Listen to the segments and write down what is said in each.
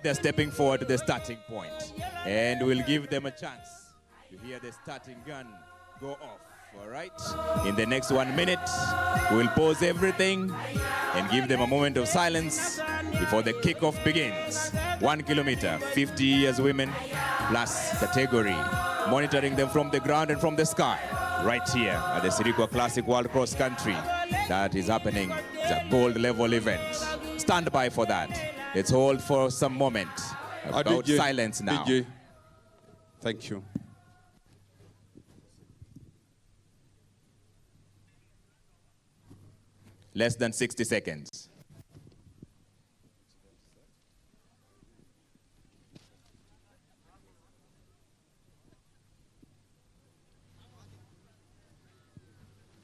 They're stepping forward to the starting point, and we'll give them a chance to hear the starting gun go off. All right, in the next 1 minute, we'll pause everything and give them a moment of silence before the kickoff begins. 1 kilometer, 50 years women plus category, monitoring them from the ground and from the sky, right here at the Sirikwa Classic World Cross Country. That is happening. It's a gold level event. Stand by for that. Let's hold for some moment about silence now. DJ. Thank you. Less than 60 seconds.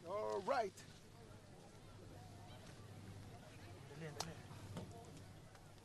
All right.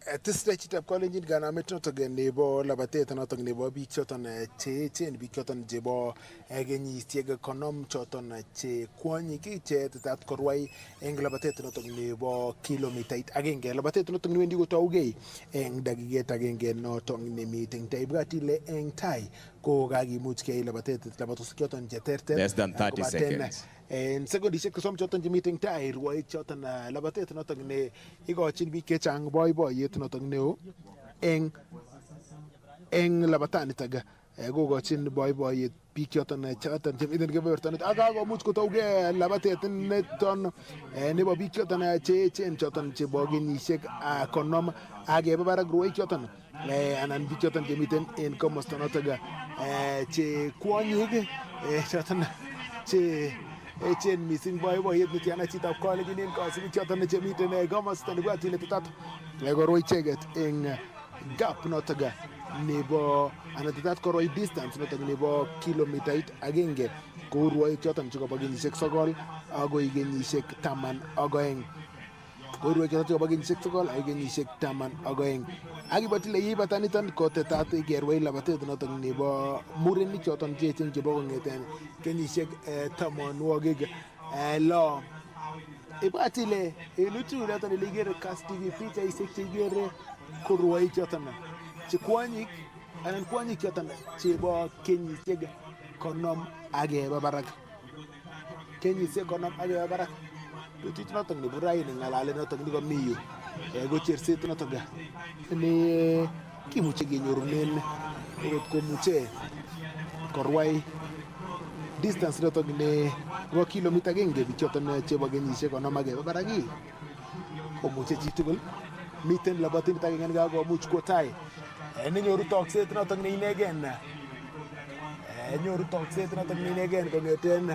At this stage, I'm calling it Ghana Metro to get neighbor, Labate, and not a neighbor, be choton, and be choton, Jebo, Agani, Tiega Conum, choton, che, Quaniki, that Corway, and Labate, not a neighbor, kilometer, again, Labate, not a new indigo to gay, and Dagiget again, not on the meeting, Tabratile, and Tai, Go Gagi Mutske, Labate, Labatoscoton, Jeterte, less than 30 seconds. And second, he said, some choton meeting tie, white choton, Labate, not on the Igo Chinbi Ketchang, boy, yet not on new, Eng Labatanitaga, go chin boy, yet P choton, choton, Jim, didn't give it. I got Musko Toga, Labate, Neton, and never be choton, Chen, choton, Chibogin, Shek, Konom, I gave about a great choton, and be choton, Jimitan, in Comostonotaga, Che Quanig, choton, Che. Chen missing boy hit the Tiana Chita college in cause we chat on the meet and Gomas and go till it. Lego Roy check it in gap notaga neighbor and at that corroy distance not a neighbor kilometer again get go Roy chat and Chugabagin Sexogol, Ago again shake Taman Agoing. Go Roy Chugabagin Sexogol, again shake Taman Agoing. Agibatile Batanitan Cotetati Gerway Labate not a neighbor Murini Choton Jatin Jabong and can you shake Tamon Wagig law. Ibatile, a lutu that on the Liga cast TV Peter is a Tigere Kurway Chotana. Chiquanic and Quanic Chotan, Chibo, can you take Konom Age Babarak? Can you say Konom Age Babarak? But it's not on the Brian and I'll not on the me. Go to your seat, not a guy. And Kimuchi in your name, Komuche, Korway. Distance not on the 1 kilometer again, give each other Chebagin, Shekonomage, Baragi. Komuche Chitable, Mitten Labatin and Gago Muchkotai. And then your talk said not on the again. And your talk said not on the again, come at 10.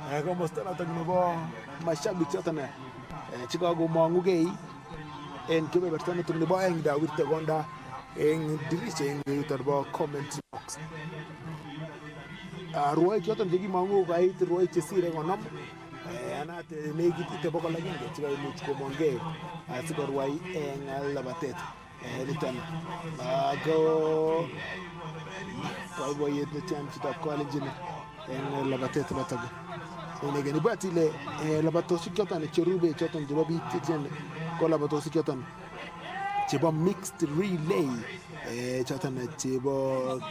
I almost not on the ball. My shabby Chotana, Chicago Mongugay, and Kibber Turner to the boy and with the Wanda and deleting the comment box. Roy Chotan Jiggy Mango, I Roy Chesire on them, and at the naked Tabaka again, that's very much common gay. I forgot why and Labatet. Return. Go. Boy, the chance to college and Labatet Lataga. And again, Batile, Labatosi Chotan, Cherube, Chotan, Jobi, Titan, Colabatosi Chotan, Chebo mixed relay, Chotan, Chebo,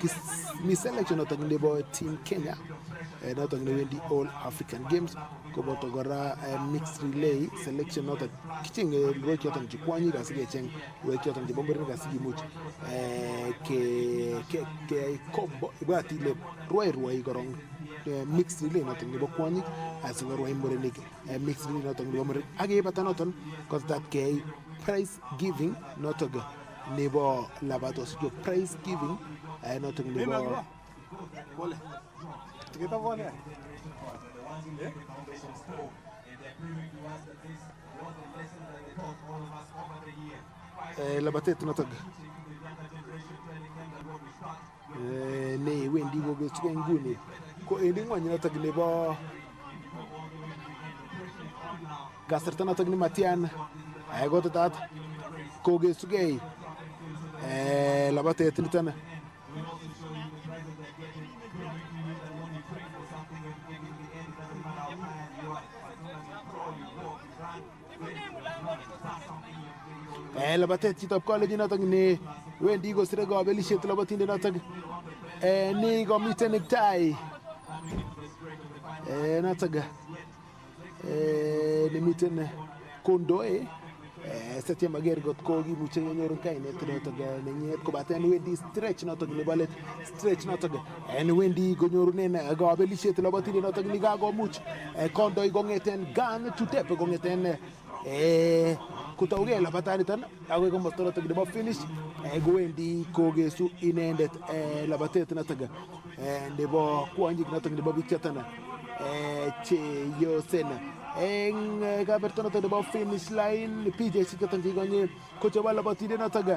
Miss Selection, not on the Team Kenya, not on the All African Games, Kobotogora, mixed relay selection, not a kitchen, Roy Chotan, Chiquani, Gassigan, Roy Chotan, the Bomber Gassimuch, Batile, Roy Gorong. Mixed relay not in the Bokwani, as a Roy Morenic, mixed relay not on the Bomer. I gave a tanoton, because that gay prize giving, not a neighbor Labatos, your prize giving, not a neighbor. Labatet not a nay, when you go to Guni. Anyone you're talking about Gastertana talking Matian, I got that. Koge Sugay, Labate Triton. labatet chitab college notok ni wendi kosire kabelisiet labatindet notok ni komiten nektai notok nemiten kondoe Satya mager got ko kimuche kenyoru kainet notok nenyiet kobaten wendi stretch notok nebo let stretch notok wendi konyorunen kabelisiet labatindet notok ni kakomuch kondoi kongeten gang to tep kongeten kutauge labataniton agoi komosto notok nebo finish kowendi kogesu inendet labatet notok nebo kwonyik notok nebo biik choton cheyosen eng kaberto notok nebo finish line PJ choton chekonye kochoba labatindet notok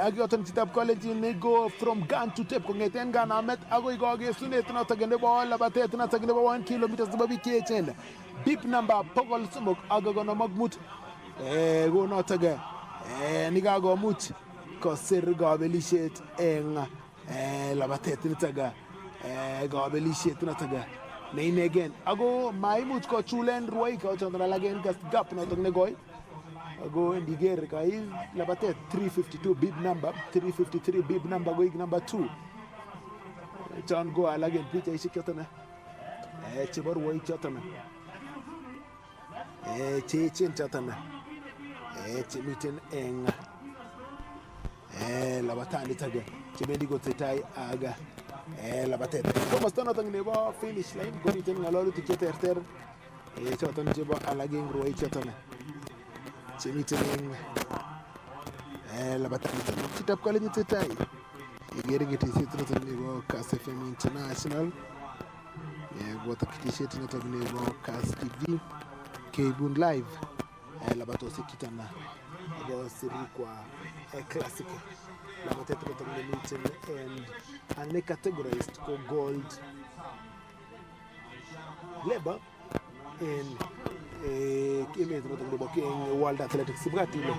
ak yoton chitab college ni go from gun to tape kongeten kanamet agoi kogesunet notok nebo labatet notok nebo 1 kilometers nebo biik cheechen bip number 355 ko notok ni kakomuch kosir kabelisiet eng labatet nitok kabelisiet notok ne inegen ako maimuch kochulen ruoik choton alak en gap notok negoi ako ndiger kai labatet 352 bib number 353 bib number goik number 2 chon go alak en pichaisiek choton chebo ruoik choton cheechen choton chemiten eng labatanitok chebendi kotesetai aga labatet komosto notok nebo finish line komiten ng'alalutik cheterter choton chebo alak en ruoik choton chemiten eng labatanitok chitab college tesetai igere ketisiet notok nebo Kass FM International koboto ketisiet notok nebo Kass TV keibun live labatosiek chuton nebo Sirikwa classic labatet notok nemiten and they categorized ko gold labor in emet notok nebo World Athletics ibwat ile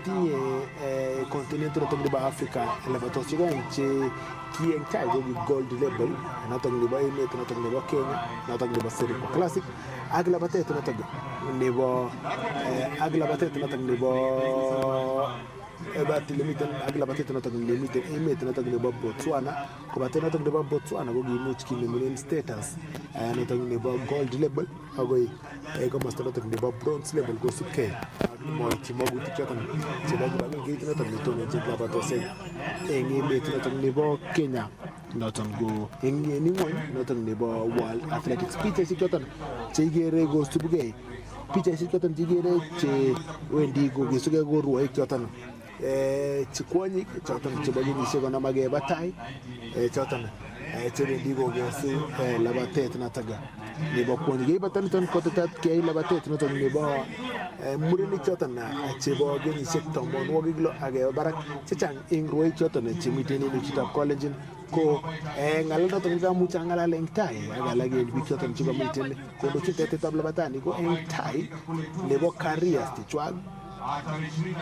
tinye continent notok nebo Africa labatosiek oeng che kieng tai ko gold label notok nebo emet notok nebo Kenya notok nebo Sirikwa classic ak labatet notok nebo ebati limiten ak labatet notok limiten emet notok nebo Botswana kobaten notok nebo Botswana ko kimuch kinemunen status notok nebo gold label agoi komosto notok nebo bronze label kosubkei ak moityi magutik choton chebo kibagengeit notok netononjin labatosiek eng emet notok nebo Kenya noton go eng ng'ony notok nebo World Athletics pichaisiek choton cheigere kosubkei pichaisiek choton cheigere che wendi kogesugei ko ruoik choton chikwonyik choton chebo kenyisiek 50 akeba tai choton chebendi kogesu labatet notok nebo kwonyik yeibata niton kotetat keyai labatet notok nebo murenik choton chebo kenyisiek 60 akeba barak chechang eng ruoik choton chemiten en chitab college ko ng'alal notok nekamuch ang'alal eng tai ak alak en biik choton chekomiten kondochin tetetab labatani ko eng tai nebo careers chechwak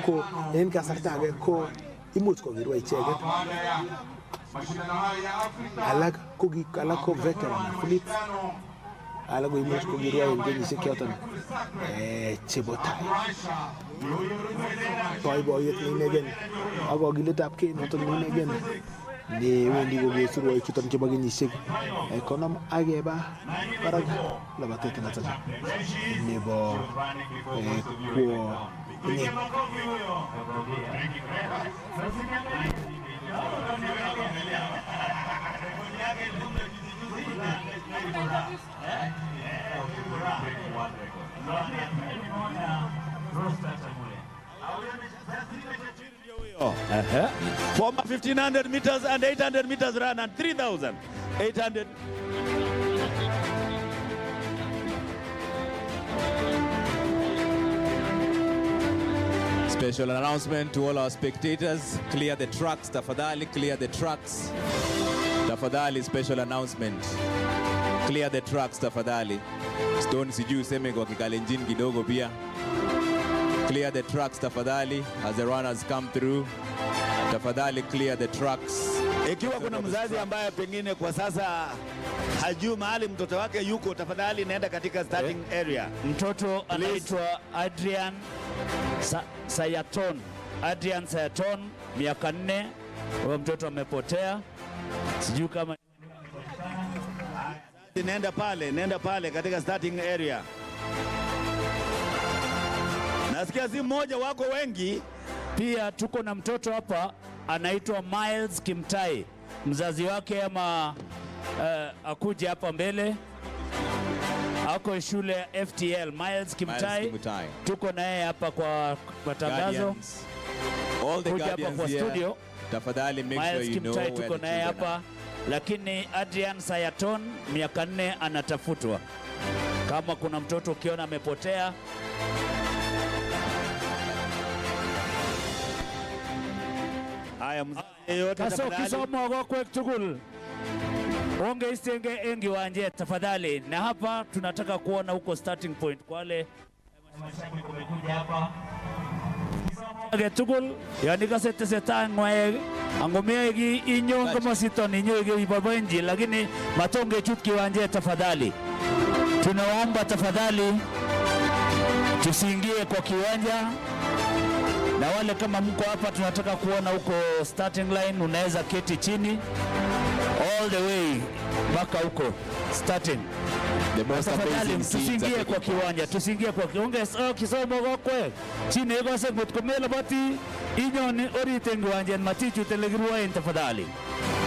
ko en kasarta age ko imuch kokirwa icheket alak ko veteran athletes alak ko imuch kokirwa en kenyisiek choton chebo tai boiboiyet ne inegen ak kogiletab kei noton ne inegen ne wendi kogesu ruoik chuton chebo kenyisiek 50 akeba barak labatet noton nebo Former 1500 meters and 800 meters run and 3,800. Special announcement to all our spectators. Clear the tracks, tafadhali, clear the tracks. Tafadhali, special announcement. Clear the tracks, tafadhali. Stone sijui useme kwa kikalenjin kidogo pia. Clear the tracks, tafadhali, as the runners come through. Tafadhali, clear the tracks. Ikiwa kuna mzazi ambaye pengine kwa sasa hajui mahali mtoto wake yuko, tafadhali nenda katika starting area. Mtoto anaitwa Adrian Sayaton. Adrian Sayaton, miaka 4. Huyo mtoto amepotea. Sijui kama nenda pale katika starting area. Nasikia si mmoja, wako wengi. Pia tuko na mtoto hapa anaitwa Miles Kimtai. Mzazi wake ama akuje hapa mbele. Ako shule ya FTL. Miles Kimtai. Tuko na yeye hapa kwa tangazo. All the guardians hapa kwa studio. Tafadhali make sure you know where tuko na yeye hapa. Lakini Adrian Sayaton miaka 4 anatafutwa. Kama kuna mtoto ukiona amepotea, haya mzee yote tafadhali. Kisomo kwa kwek tugul. Onge isenge engi wanje tafadhali. Na hapa tunataka kuona huko starting point kwa wale mashabiki wamekuja hapa. Age tugul yani kasete seta ngwae angomegi inyo kama siton inyo ibabenji, lakini matonge chut kiwanje tafadhali. Tunaomba tafadhali tusiingie kwa kiwanja, na wale kama mko hapa tunataka kuona huko starting line, unaweza keti chini all the way mpaka huko starting. Tafadhali tusiingie kwa kiwanja, tusiingie kwa kiwanja. Kisomo gokwe chini ego se mutkomela bati inyoni orite ngwanje matichu telegruwa tafadhali.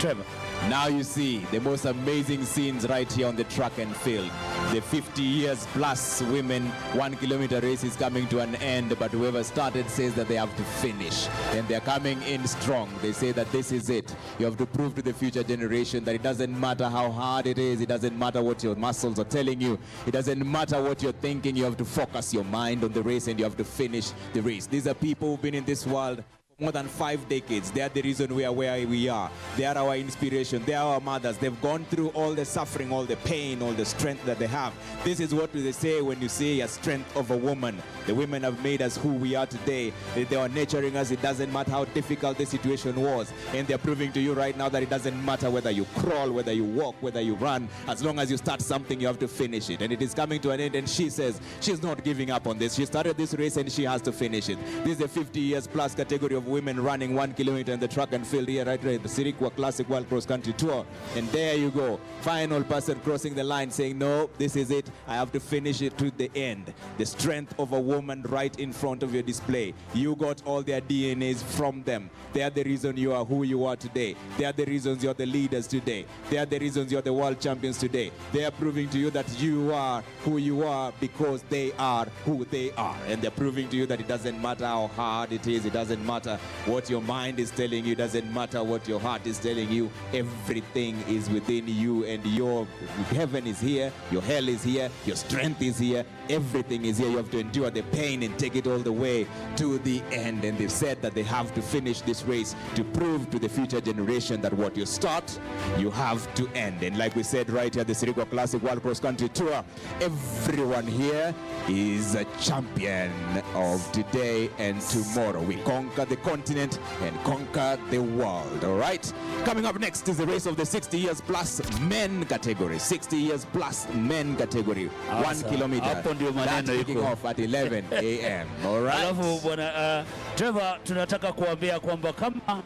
Trevor. Now you see the most amazing scenes right here on the track and field. The 50 years plus women 1 kilometer race is coming to an end, but whoever started says that they have to finish. And they're coming in strong. They say that this is it. You have to prove to the future generation that it doesn't matter how hard it is. It doesn't matter what your muscles are telling you. It doesn't matter what you're thinking. You have to focus your mind on the race and you have to finish the race. These are people who've been in this world more than 5 decades. They are the reason we are where we are. They are our inspiration. They are our mothers. They've gone through all the suffering, all the pain, all the strength that they have. This is what they say when you say a strength of a woman. The women have made us who we are today. They are nurturing us. It doesn't matter how difficult the situation was. And they're proving to you right now that it doesn't matter whether you crawl, whether you walk, whether you run. As long as you start something, you have to finish it. And it is coming to an end. And she says she's not giving up on this. She started this race and she has to finish it. This is a 50 years plus category of women running 1 kilometer in the track and field here, right, the Sirikwa Classic World Cross Country Tour. And there you go. Final person crossing the line saying, no, this is it. I have to finish it to the end. The strength of a woman right in front of your display. You got all their DNAs from them. They are the reason you are who you are today. They are the reasons you're the leaders today. They are the reasons you're the world champions today. They are proving to you that you are who you are because they are who they are. And they're proving to you that it doesn't matter how hard it is. It doesn't matter what your mind is telling you. It doesn't matter what your heart is telling you. Everything is within you, and your heaven is here, your hell is here, your strength is here, everything is here. You have to endure the pain and take it all the way to the end. And they've said that they have to finish this race to prove to the future generation that what you start, you have to end. And like we said right here at the Sirikwa Classic World Cross Country Tour, everyone here is a champion of today and tomorrow. We conquer the continent and conquer the world. All right, coming up next is the race of the 60 years plus men category. 60 years plus men category, 1 kilometer. That's kicking off at 11 a.m. All right. Alafu bwana Trevor, tunataka kuambia kwamba kama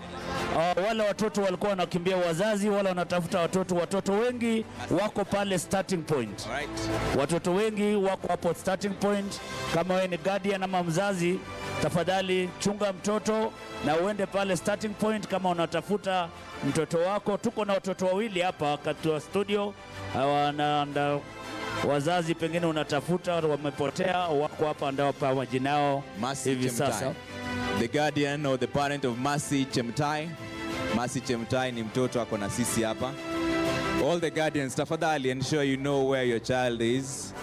wale watoto walikuwa wanakimbia wazazi, wala wanatafuta watoto wengi wako pale starting point. All right. Watoto wengi wako hapo starting point. Kama wewe ni guardian ama mzazi, tafadhali chunga mtoto na uende pale starting point kama unatafuta mtoto wako. Tuko na watoto wawili hapa katika studio, wana wazazi pengine unatafuta wamepotea, wako hapa ndio hapa majina yao hivi sasa. The guardian or the parent of Mercy Chemtai. Mercy Chemtai ni mtoto ako na sisi hapa. All the guardians, tafadhali ensure you know where your child is.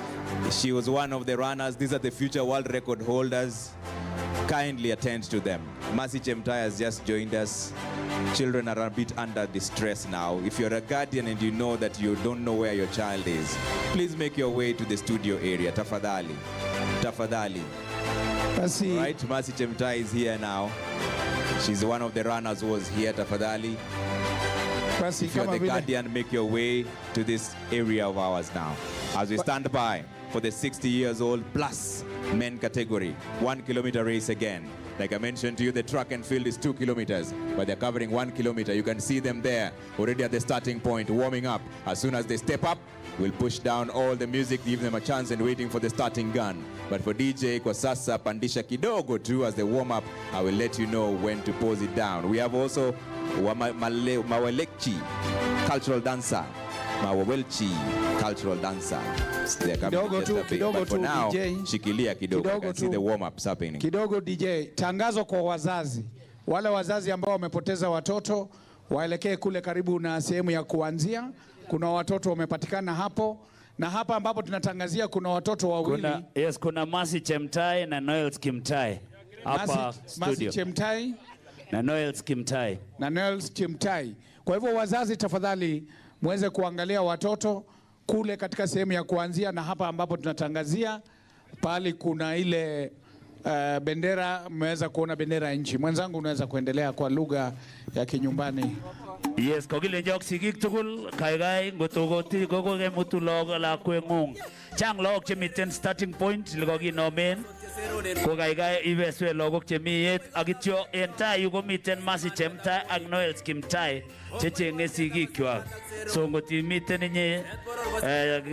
She was one of the runners. These are the future world record holders. Kindly attend to them. Mercy Chemtai has just joined us. Children are a bit under distress now. If you're a guardian and you know that you don't know where your child is, please make your way to the studio area. Tafadhali. Tafadhali. Right, Mercy Chemtai is here now. She's one of the runners who was here. Tafadhali. If you're the guardian, make your way to this area of ours now. As we stand by for the 60 years old plus men category, 1 kilometer race again. Like I mentioned to you, the track and field is 2 kilometers, but they're covering 1 kilometer. You can see them there already at the starting point, warming up. As soon as they step up, we'll push down all the music, give them a chance and waiting for the starting gun. But for DJ, kwa sasa pandisha kidogo too as they warm up. I will let you know when to pose it down. We have also Mawelekchi, cultural dancer. Mawelchi, cultural dancer. They're coming just a bit. But for now, shikilia kidogo. You can see the warm-ups happening. Kidogo DJ, tangazo kwa wazazi. Wale wazazi ambao wamepoteza watoto, waelekee kule karibu na sehemu ya kuanzia. Kuna watoto wamepatikana hapo. Na hapa ambapo tunatangazia kuna watoto wawili. Kuna Mercy Chemtai na Noel Kimtai. Hapa studio. Mercy Chemtai na Noel Kimtai. Na Noel Kimtai. Kwa hivyo wazazi tafadhali muweze kuangalia watoto kule katika sehemu ya kuanzia, na hapa ambapo tunatangazia pali kuna ile bendera, mmeweza kuona bendera ya nchi. Mwenzangu unaweza kuendelea kwa lugha ya kinyumbani. Yes, kogile njok sigik tugul kaigai ngotogoti gogoge mutulogo la kwengong. Chang log chemiten starting point ligogi nomen. Ko kaigai ibeswe logok chemiyet agityo entai yugo miten Mercy Chemtai ak Noel Kimtai chechenge sigikwak. So ngoti miten inye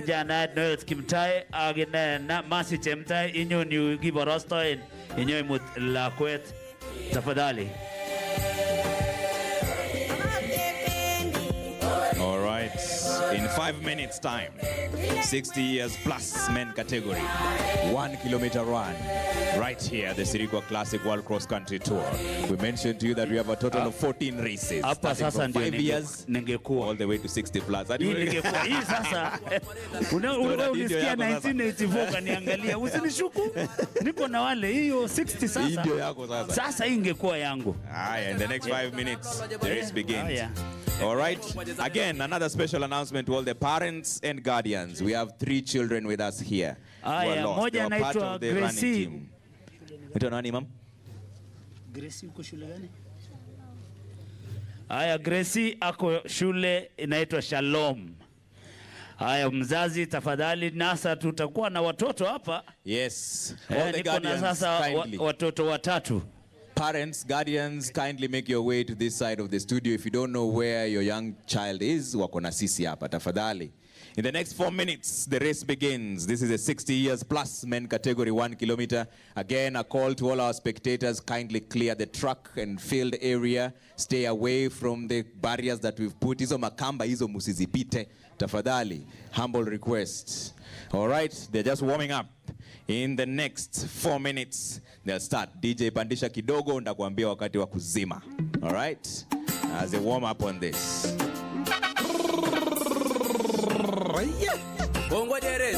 jana Noel Kimtai ak na Mercy Chemtai inyon yu giborostoen inyo imut lakwet tafadhali. All right, in 5 minutes time, 60 years plus men category, 1 kilometer run, right here, the Sirikwa Classic World Cross Country Tour. We mentioned to you that we have a total of 14 races, starting from 5 years all the way to 60 plus. Hii sasa, unisikia 1984 kaniangalia, usinishuku, niko na wale, hiyo 60 sasa, sasa ingekuwa yangu. In the next 5 minutes, the race begins. All right, again, another special announcement to all the parents and guardians. We have 3 children with us here. Moja anaitwa Gracie. Ito nani, ma'am? Gracie uko shule gani? Gracie ako shule inaitwa Shalom. Mzazi tafadhali, nasa tutakuwa na watoto hapa. Yes, all the guardians kindly. Watoto watatu. Parents, guardians, kindly make your way to this side of the studio. If you don't know where your young child is, wako na sisi hapa tafadhali. In the next 4 minutes, the race begins. This is a 60 years plus men category, 1 kilometer. Again, a call to all our spectators, kindly clear the track and field area. Stay away from the barriers that we've put. Hizo makamba, hizo musizipite. Tafadhali, humble request. All right, they're just warming up. In the next 4 minutes, they'll start. DJ pandisha kidogo, ndakuambia wakati wa kuzima. All right, as they warm up on this. Bongo deres,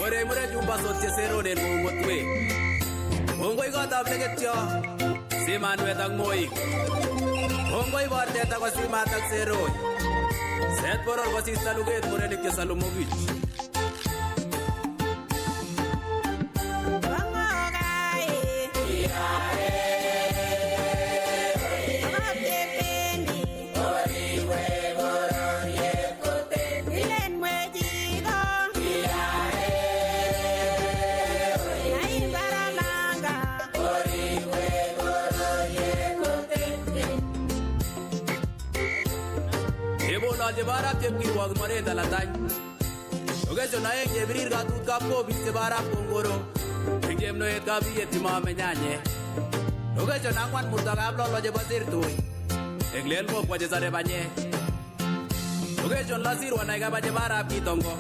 ore mure jumba sote sero den bongo twe. Bongo igata flegetyo, siman wetang moi. Bongo ibarte ta ko sima tak sero. Set poror ko sista luget mure nikya salumovich. Jebara tepki wag mare dalatany ogejo na enge birir ga tut ka ko bi jebara pongoro jem no et ga bi etima menyanye ogejo na kwan murta ga blo lo je basir toy eglel mo kwa je sare banye ogejo la sir wana ga ba jebara pitongo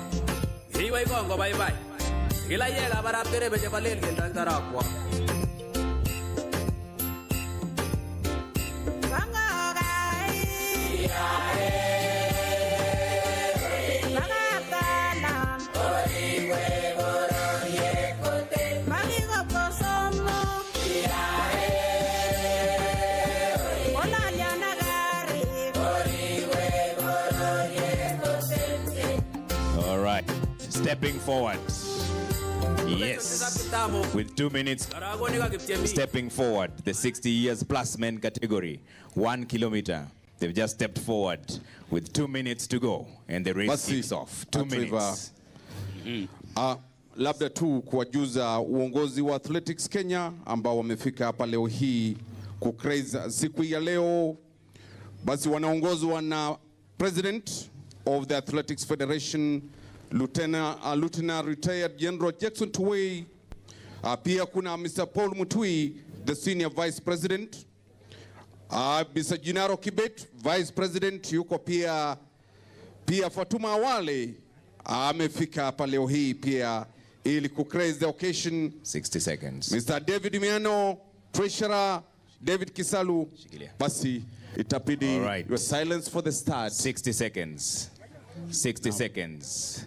hiwai gongo bye bye ila ye ga bara tere be je balel gel dal tarakwa Stepping forward. Yes. With 2 minutes. Stepping forward. The 60 years plus men category. 1 kilometer. They've just stepped forward with 2 minutes to go. And the race kicks off. 2 minutes. labda tu kuwajuza uongozi wa Athletics Kenya ambao wamefika hapa leo hii kucraze siku ya leo. Basi wanaongozwa na President of the Athletics Federation, Lieutenant Retired General Jackson Tuwei. Pia kuna Mr. Paul Mutui, the Senior Vice President. Mr. Jinaro Kibet, Vice President, yuko pia Fatuma Awale amefika hapa leo hii pia ili kucraze the occasion. 60 seconds. Mr. David Miano, Treasurer David Kisalu. Basi itapidi your silence for the start. 60 seconds. 60 seconds.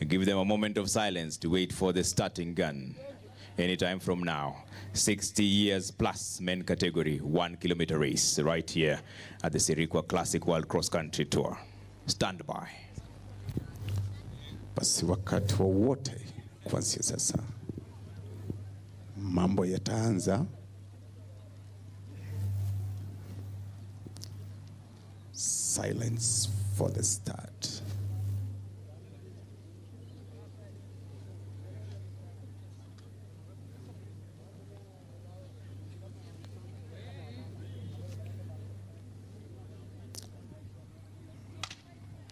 Give them a moment of silence to wait for the starting gun. Anytime from now. 60 years plus men category 1 kilometer race right here at the Sirikwa Classic World Cross Country Tour. Stand by. Basi wakati wowote kuanzia sasa mambo yataanza. Silence for the start.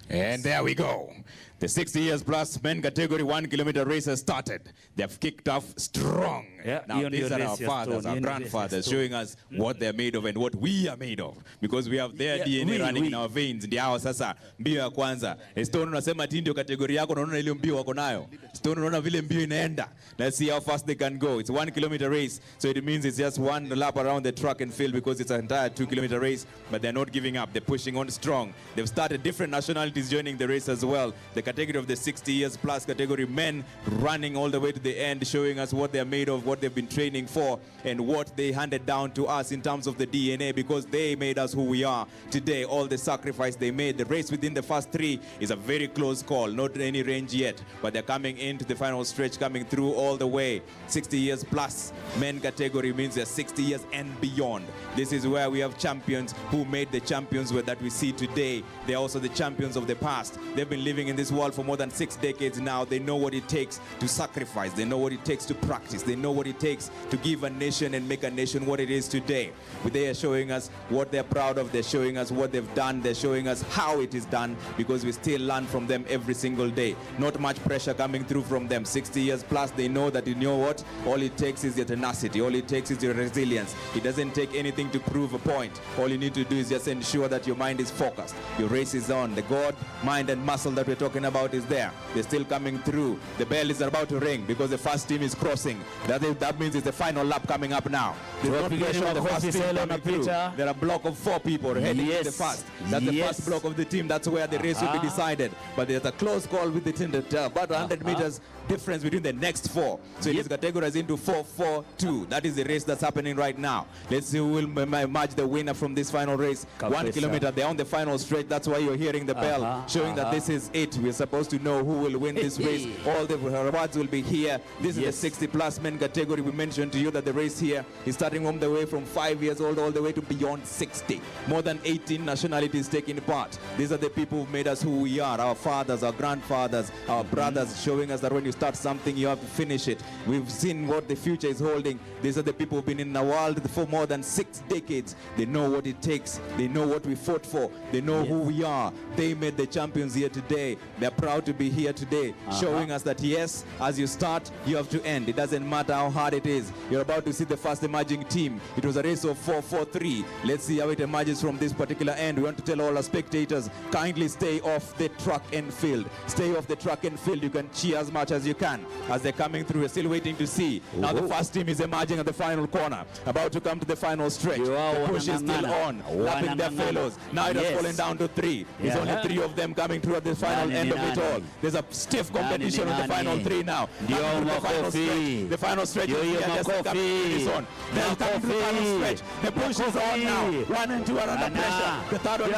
And there we go. The 60 years plus men category 1 kilometer race has started. They have kicked off strong. Yeah, now these are our fathers, our grandfathers showing us what they're made of and what we are made of. Because we have their DNA running in our veins. Ndio hao sasa mbio ya kwanza. Stone unasema ati ndio kategori yako na unaona ile mbio wako nayo. Stone unaona vile mbio inaenda. Let's see how fast they can go. It's a 1 kilometer race. So it means it's just one lap around the track and field because it's an entire 2 kilometer race. But they're not giving up. They're pushing on strong. They've started different nationalities joining the race as well. The category of the 60 years plus category men running all the way to the end, showing us what they're made of, what they've been training for, and what they handed down to us in terms of the DNA, because they made us who we are today. All the sacrifice they made. The race within the first 3 is a very close call, not any range yet, but they're coming into the final stretch, coming through all the way. 60 years plus men category means they're 60 years and beyond. This is where we have champions who made the champions that we see today. They're also the champions of the past. They've been living in this world for more than 6 decades now. They know what it takes to sacrifice. They know what it takes to practice. They know what it takes to give a nation and make a nation what it is today. They are showing us what they're proud of. They're showing us what they've done. They're showing us how it is done, because we still learn from them every single day. Not much pressure coming through from them. 60 years plus, they know that, you know what? All it takes is your tenacity. All it takes is your resilience. It doesn't take anything to prove a point. All you need to do is just ensure that your mind is focused. Your race is on. The God, mind, and muscle that we're talking about is there. They're still coming through. The bell is about to ring because the first team is crossing. That means it's the final lap coming up now. There's no pressure on the first team coming through. There are a block of 4 people heading to the first. That's the first block of the team. That's where the race will be decided. But there's a close call with the team. About 100 meters difference between the next 4. So it is categorized into 4-4-2. That is the race that's happening right now. Let's see who will emerge the winner from this final race. 1 kilometer. They're on the final stretch. That's why you're hearing the bell showing that this is it. We're supposed to know who will win this race. All the rewards will be here. This is the 60 plus men category. We mentioned to you that the race here is starting from the way from 5 years old all the way to beyond 60. More than 18 nationalities taking part. These are the people who made us who we are. Our fathers, our grandfathers, our brothers, showing us that when you start something, you have to finish it. We've seen what the future is holding. These are the people who've been in the world for more than 6 decades. They know what it takes. They know what we fought for. They know who we are. They made the champions here today. They're proud to be here today, showing us that yes, as you start, you have to end. It doesn't matter how hard it is. You're about to see the first emerging team. It was a race of 4-4-3. Let's see how it emerges from this particular end. We want to tell all our spectators, kindly stay off the track and field. Stay off the track and field. You can cheer as much as you can. As they're coming through, we're still waiting to see. Now the first team is emerging at the final corner, about to come to the final stretch. The push is still on, lapping their fellows. Now it has fallen down to 3. There's only 3 of them coming through at the final end of it all. There's a stiff competition on the final 3 now. The final stretch is just coming on. They're coming to the final stretch. The push is on now. 1 and 2 are under pressure. The third one is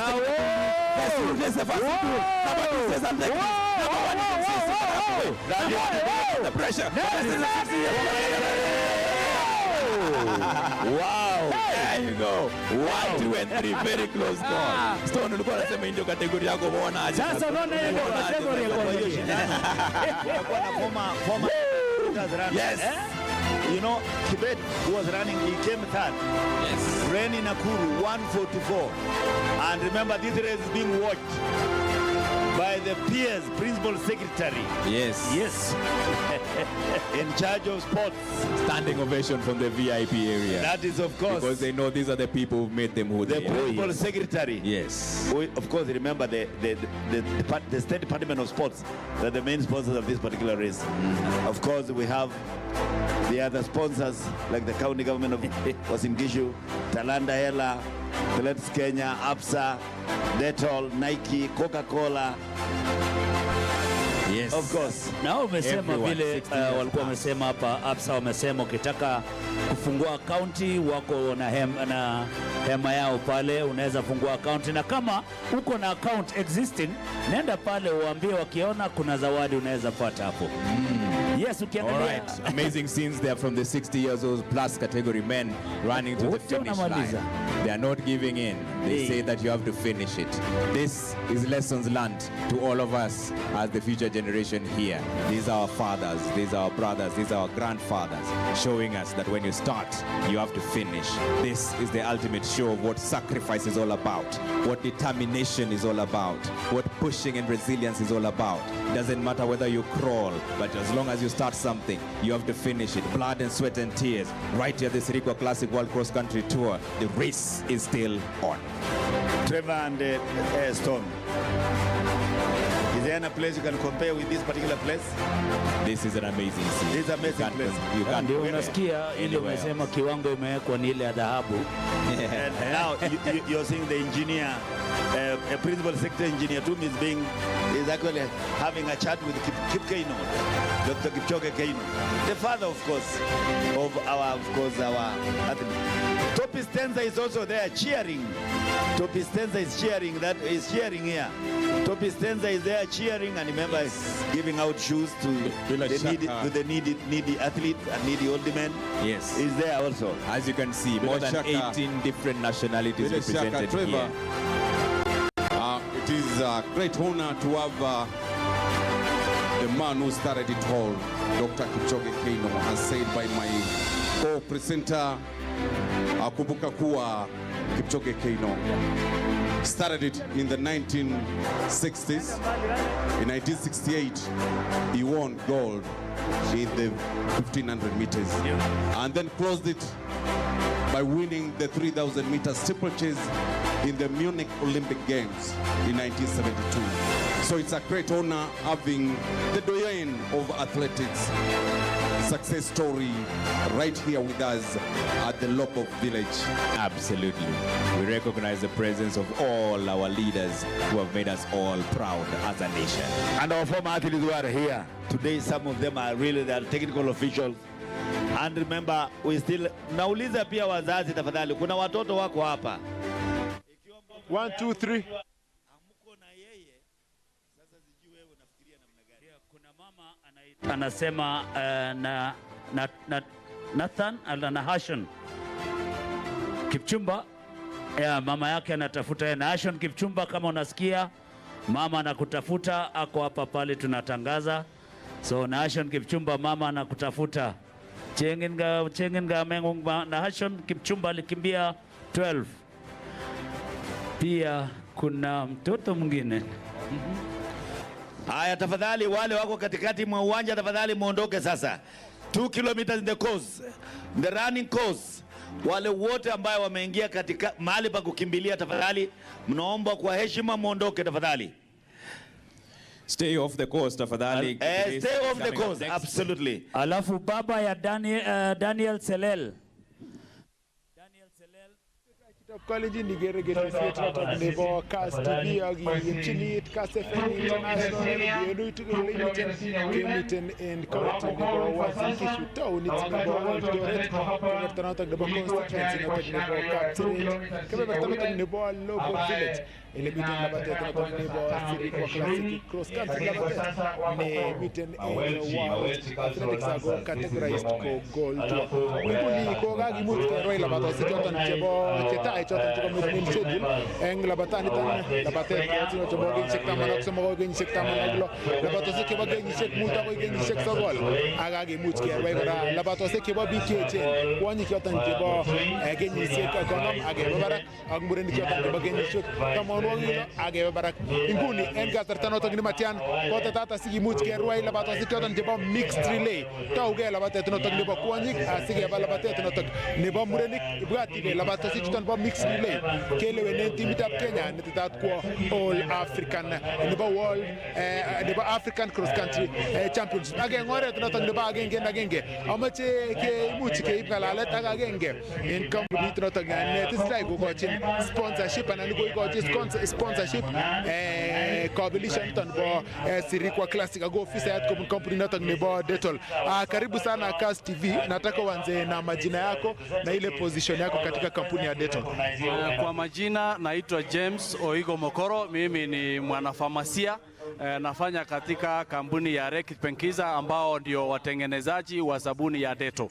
still Let's the first 2. Number 2 says I'm Number 1 is the pressure. Wow, there you go. 1, 2 and 3, very close call. Stone ulikuwa unasema ndio kategori yako muona aje. Sasa unaona ile kategori yako. Kwa na former has run. Yes. You know, Kibet was running, he came third. Yes. Ran in Nakuru, 1:44. And remember, this race is being watched by the peers, principal secretary. Yes. Yes. In charge of sports. Standing ovation from the VIP area. That is, of course. Because they know these are the people who made them who the they are. principal secretary. Yes. We, of course, remember the State Department of Sports, they're the main sponsors of this particular race. Of course, we have the other sponsors like the county government of Uasin Gishu, Talanda Hela, Athletics Kenya, APSA, Dettol, Nike, Coca-Cola. Yes. Of course. Na umesema Everyone, vile 60 years walikuwa wamesema hapa APSA wamesema ukitaka kufungua akaunti wako na hema yao pale, unaweza fungua akaunti, na kama uko na account existing nenda pale uambie, wakiona kuna zawadi unaweza pata hapo. Yes, All ukiangalia right. Amazing scenes there from the 60 years old plus category men running to the finish line. They are not giving in. They say that you have to finish it. This is lessons learned to all of us as the future generation here. These are our fathers, these are our brothers, these are our grandfathers, showing us that when you start, you have to finish. This is the ultimate show of what sacrifice is all about, what determination is all about, what pushing and resilience is all about. It doesn't matter whether you crawl, but as long as you start something, you have to finish it. Blood and sweat and tears. Right here at the Sirikwa Classic World Cross Country Tour, the race is still on. Trevor and Stone. Is there any place you can compare with this particular place? This is an amazing scene. This is an amazing place. You can't ndio compare unasikia ile anywhere umesema else. kiwango imewekwa ni ile ya dhahabu. And now you're seeing the engineer, a principal secretary engineer, Tum is actually having a chat with Kip Keino, Dr. Kipchoge Keino, the father, of course, of our athlete. Topi Stenza is also there cheering. Topi Stenza is cheering here. Topi Stenza is there cheering, and remember, giving out shoes to the needy athletes and needy old men. Yes. Is there also. As you can see, more than 18 different nationalities represented here. It is a great honor to have the man who started it all, Dr. Kipchoge Keino, as said by my co-presenter, Kumbuka kuwa Kipchoge Keino started it in the 1960s. In 1968, he won gold in the 1500 meters, and then closed it by winning the 3,000 meter steeplechase in the Munich Olympic Games in 1972. So it's a great honor having the doyen of athletics success story right here with us at the Lopov village. Absolutely. We recognize the presence of all our leaders who have made us all proud as a nation. And our former athletes who are here today, some of them are really the technical officials. And remember, we still nauliza pia wazazi tafadhali, kuna watoto wako hapa. 1 2 3. Kuna mama anasema Nathan Nahashon Kipchumba, mama yake anatafuta Nahashon Kipchumba. Kama unasikia mama anakutafuta, ako hapa pale tunatangaza. So Nahashon Kipchumba, mama anakutafuta. Chengenga mengunga Nahashon Kipchumba alikimbia 12. Pia kuna mtoto mwingine. Haya, tafadhali wale wako katikati mwa uwanja, tafadhali muondoke sasa. 2 kilometers in the course, the running course. Wale wote ambao wameingia katika mahali pa kukimbilia, tafadhali mnaomba kwa heshima muondoke tafadhali. Stay off the course, tafadhali. Stay off the course, absolutely. Alafu baba ya Daniel Selel. College ni gerege setra nebo cast biya yimchini cast FM international yedu limiten in county nebo wazinki shutau ni nebo Eldoret bertana tak nebo constituency na tak nebo captain kebe bertana tak nebo local village elemiten labate tak nebo Sirikwa classic cross country labate ne miten athletics ago categorized ko gold wikuli ko gagi mut roy labate sijotan nebo cheta choton chebo mid schedule eng labatani tan labatet choton chebo kenyisiek 16 akoi kenyisiek 16 labatosiek chebo kenyisiek 5 akoi kenyisiek 9 ak akemuch kerwai kora labatosiek chebo biik cheechen kwonyik choton chebo kenyisiek 50 akebe barak ak murenik choton chebo kenyisiek 80 akebe barak. Inguni en kasarta noton ni matyan kotetata sikimuch kerwai labatosiek choton chebo mixed relay tauge labatet noton nebo kwonyik asikeba labatet noton nebo murenik. Ibwat ile labatosiek chuton bo mixed relay kelewenen timitab Kenya netetat kwo All African nebo World nebo African Cross Country Championship. Ak en oret noton nebo agenge amache keimuch keib ngalalet ak agenge en kampunit noton netesetai kokochin sponsorship anan koikochi sponsorship coalition noton bo Sirikwa Classic ak ofisayat kobun kampuni noton nebo Detol. Karibu sana Kass TV, nataka uanze na majina yako na ile position yako katika kampuni ya Detol. Kwa majina naitwa James Oigo Mokoro, mimi ni mwanafamasia. Nafanya katika kampuni ya Rekit Penkiza ambao ndio watengenezaji wa sabuni ya Detol.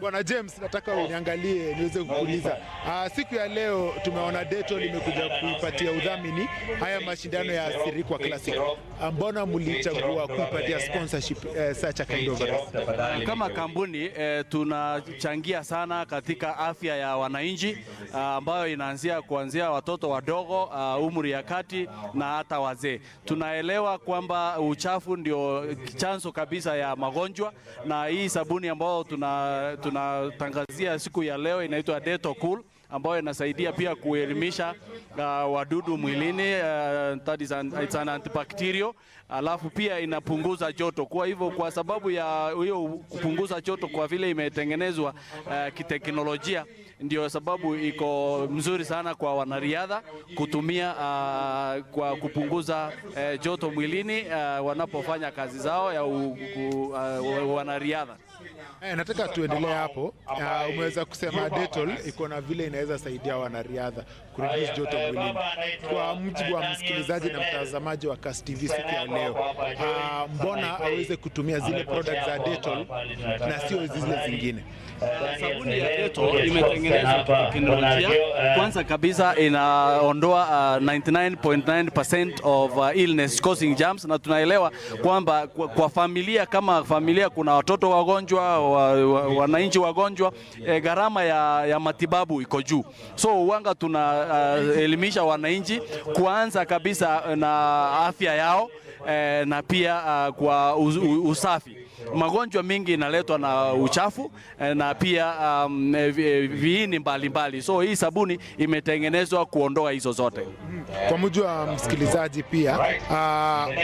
Bwana James, nataka uniangalie niweze kukuuliza. Siku ya leo tumeona Detol imekuja kuipatia udhamini haya mashindano ya Sirikwa Classic. Mbona mlichagua kuipatia sponsorship such a kind of race? Kama kampuni tunachangia sana katika afya ya wananchi ambayo inaanzia kuanzia watoto wadogo, umri ya kati na hata wazee. Tunaelewa kwamba uchafu ndio chanzo kabisa ya magonjwa, na hii sabuni ambayo tunatangazia siku ya leo inaitwa Detol Cool, ambayo inasaidia pia kuelimisha wadudu mwilini, it's an antibacterial, alafu pia inapunguza joto. Kwa hivyo kwa sababu ya hiyo kupunguza joto, kwa vile imetengenezwa kiteknolojia, ndio sababu iko mzuri sana kwa wanariadha kutumia kwa kupunguza joto mwilini wanapofanya kazi zao ya wanariadha. Nataka tuendelee hapo. Umeweza kusema Detol iko na vile inaweza saidia wanariadha kureduce joto mwilini. Kwa mujibu wa msikilizaji na mtazamaji wa Kass TV siku ya leo, mbona aweze kutumia zile products za Detol na sio zile zingine? Sabuni ya Detol imetengenezwa kwa teknolojia. Kwanza kabisa inaondoa 99.9% of illness causing germs, na tunaelewa kwamba kwa familia, kama familia kuna watoto wagonjwa, wananchi wagonjwa, gharama ya matibabu iko juu. So wanga tunaelimisha wananchi kuanza kabisa na afya yao na pia kwa usafi. Magonjwa mingi inaletwa na uchafu na pia viini mbalimbali. So hii sabuni imetengenezwa kuondoa hizo zote. Kwa mujibu wa msikilizaji pia,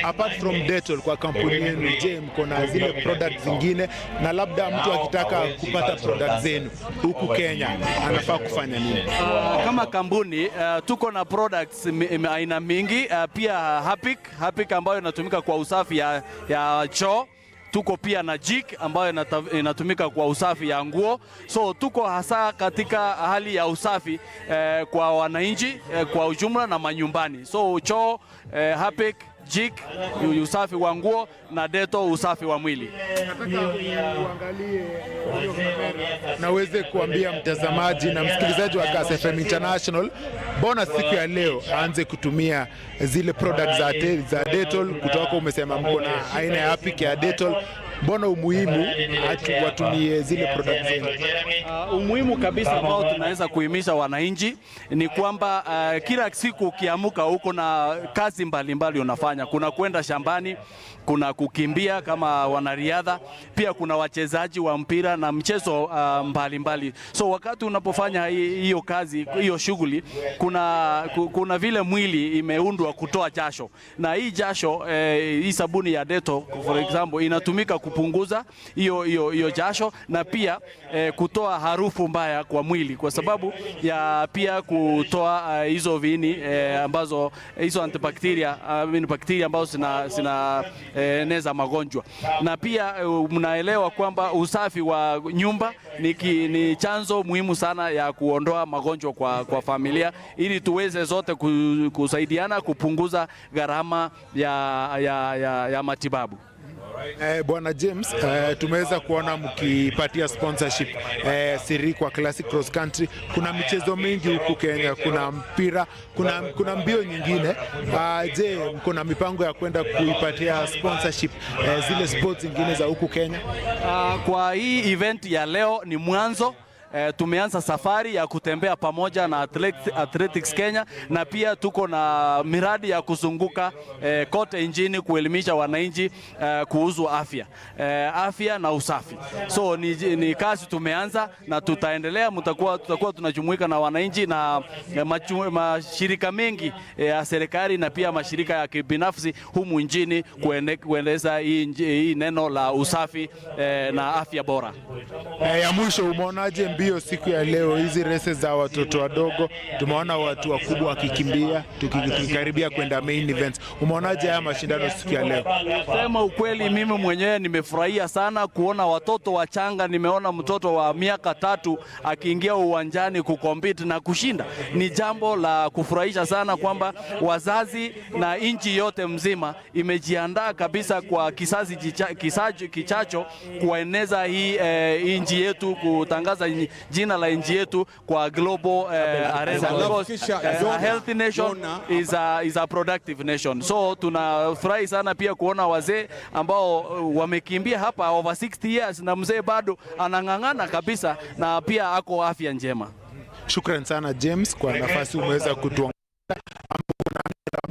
apart from Detol, kwa kampuni yenu, je, mko na zile products zingine? Na labda mtu akitaka kupata products zenu huku Kenya anafaa kufanya nini? Kama kampuni tuko na products aina mingi, pia Hapik ambayo inatumika kwa usafi ya choo. Tuko pia na Jik ambayo inatumika kwa usafi ya nguo. So tuko hasa katika hali ya usafi kwa wananchi kwa ujumla na manyumbani. So choo, Hapik, Jik usafi wa nguo, na Detol usafi wa mwili. Nataka uangalie hiyo kamera na uweze kuambia mtazamaji na msikilizaji wa Kass FM International, mbona siku ya leo aanze kutumia zile products za Detol kutoka, umesema mko na aina ya Hapik ya Detol, mbona umuhimu watumie zile products zenu? Umuhimu kabisa ambao tunaweza kuhimiza wananchi ni kwamba kila siku ukiamuka uko na kazi mbalimbali unafanya. Kuna kwenda shambani, kuna kukimbia kama wanariadha, pia kuna wachezaji wa mpira na mchezo mbalimbali. So wakati unapofanya hiyo kazi, hiyo shughuli, kuna vile mwili imeundwa kutoa jasho, na hii jasho hii sabuni ya Detol for example inatumika kupunguza hiyo jasho, na pia kutoa harufu mbaya kwa mwili, kwa sababu ya pia kutoa hizo viini ambazo hizo antibacteria bakteria ambazo neza magonjwa. Na pia mnaelewa kwamba usafi wa nyumba ni chanzo muhimu sana ya kuondoa magonjwa kwa familia, ili tuweze zote kusaidiana kupunguza gharama ya matibabu. Bwana James, tumeweza kuona mkipatia sponsorship Sirikwa Classic Cross Country. Kuna michezo mingi huku Kenya, kuna mpira, kuna mbio nyingine. Je, kuna mipango ya kwenda kuipatia sponsorship zile sports zingine za huku Kenya? Kwa hii event ya leo ni mwanzo. Tumeanza safari ya kutembea pamoja na Athletics Kenya, na pia tuko na miradi ya kuzunguka kote nchini kuelimisha wananchi kuhusu afya na usafi. So ni kazi tumeanza na tutaendelea. Tutakuwa tunajumuika na wananchi na mashirika mengi ya serikali na pia mashirika ya kibinafsi humu nchini kuendeleza hii neno la usafi na afya bora. Ya mwisho, umeonaje mbio siku ya leo, hizi races za watoto wadogo? Tumeona watu wakubwa wakikimbia, tukikaribia kwenda main events. Umeonaje haya mashindano siku ya leo? Sema ukweli, mimi mwenyewe nimefurahia sana kuona watoto wachanga. Nimeona mtoto wa miaka 3 akiingia uwanjani kukompete na kushinda. Ni jambo la kufurahisha sana kwamba wazazi na nchi yote mzima imejiandaa kabisa kwa kizazi kichacho kueneza hii nchi yetu, kutangaza jina la nchi yetu kwa global arena. A healthy nation is a productive nation. So tunafurahi sana pia kuona wazee ambao wamekimbia hapa over 60 years na mzee bado anang'ang'ana kabisa na pia ako afya njema. Shukran sana James kwa nafasi umeweza kutuangalia.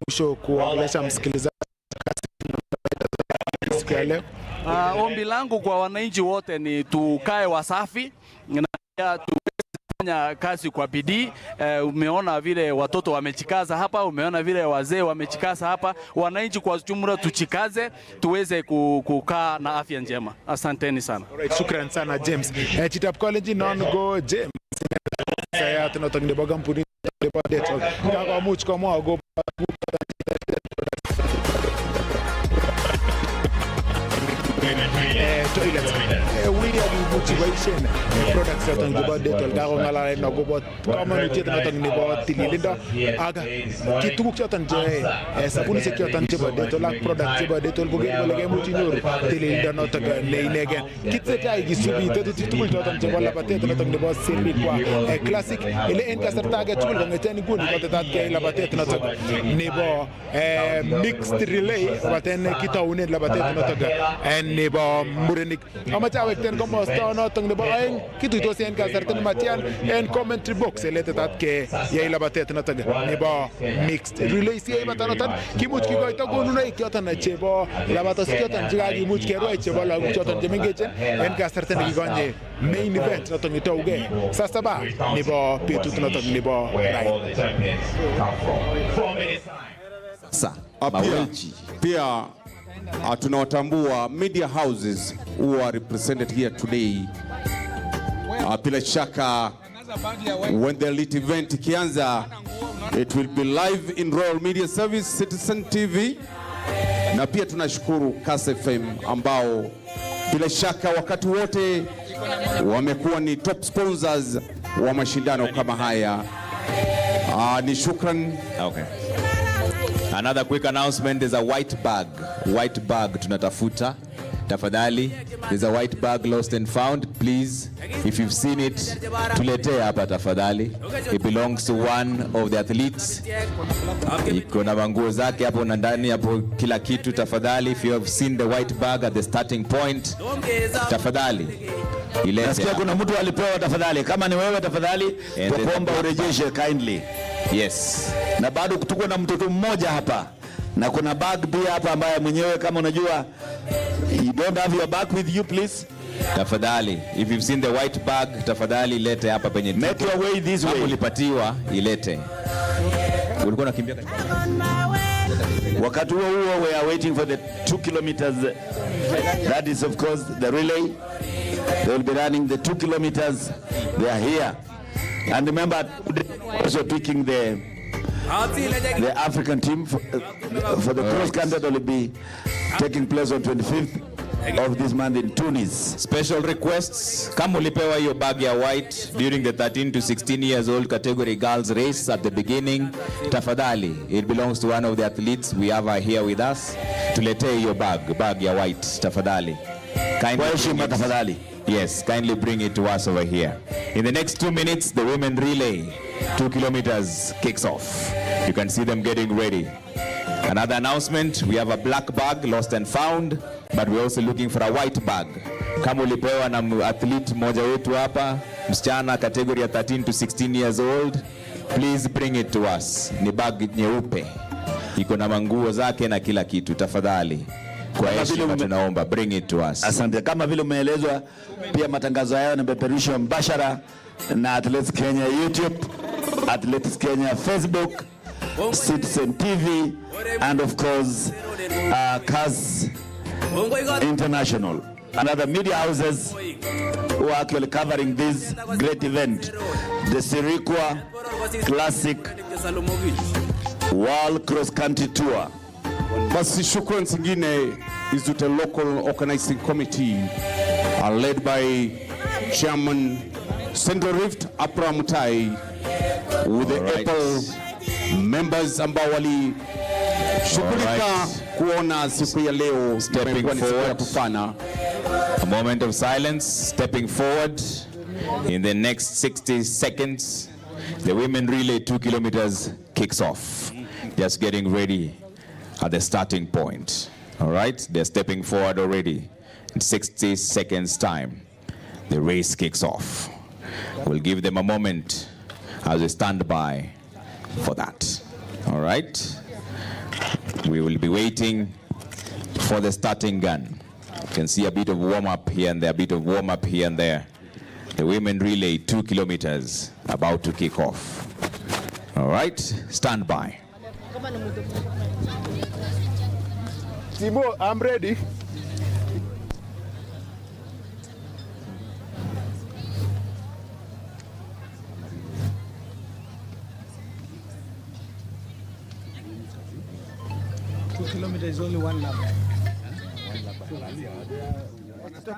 Mwisho kuongelesha msikilizaji siku ya leo. Ombi langu kwa wananchi wote ni tukae wasafi na pia tufanya kazi kwa bidii. Umeona vile watoto wamechikaza hapa, umeona vile wazee wamechikaza hapa. Wananchi kwa jumla tuchikaze tuweze kukaa na afya njema. Asanteni sana. Alright, shukran sana James. Chitap college non-go James. Saya tunataka bagampuni detol. Kaka much kama go toilets. We have motivation products that are about detol. Kaka ngala na go bot kama niti tunataka ni bot tililinda aga kitu chotan je sabuni se chotan je bot detol ak products je bot detol buge lege muti nuru tililinda no taga neilege kitse tay gisubi tetu tukul chotan je wala batet tunataka ni bot Sirikwa classic ile en kasar taga tukul ngeten guni batet ke la batet tunataka ni bo mixed relay baten kitawune la batet tunataka ni bo murenik amacha wekten como sto no tong ni bo en kitu to sen kasar tan matian en commentary box ele tetat ke ye la batet tunataka ni bo mixed relay si batanotan kimuch ki goito gonu nei kyotan chebo la batas kyotan jigagi much ke roi chebo la kyotan jemengechen en kasar tan ki gonje main event no tong tauge sasa ba ni bo pitu tunataka ni bo right Sasa pia tunawatambua media houses who are represented here today. Bila shaka when the elite event ikianza, it will be live in Royal Media Service, Citizen TV, na pia tunashukuru Kass FM ambao bila shaka wakati wote wamekuwa ni top sponsors wa mashindano kama haya. Ni shukran. Okay. Another quick announcement, there's a white bag tunatafuta. Tafadhali, there's a white bag lost and found. Please, if you've seen it, tulete hapa tafadhali. It belongs to one of the athletes. Iko na manguo zake hapo na ndani hapo kila kitu tafadhali. If you have seen the white bag at the starting point, tafadhali ilete. Nasikia kuna mtu alipewa tafadhali. Kama ni wewe tafadhali, tuomba urejeshe kindly. Yes. Na bado tuko na mtoto mmoja hapa. Na kuna bag pia hapa ambaye mwenyewe kama unajua you don't have your bag with you please. Tafadhali, if you've seen the white bag, tafadhali ilete hapa penye. Make your way this way. Ulipatiwa ilete. Ulikuwa unakimbia wakati huo we are waiting for the 2 kilometers. That is of course the relay. They will be running the 2 kilometers. They are here. And remember, also picking the African team for the cross country that will be taking place on 25th of this month in Tunis. Special requests. Kama ulipewa hiyo bag ya white during the 13 to 16 years old category girls race at the beginning, tafadhali, it belongs to one of the athletes. We have her here with us. Tuletee hiyo bag ya white, tafadhali. Yes, kindly bring it to us over here. In the next 2 minutes, the women relay, 2 kilometers, kicks off. You can see them getting ready. Another announcement, we have a black bag, lost and found, but we're also looking for a white bag. Kama ulipewa na athlete moja wetu hapa, msichana category ya 13 to 16 years old, please bring it to us. Ni bag nyeupe. Iko na manguo zake na kila kitu, tafadhali. Kwa heshima tunaomba, bring it to us. Asante. Kama vile umeelezwa, pia matangazo hayo yanapeperushwa mbashara na Athletics Kenya YouTube, Athletics Kenya Facebook, Citizen TV, and of course, CAS International, and other media houses who are actually covering this great event, the Sirikwa Classic World Cross Country Tour. Basi shukrani zingine is to the local organizing committee led by Chairman Central Rift Abraham Mutai, with the Apple members ambao wali shughulika kuona siku ya leo stepping forward kufana. A moment of silence, stepping forward. In the next 60 seconds, the women relay 2 kilometers kicks off. Just getting ready at the starting point. All right, they're stepping forward already. In 60 seconds time, the race kicks off. We'll give them a moment as they stand by for that. All right, we will be waiting for the starting gun. You can see a bit of warm-up here and there, a bit of warm-up here and there. The women relay 2 kilometers about to kick off. All right, stand by. Timo, I'm ready. Kilometers is only 1 lap.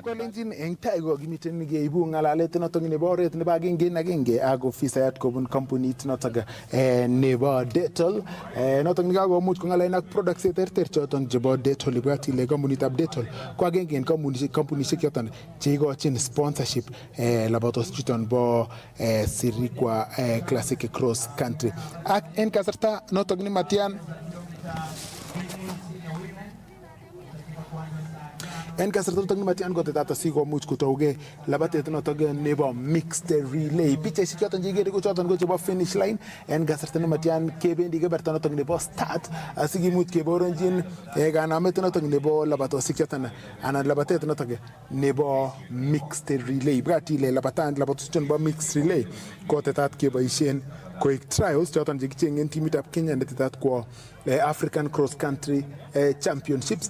Kolenjin eng tai ko kimiten ngeibu ngalalet notok nebo oret nebo agenge ak ofisayat kobun kampunit notok nebo Detol notok nikakomuch kong'alalen ak products cheterter choton chebo Detol. Ibwat ile kampunitab Detol ko agenge en kampunishek choton cheikochin sponsorship labatos chuton bo Sirikwa Classic Cross Country ak en kasarta notok ni matian en kasarta notok ni matian kotetata sikomuch kotauge labatet notok nebo mixed relay. Pichaishek choton chekikere ko choton ko chebo finish line. En kasarta ni matian kebendi keberta notok nebo start asikimuch keboronjin kanamet notok nebo labatosik choton anan labatet notok nebo mixed relay. Ibwat ile labatosik choton bo mixed relay kotetat keboisien koik trials choton chekicheng'en timitab Kenya netetat kwa African Cross Country Championships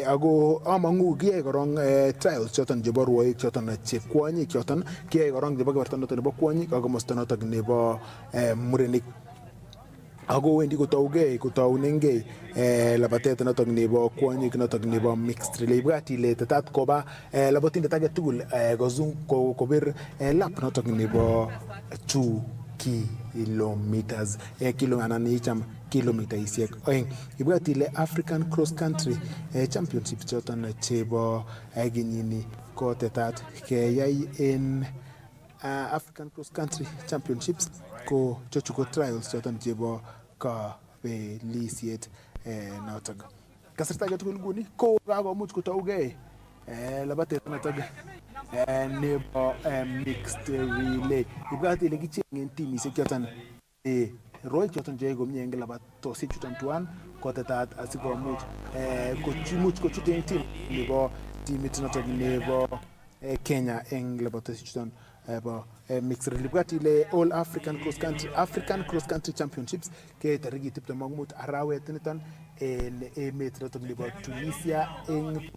ako amang'u kiyai korong trials choton chebo rwoik choton che kwonyik choton kiyai korong chebo keberta noton nebo kwonyik ak komosta noton nebo murenik ako wendi kotaunengei labatet noton nebo kwonyik noton nebo mixed relay. Ibwat ile tetat koba labatindet age tugul kobir lap noton nebo 2 kilometers kilo anan icham kilomitaisiek oeng. Ibwat ile African Cross Country Championship choton chebo kenyini ko tetat keyai en African Cross Country Championships ko chochu ko trials choton chebo kabelisiet noton. Kasarta age tugul nguni ko kakomuch kotaugei labatet noton nebo mixed relay. Ibwat ile kicheng'en timisiek choton rwoik choton cheyoe komie en labatosiek chuton tuan kotetat asikomuch kochuten tim nebo timit noton nebo Kenya en labatosiek chuton bo mixed relay. Ibwat ile All African Cross Country Championships ke tarikit 25 arawet niton en emet noton nebo Tunisia en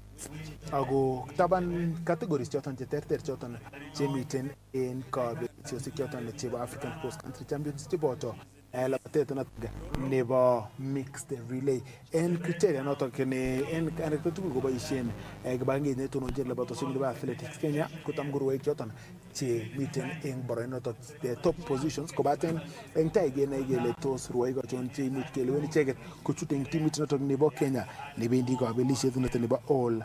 ako taban categories choton cheterter choton chemiten en kabelisiosiek choton chebo African Cross Country Championships cheboto labatet notok nebo mixed relay en criteria notok en tugul koboisien kibagengeit netononjin labatosiek nebo Athletics Kenya kotam korwoik choton che miten en boroindo notok top positions kobaten en tai kenai kele tos rwoik achon che imuch kelewen icheket kochut en timit notok nebo Kenya nebendi kabelisiet notok nebo all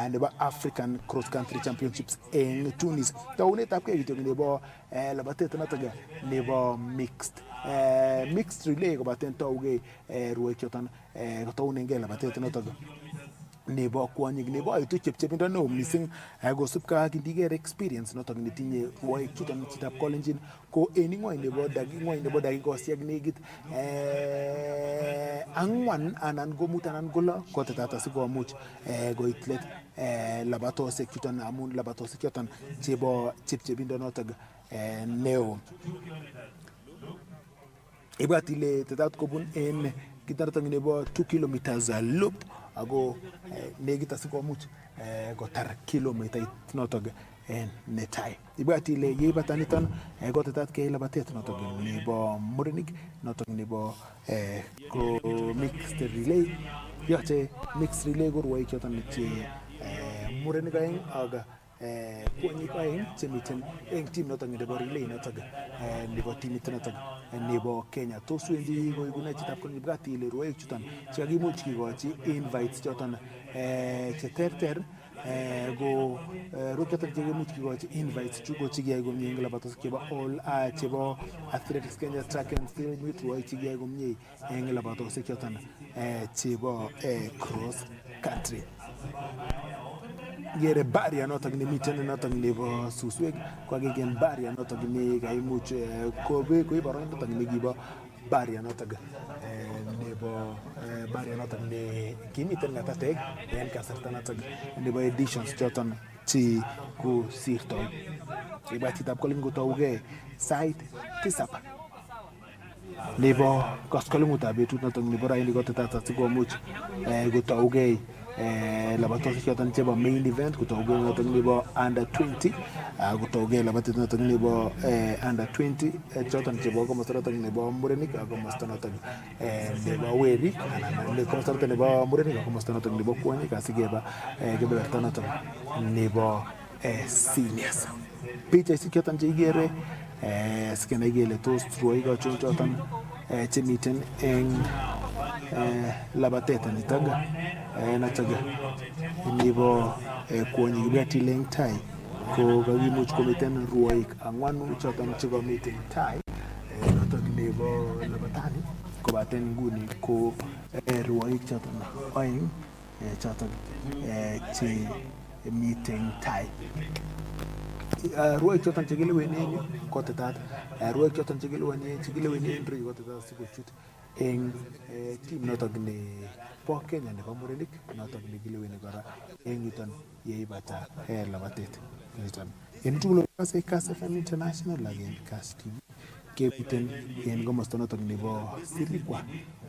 nebo African Cross Country Championships en Tunis. Taunetab kei kityo nebo labatet notok nebo mixed relay kobaten tauge rwoik choton kotaunengei labatet notok nebo kwonyik nebo aitu chepchepindo neo missing kosubkei ak indiker experience notok netinye rwoik chuton chitab kolenjin ko en ingwony nebo dakikosiek nekit 4 anan ko 5 anan ko 6 kotetat asikomuch koit let labatosiek chuton amun labatosiek chuton chebo chepchepindo notok neo. Ibwat ile tetat kobun en kitaratok nebo 2 kilometers loop ako nekit asikomuch kotar kilometait notok netai. Ibwat ile yeibata niton kotetat keyai labatet notok nebo murenik notok nebo mixed relay. Yoche mixed relay ko rwoik choton che murenik aeng ak kwonyik aeng chemiten en team notok nebo relay notok nebo timit notok nebo Kenya. Tos wendi koikune chitab kolenjin ibwat ile rwoik chuton chekakimuch kikochi invites choton cheterter ko rwoik choton chekimuch kikochi invites chu ko chikiyai komie en labatosiek chebo all chebo Athletics Kenya track and field meet rwoik chikiyai komie en labatosiek choton chebo cross country. Gere barrier notok nemiten notok nebo suswek kokakeken barrier notok ne kaimuch koib boroindo notok nekibo barrier notok nebo barrier notok ne kimiten ngatatek en kasarta notok nebo editions choton che kosirtoi. Ibwat chitab kolen kotougei sait 9 nebo koskoleng'utab betut notok nebo raini kotetat asikomuch kotougei labatosiek choton chebo main event kotougei notok nebo under 20 kotougei labatet notok nebo under 20 choton chebo komosta notok nebo murenik ak komosta notok nebo werik anan komosta notok nebo murenik ak komosta notok nebo kwonyik asikeba kebeberta notok nebo seniors. Pichaisiek choton cheikere sikenai kele tos rwoik achon choton chemiten en labatet nitok notok nebo kwonyik. Ibwat ile en tai ko kakimuch komiten rwoik 4 choton chekomiten tai notok nebo labatani kobaten nguni ko rwoik choton 2 choton che miten tai. Rwoik choton chekilewenen kotetat rwoik choton chekilewenen rwoik kotetat sikochut en team notok nebo Kenya nebo murenik notok nekileweni kora en yuton yeibata labatet niton. En tugul kase Kass FM International ak en Kass TV kebuten en komosta notok nebo Sirikwa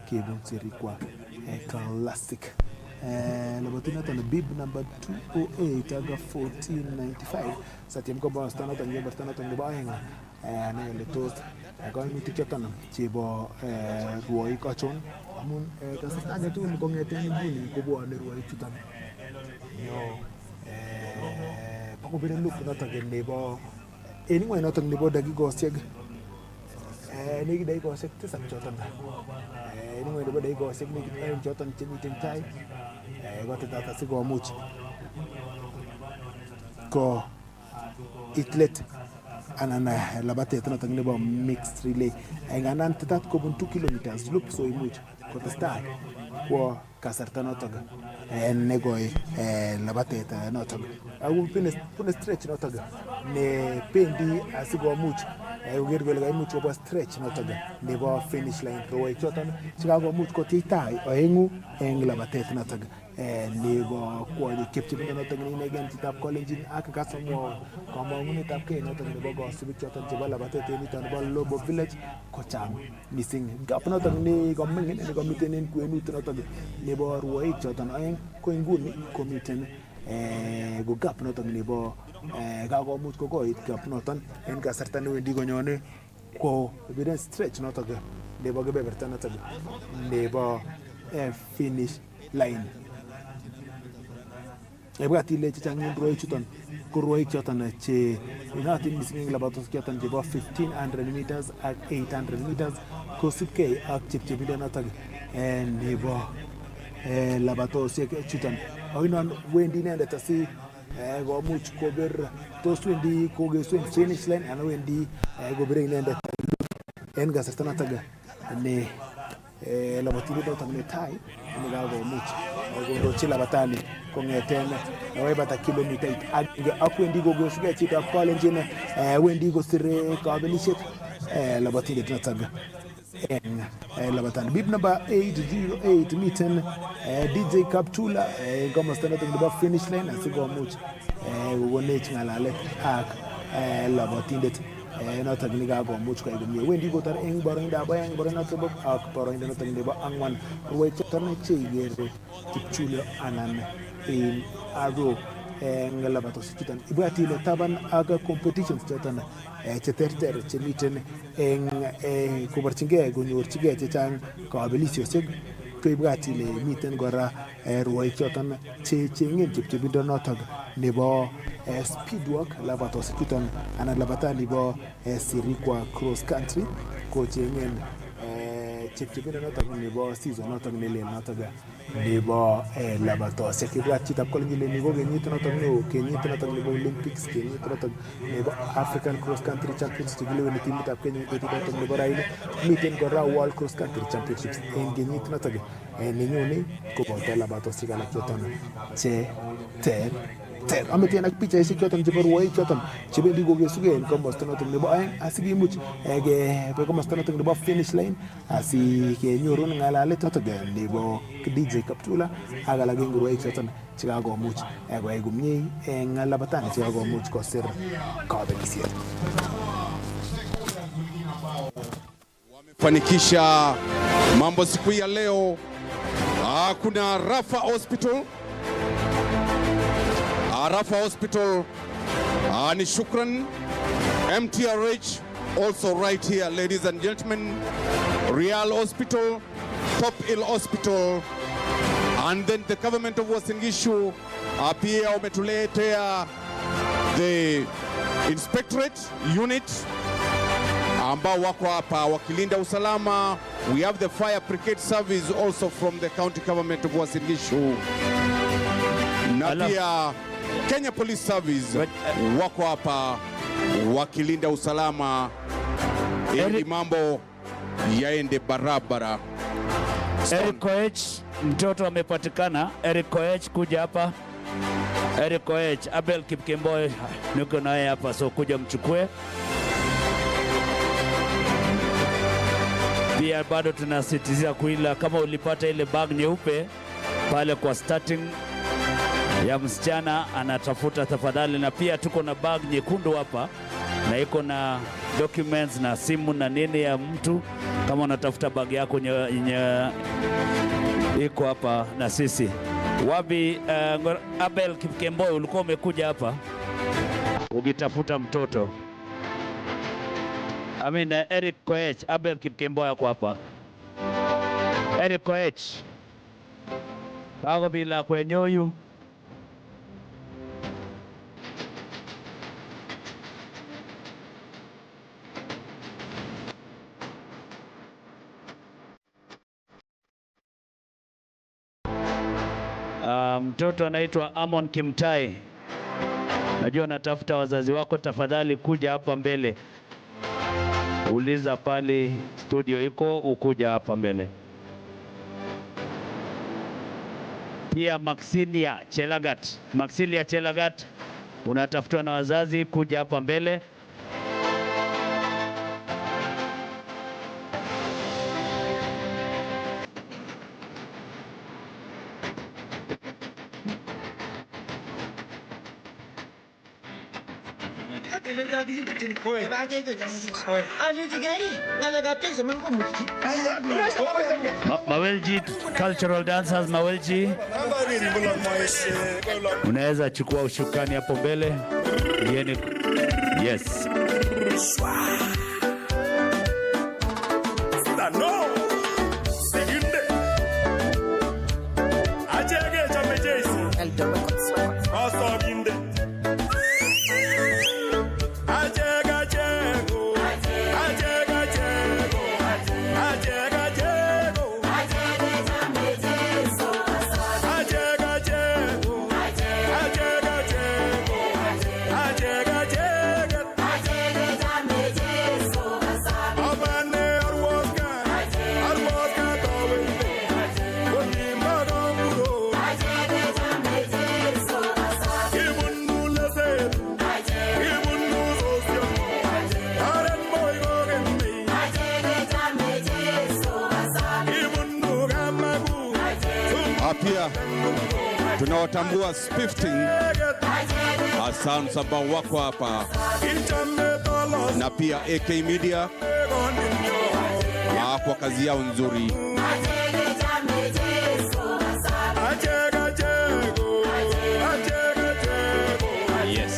kebun Sirikwa Classic. Labatet noton bib number 208 aga 1495 satiem komosta noton nebo aeng anai ile tos kaimutik choton chebo rwoik achon amun kasarta age tugul kong'eten nguni kobwone rwoik chuton bakobire loop notok nebo en ingweny notok nebo dakikosiek nekit dakikosiek 7 choton en ingweny nebo dakikosiek nekit 2 choton chemiten tai kotetat asikomuch ko itlet anan labatet notok nebo mixed relay ngandan tetat kobun 2 kilometers loop so imuch kotestai kwo kasarta notok nekoi labatet notok ako bune stretch notok ne pendi asikomuch koker kole kaimuch kobwa stretch notok nebo finish line rwoik choton chekakomuch kotiech tai oengu en labatet notok nebo kwonyik chepchepindo notok neinegen chitab kolenjin ak kasomwou kamang'unetab kei notok nebo kosubik choton chebo labatet en yuton nebo Lobo Village kochang missing. Gap notok nekoming'in nekomiten en kwenut notok nebo rwoik choton oeng ko inguni komiten ko gap notok nebo kakomuch kokoit gap noton en kasarta newendi konyone ko biden stretch noto ga nebo kebeberta noto nebo finish line. Ebwat ile chechang en rwoik chuton ko rwoik choton che inatin mising en labatos choton chebo 1500 meters ak 800 meters kosipkei ak chepchepindo noton nebo labatosiek chuton. Oinon wendi inendet asi komuch kobir tos wendi kogeswen finish line anan wendi kobire inendet en kasarta noton ne labatindet noton netai nekakomuch kondochi labatani kong'eten webata kilomitait ak wendi kogesugei chito kolenjin wendi kosire kabelisiet labatindet noton en labatani. Bib number 808 miten DJ Kaptula komosta noton nebo finish line asikomuch kokonech ng'alalet ak labatindet noton nekakomuch koyai komie. Wendi kotar en boroindab oeng, boroinoto ak boroindo noton nebo ang'wan. Rwoik choton cheigere Kipchule anan en aro en labatosiek chuton. Ibwat ile taban ak competitions choton cheterter chemiten en koborchingei konyorchigei chechang kabelisiosiek ko ibwat ile miten kora rwoik choton cheng'en chepchepindo noton nebo speedwalk labatosiek chuton anan labatani nebo Sirikwa cross country ko cheng'en chepchepindo noton nebo season noton nelel noton nebo labatosiek. Ibwat chitab kolenjin ni ko kenyit noton neo, kenyit noton nebo Olympics, kenyit noton nebo African cross country championships chekileweni timitab Kenya betut noton nebo raini. Miten kora World cross country championships en kenyit noton nenyone koboto labatosiek alak choton che ter. Ameten ak pichaisiek choton chebo rwoik choton chebendi kogesugei en komosta noton nebo oeng asikimuch kebe komosta noton nebo finish line asikenyorun ng'alalet noton nebo DJ Kaptula ak alak en rwoik choton chekakomuch koyai komie en labatani chekakomuch kosir kabelisiet. Wamefanikisha mambo siku ya leo. Kuna Rafa Hospital. Rafa Hospital ni shukran. MTRH also right here, ladies and gentlemen. Real Hospital, Top Hill Hospital, and then the government of Uasin Gishu pia wametuletea the inspectorate unit ambao wako hapa wakilinda usalama. We have the fire brigade service also from the county government of Uasin Gishu. Na pia Kenya Police Service wako hapa wakilinda usalama ili mambo yaende barabara. Eric Koech, mtoto amepatikana. Eric Koech kuja hapa. Eric Koech, Abel Kipkemboi niko naye hapa, so kuja mchukue. Pia bado tunasitizia kuila kama ulipata ile bag nyeupe pale kwa starting ya msichana anatafuta, tafadhali. Na pia tuko na bag nyekundu hapa na iko na documents na simu na nini ya mtu. Kama unatafuta bag yako iko hapa na sisi. Wabi Abel Kipkemboi, ulikuwa umekuja hapa ukitafuta mtoto. Eric Koech, Abel Kipkemboi yako hapa. Eric Koech ako bila kwenyoyu. Mtoto anaitwa Amon Kimtai. Najua natafuta wazazi wako, tafadhali kuja hapa mbele. Uliza pale studio iko, ukuja hapa mbele. Pia Maxilia Chelagat unatafutwa na wazazi, kuja hapa mbele. Mawelji cultural dancers, Mawelji unaweza chukua ushukani hapo mbele. Yes. no. Siginde. Ajege chame Jason. Asoginde. Ajega jego. Ajega jego. Ajega jego. Ajega chame Jason. Ajega jego. Ajega jego. Ajega jego. Ajega chame Jason. Abane arwoka. Arwoka towe. Oni magomuro. Ajega chame Jason. Ibundu leseru. Ibundu sosyo. Aren boy gogembe. Ajega chame Jason. Ibundu gamagu. Pia tunawatambua Spifting sounds ambao wako hapa na pia AK Media kwa kazi yao nzuri. Yes.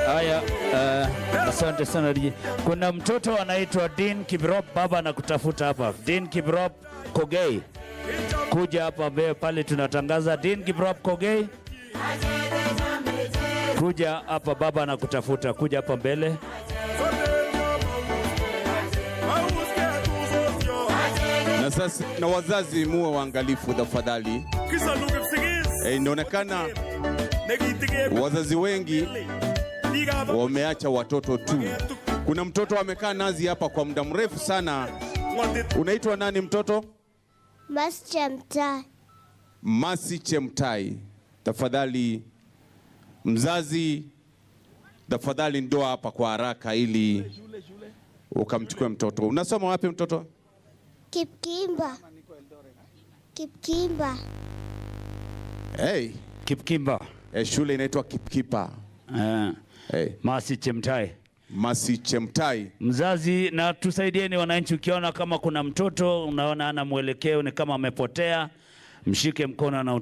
Haya, asante sana DJ. Kuna mtoto anaitwa Dean Kiprop, baba anakutafuta hapa. Dean Kiprop Kogei. Kuja hapa mbele pale tunatangaza Dean Kiprop Kogei. Kuja hapa, baba anakutafuta. Kuja hapa mbele. Na sasa na wazazi muwe waangalifu tafadhali. Inaonekana wazazi wengi wameacha watoto tu. Kuna mtoto amekaa nazi hapa kwa muda mrefu sana. Unaitwa nani mtoto? Masi Chemtai. Masi Chemtai. Tafadhali mzazi, tafadhali ndoa hapa kwa haraka ili ukamchukue mtoto. Unasoma wapi mtoto? Kipkimba. Kipkimba. Hey. Kipkimba. Shule inaitwa Kipkipa. Hey. Masi Chemtai. Masi Chemtai. Mzazi, na tusaidieni wananchi, ukiona kama kuna mtoto unaona ana mwelekeo ni kama amepotea, mshike mkono na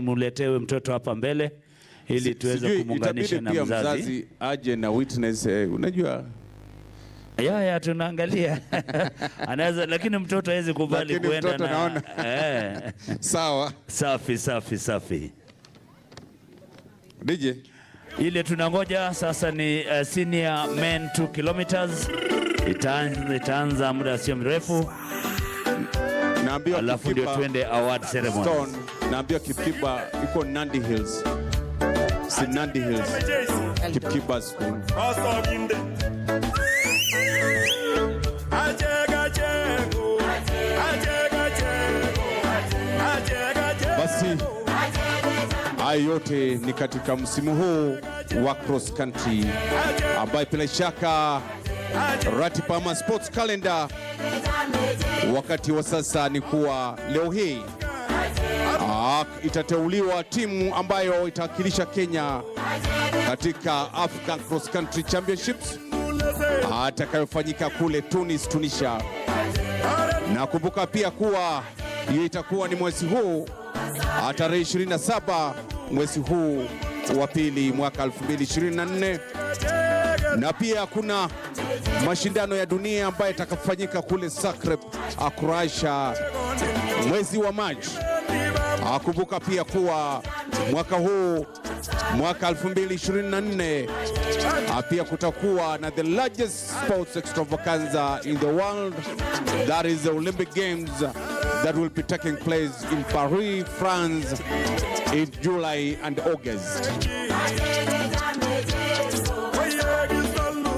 muletewe mtoto hapa mbele ili tuweze kumuunganisha na mzazi. Mzazi aje na witness, unajua ya tunaangalia. Anaweza, lakini mtoto hawezi kubali kuenda na sawa. Safi. DJ. Ile tunangoja sasa ni senior men 2 kilometers. Itaanza muda sio mrefu. Naambia alafu ndio twende award ceremony. Naambia Kipkiba iko Nandi Hills. Si Nandi Hills. Kipkiba School. Basi haya yote ni katika msimu huu wa cross country ambaye bila shaka ratiba ama sports calendar wakati wa sasa ni kuwa leo hii itateuliwa timu ambayo itawakilisha Kenya katika African Cross Country Championships atakayofanyika kule Tunis, Tunisia. Na kumbuka pia kuwa hiyo itakuwa ni mwezi huu tarehe 27 mwezi huu wa pili mwaka 2024, na pia kuna mashindano ya dunia ambayo itakafanyika kule Zagreb, Croatia mwezi wa Machi. Kumbuka pia kuwa mwaka huu mwaka 2024 pia kutakuwa na the largest sports extravaganza in the world, that is the Olympic Games that will be taking place in Paris, France in July and August.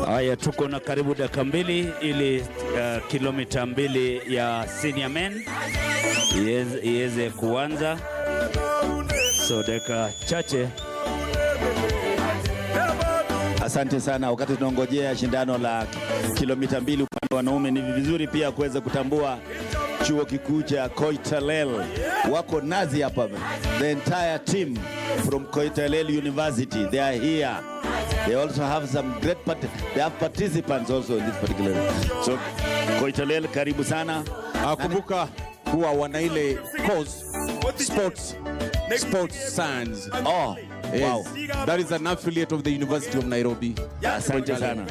Haya, tuko na karibu dakika mbili ili kilomita 2 ya senior men iweze kuanza. So dakika chache. Asante sana. Wakati tunaongojea shindano la kilomita 2 upande wa wanaume, ni vizuri pia kuweza kutambua chuo kikuu cha Koitalel wako nazi hapa. The entire team from Koitalel University, they are here. They also have some great they have participants also in this particular. So Koitalel, karibu sana. Kumbuka kuwa wana ile course sports science. Oh, yes. Wow. That is an affiliate of the University of Nairobi. Asante sana.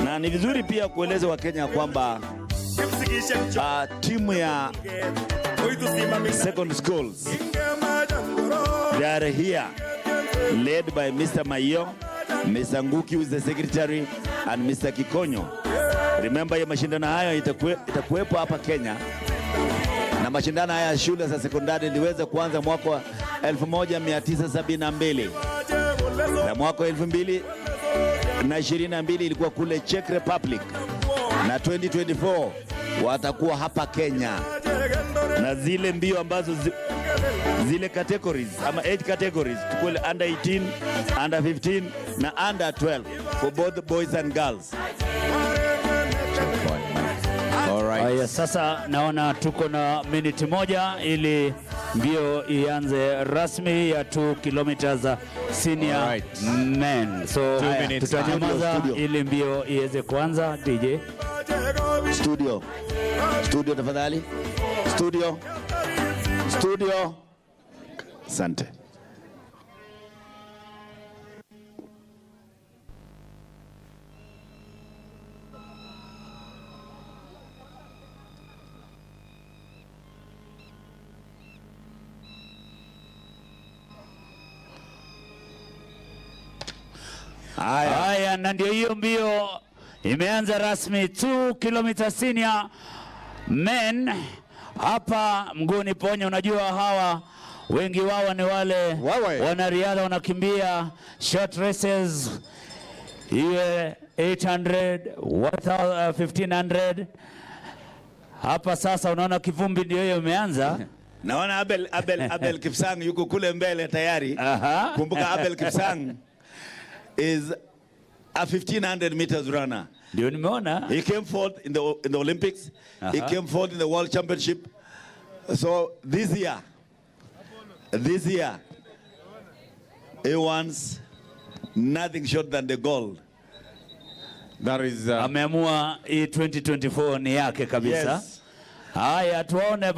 Na ni vizuri pia kueleza Wakenya kwamba timu ya second schools, they are here led by Mr. Mayo, Mr. Nguki who is the secretary, and Mr. Kikonyo. Remember ya mashindano haya itakuwepo hapa Kenya, na mashindano haya ya shule za sekondari iliweza kuanza mwaka wa 1972 na mwaka wa 2022 ilikuwa kule Czech Republic, na 2024 watakuwa hapa Kenya, na zile mbio ambazo zile categories ama 8 categories tukule under 18, under 15 na under 12 for both boys and girls. Haya, sasa naona tuko na minute moja ili mbio ianze rasmi ya 2 kilometers senior men. So tutanyamaza ili mbio iweze kuanza. DJ Studio tafadhali. Studio. Asante. Haya, na ndio hiyo mbio imeanza rasmi. 2 kilometer senior men. Hapa mguuni ponyo, unajua hawa wengi wao ni wale wanariadha wanakimbia short races, iwe 800, 1500. Hapa sasa unaona kivumbi ndio hiyo imeanza. Naona Abel Kipsang yuko kule mbele tayari. Kumbuka Abel Kipsang is a 1500 meters runner. Ndio nimeona. He came fourth in the Olympics. He came fourth in the World Championship. So this year, he wants nothing short than the gold. That is ameamua 2024 ni yake kabisa. Yes. Haya, tuone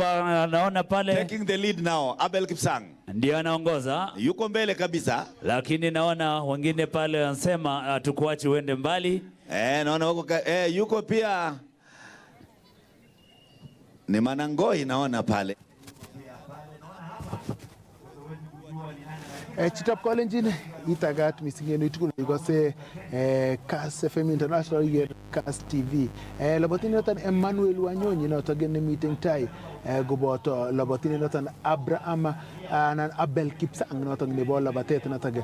naona pale taking the lead now. Abel Kipsang ndio anaongoza, yuko mbele kabisa, lakini naona wengine pale wanasema tukuache uende mbali. Naona yuko pia ni Manangoi, naona pale Chitap Kolenjin itagat misingen itukul ikose Kass FM International yen Kass TV. Labatini notan Emmanuel Wanyonyi noton gene meeting tai goboto labatini notan Abraham anan Abel Kipsang noton nebo labatet noton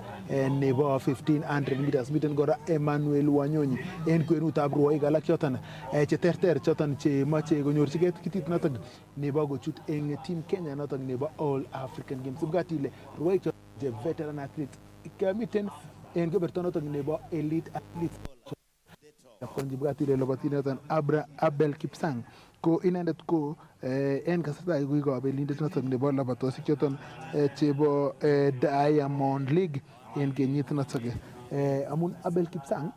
nebo 1500 meters miten gora Emmanuel Wanyonyi en kwenutab ruoik alak choton cheterter choton che moche konyorchigei kitit noton nebo gochut eng team Kenya noton nebo All African Games. Ibgatile ruoik the veteran athlete ikamiten en keberto noton nebo elite athlete konjibgatile labatini noton Abel Kipsang ko inendet ko en kasarta iko abelindet noton nebo labatosik choton chebo Diamond League en kenyit noton amun Abel Kipsang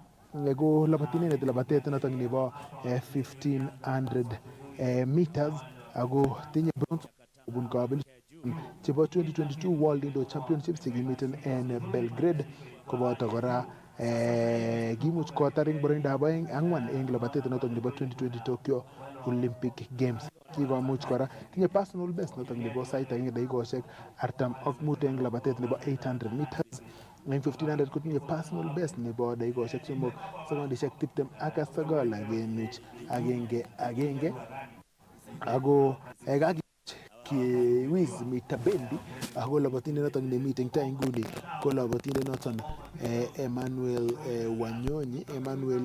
ko labatini net labatet noton nebo 1500 meters ako tinye bronze ubun kabelishet chebo 2022 World Indoor Championships chekimiten en Belgrade koboto kora kimuch kotar eng boroindab 4 eng labatet noton nebo 2020 Tokyo Olympic Games. Kikomuch kora tinye personal best noton nebo sait agenge dakikoshek 45 eng labatet nebo 800 meters. Eng 1500 kotinye personal best nebo dakikoshek 3 sekondishek 29.1 ako kiwiz mitabendi ako labatinde noton ne meeting tai nguni ko labatinde noton Emmanuel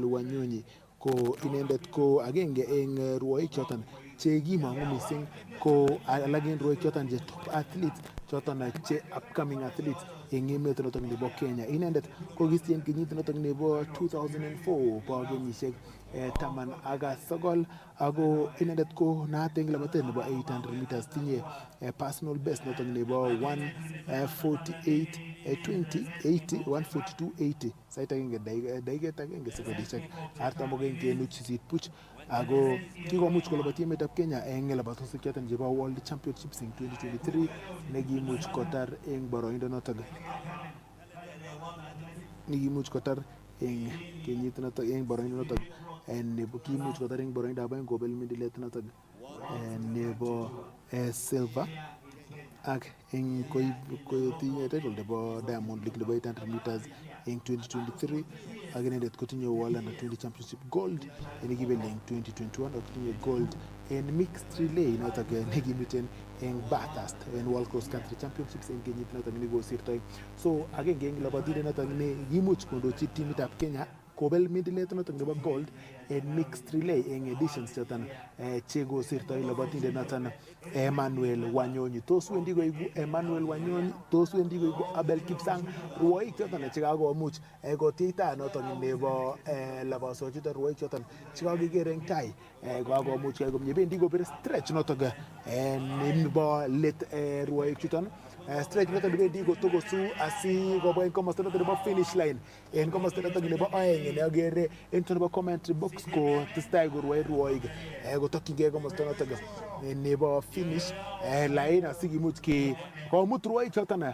Wanyonyi ko inendet ko agenge eng ruoik choton che kimangu missing ko alak en ruoik choton che top athletes choton che upcoming athletes eng emet notok nebo Kenya. Inendet kokisien kenyit notok nebo 2004 bo kenyisiek 19 ako inendet ko naat eng labatet nebo 800 meters tinye personal best notok nebo 1:48:20:80 sait agenge dakika agenge sekondishek 41.8 ako kikomuch kolabati emetab Kenya eng labatosiek choton chebo World Championships eng 2023 nekimuch kotar eng boroindo notok eng kenyit notok eng boroindo notok nebo kimuch kotar eng boroindo ab kobel mindilet notok nebo silver ak eng kotinye title nebo Diamond League nebo 800 meters eng 2023 ak inendet kotinye World Under 20 Championship gold nekibel eng 2021 ak kotinye gold en mixed relay notok nekimiten eng Bathurst en World Cross Country Championships eng kenyit notok nekosirtoi. So agenge eng labatindet notok ne kimuch kondochi timitab Kenya kobel mindilet notok nebo gold en mixed relay eng editions choton chekosirtoi labatindet noton Emmanuel Wanyonyi. Tos wendi koigu Emmanuel Wanyonyi, tos wendi koigu Abel Kipsang, ruoik choton chekakomuch kotiita noton nebo labasok chuton, ruoik choton chekakiker eng tai kakomuch kai komye, bendi kobir stretch notok nebo let ruoik chuton stretch noton bendi kotokosu asi kobwa eng komosta noton nebo finish line en komosta noton nebo aeng neagere en nebo commentary box ko testai korwoe ruoik kotokyingei komosta noton nebo finish line asikimuch komut ruoik choton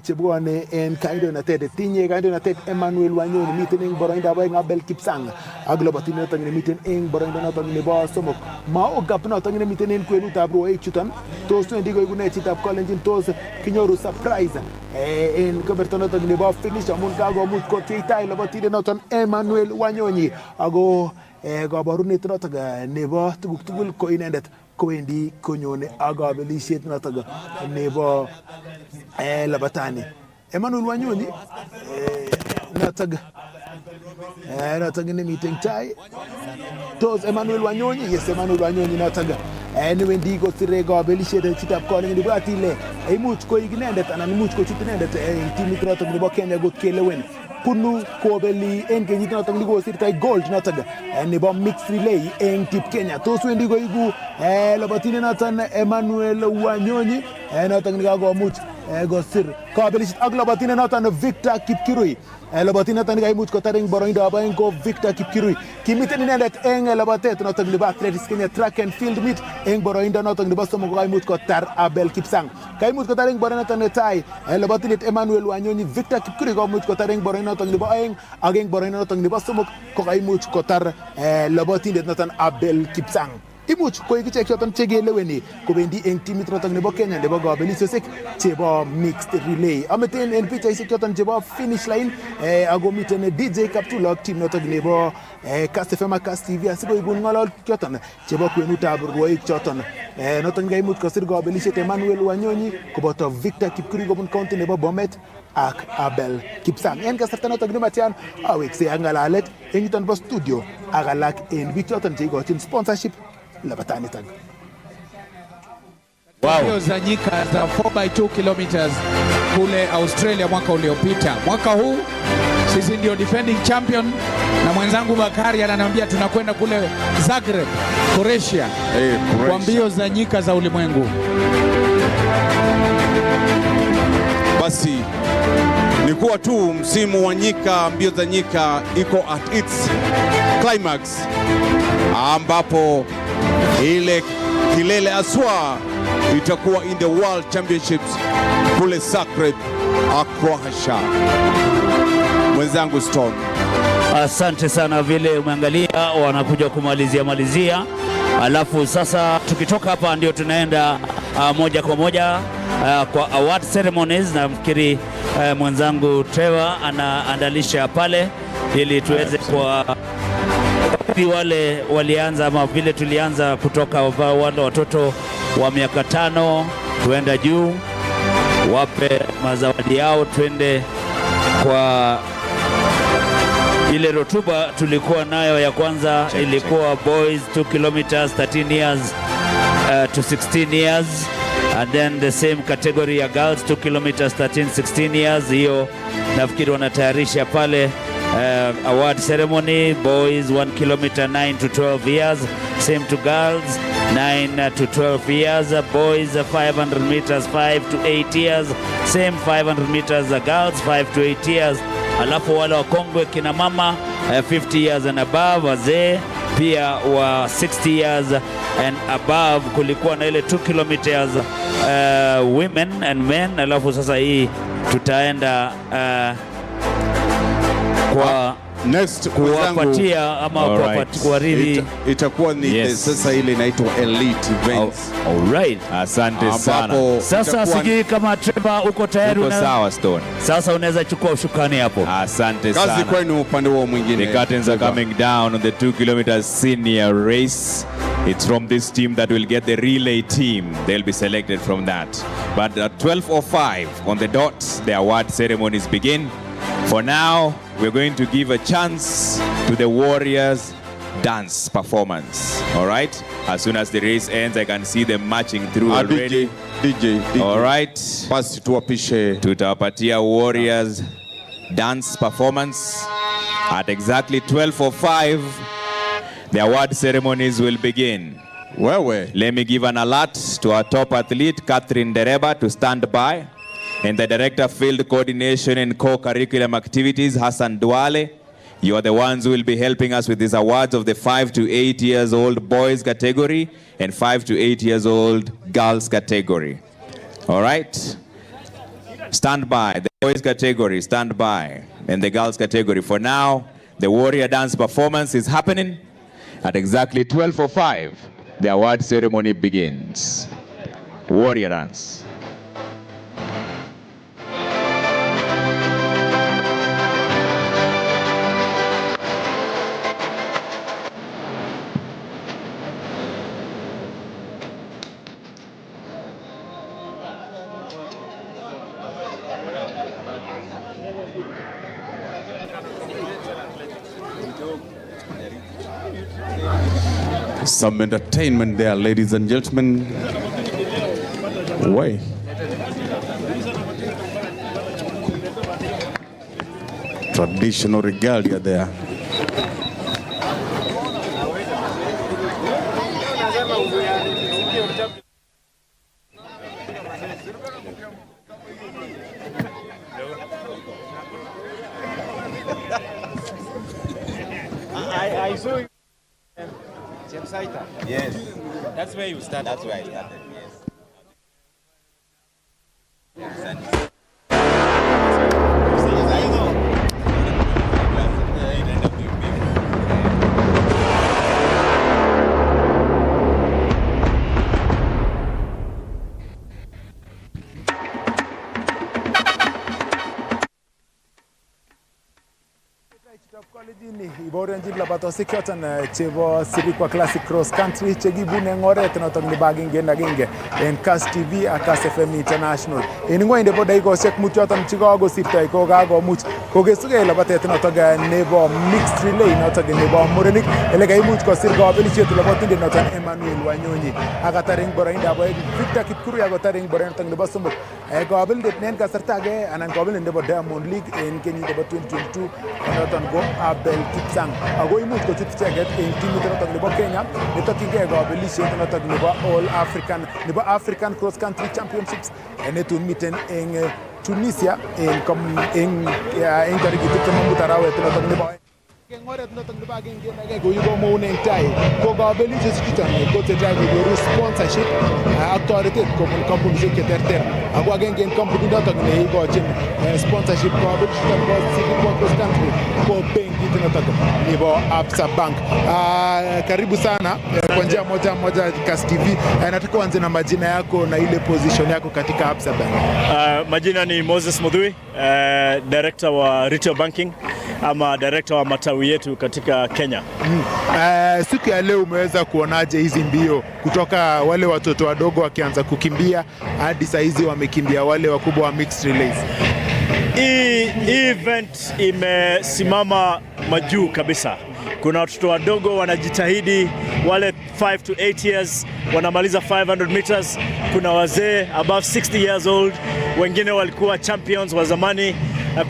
chebwane en kandoinatet. Tinye kandoinatet Emmanuel Wanyonyi, miten eng boroindo ab Abel Kipsang ak labatindet noton nemiten eng boroindo noton nebo somok. Mao gap noton nemiten en kwenutab ruoik chuton, tos wendi koigu ne chitab Kalenjin, tos kinyoru surprise en keberta noton nebo finish amun kakomuch kotitai labatindet noton Emmanuel Wanyonyi ako kabarunet noton nebo tuguk tugul ko inendet kowendi konyone ak kabelisiet notok nebo labatani. Emmanuel Wanyonyi notok nemiten tai. Tos Emmanuel Wanyonyi, yes, Emmanuel Wanyonyi notok newendi kosire kabelisiet chitab Kalenjin. Ibwat ile imuch koik inendet anan imuch kochut inendet eng timit notok nebo Kenya kot kelewen punu kobeli en kenyit notok nekosirtoi gold notok nebo mixed relay eng tip Kenya. Tos wendi koigu labatindet noton Emmanuel Wanyonyi notok nekakomuch kosir kabelisiet ak labatindet noton Victor Kipkirui. Labatindet noton nekaimuch kotar eng boroindo ab aeng ko Victor Kipkirui. Kimiten inendet eng labatet notok nebo Athletics Kenya track and field meet eng boroindo notok nebo somok kaimuch kotar Abel Kipsang. Kaimuch kotar eng boroindo noton netai labatindet Emmanuel Wanyonyi. Victor Kipkirui komuch kotar eng boroindo noton nebo aeng ak eng boroindo noton nebo somok ko kaimuch kotar labatindet noton Abel Kipsang. Imuch koik ichek choton chekeleweni kobendi eng timit noton nebo Kenya nebo kabelisiosiek chebo mixed relay. Ameten en pichaisiek choton chebo finish line ako miten DJ Kaptula ak team noton nebo Cast FM ak Cast TV asikoibun ng'olol choton chebo kwenutab ruoik choton noton kaimuch kosir kabelisiet Emmanuel Wanyonyi koboto Victor Kipkirui kobun county nebo Bomet ak Abel Kipsang. En kasarta notok nematian aweksei ak ng'alalet eng yuton bo studio ak alak en biik choton cheikochin sponsorship labatanitan. Mbio za nyika za 4x2 kilometers kule Australia mwaka uliopita. Mwaka huu sisi ndio defending champion na mwenzangu Bakari ananiambia tunakwenda kule Zagreb, Croatia, kwa mbio za nyika za ulimwengu. Basi ni kuwa tu msimu wa nyika, mbio za nyika iko at its climax, ambapo ile kilele aswa itakuwa in the World Championships kule Zagreb, Croatia. Mwenzangu Stone. Asante sana, vile umeangalia wanakuja kumalizia. Alafu sasa tukitoka hapa ndio tunaenda moja kwa moja kwa award ceremonies. Nafikiri mwenzangu Trevor anaandalisha pale ili tuweze kwa wale walianza ama vile tulianza kutoka wale watoto wa miaka 5 tuenda juu, wape mazawadi yao, twende kwa ile rotuba tulikuwa nayo. Ya kwanza ilikuwa boys 2 kilometers 13 years to 16 years, And then the same category ya girls 2 kilometers 13-16 years, hiyo nafikiri wanatayarisha pale. Award ceremony, boys 1 kilometer 9 to 12 years, same to girls 9 to 12 years, boys 500 meters 5 to 8 years, same 500 meters girls 5 to 8 years. Alafu wale wakongwe kina mama 50 years and above, wazee pia wa 60 years and above. Kulikuwa na ile 2 kilometers women and men. Alafu sasa hii tutaenda kwa next kuwapatia ama kuwaridhi, itakuwa ni sasa ile inaitwa elite events. Alright, asante sana. Sasa sijui kama Trevor uko tayari. Uko sawa Stone. Sasa unaweza chukua ushukani hapo. Asante sana. Kazi kwenu upande wao mwingine. The curtains are coming down on the 2 kilometers senior race. It's from this team that will get the relay team. They'll be selected from that. But at 12:05 on the dot, the award ceremonies begin. For now, we're going to give a chance to the Warriors dance performance. All right? As soon as the race ends, I can see them marching through already. DJ. All right? Basi tuwapishe. Tutawapatia Warriors dance performance. At exactly 12:05, the award ceremonies will begin. Let me give an alert to our top athlete, Catherine Dereba, to stand by. And the Director of Field Coordination and Co-Curriculum Activities, Hassan Duale. You are the ones who will be helping us with these awards of the 5 to 8 years old boys category and 5 to 8 years old girls category. All right? Stand by. The boys category, stand by. And the girls category. For now, the Warrior dance performance is happening. At exactly 12:05, the award ceremony begins. Warrior dance. Some entertainment there, ladies and gentlemen. Way. Traditional regalia there. I saw you. Yes. That's where you started. That's where I started, yes. Iboren jibla bato sikyotan chebo Sirikwa Classic Cross Country chegibune ngoret notok ni bagenge nagenge en Kass TV ak Kass FM International. En ngwende bo daigosiek mutyotan chikago sirtoi ko kagomuch kogesuge labatet notok nebo mixed relay notok nebo murenik ele kaimuch kosir kabelisiet labatinde notok Emmanuel Wanyonyi akataring boroindo bo Victor Kipkuru akotaring boroindo notok nebo somok kabelindet nen kasarta age anan kabelindet nebo Diamond League en kenyit nebo 2022 notok go Abel Kipsang ako imuch kochut icheket en timit notok nebo Kenya netokyingei kabelisiet notok nebo All African nebo African Cross Country Championships netun miten en Tunisia en tarikit 25 arawet notok nebo ngoret notok nebo agenge nage ko yuko mounen tai ko kabelisiet chuton ko tetai konyoru sponsorship ak toretet kobun kampunisiek cheterter ako agenge en kampunit notok neikochin sponsorship kabelisiet nebo Sirikwa Cross Country ko benkit notok nebo Absa Bank. Karibu sana kwa njia moja Kass TV. Nataka uanze na majina yako na ile position yako katika Absa Bank. Majina ni Moses Mudhui, director wa retail banking ama director wa matawi yetu katika Kenya. Siku ya leo umeweza kuonaje hizi mbio kutoka wale watoto wadogo wakianza kukimbia hadi saa hizi wamekimbia wale wakubwa wa mixed relays? Hii event imesimama majuu kabisa. Kuna watoto wadogo wanajitahidi, wale 5 to 8 years wanamaliza 500 meters. Kuna wazee above 60 years old, wengine walikuwa champions wa zamani.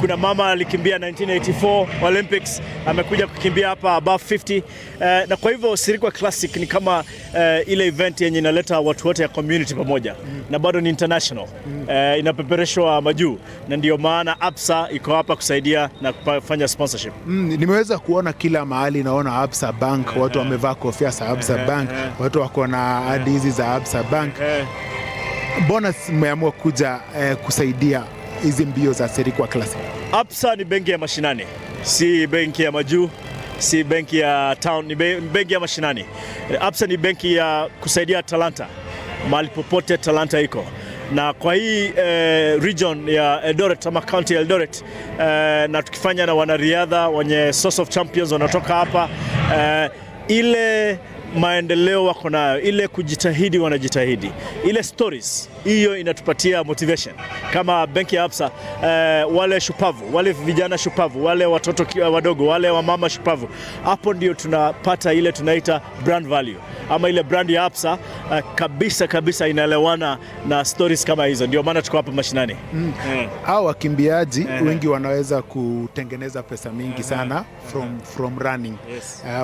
Kuna mama alikimbia 1984 Olympics, amekuja kukimbia hapa above 50. Na kwa hivyo Sirikwa Classic ni kama ile event yenye inaleta watu wote ya community pamoja, na bado ni international. Inapepereshwa majuu, na ndio maana Absa iko hapa kusaidia na kufanya sponsorship. Nimeweza kuona kila mahali, naona Absa Bank, watu wamevaa kofia za Absa Bank, watu wako na hadi hizi za Absa Bank. Mbona mmeamua kuja kusaidia hizi mbio za Sirikwa Classic? Absa ni benki ya mashinani, si benki ya majuu, si benki ya town, ni benki ya mashinani. Absa ni benki ya kusaidia talanta mahali popote talanta iko. Na kwa hii region ya Eldoret ama county ya Eldoret, na tukifanya na wanariadha wenye source of champions wanatoka hapa, ile maendeleo wako nayo, ile kujitahidi wanajitahidi, ile stories hiyo inatupatia motivation. Kama benki ya Absa, wale shupavu, wale vijana shupavu, wale watoto wadogo, wale wamama shupavu, hapo ndio tunapata ile tunaita brand value, ama ile brand ya Absa kabisa inaelewana na stories kama hizo. Ndio maana tuko hapa mashinani. Hao wakimbiaji wengi wanaweza kutengeneza pesa mingi sana from running.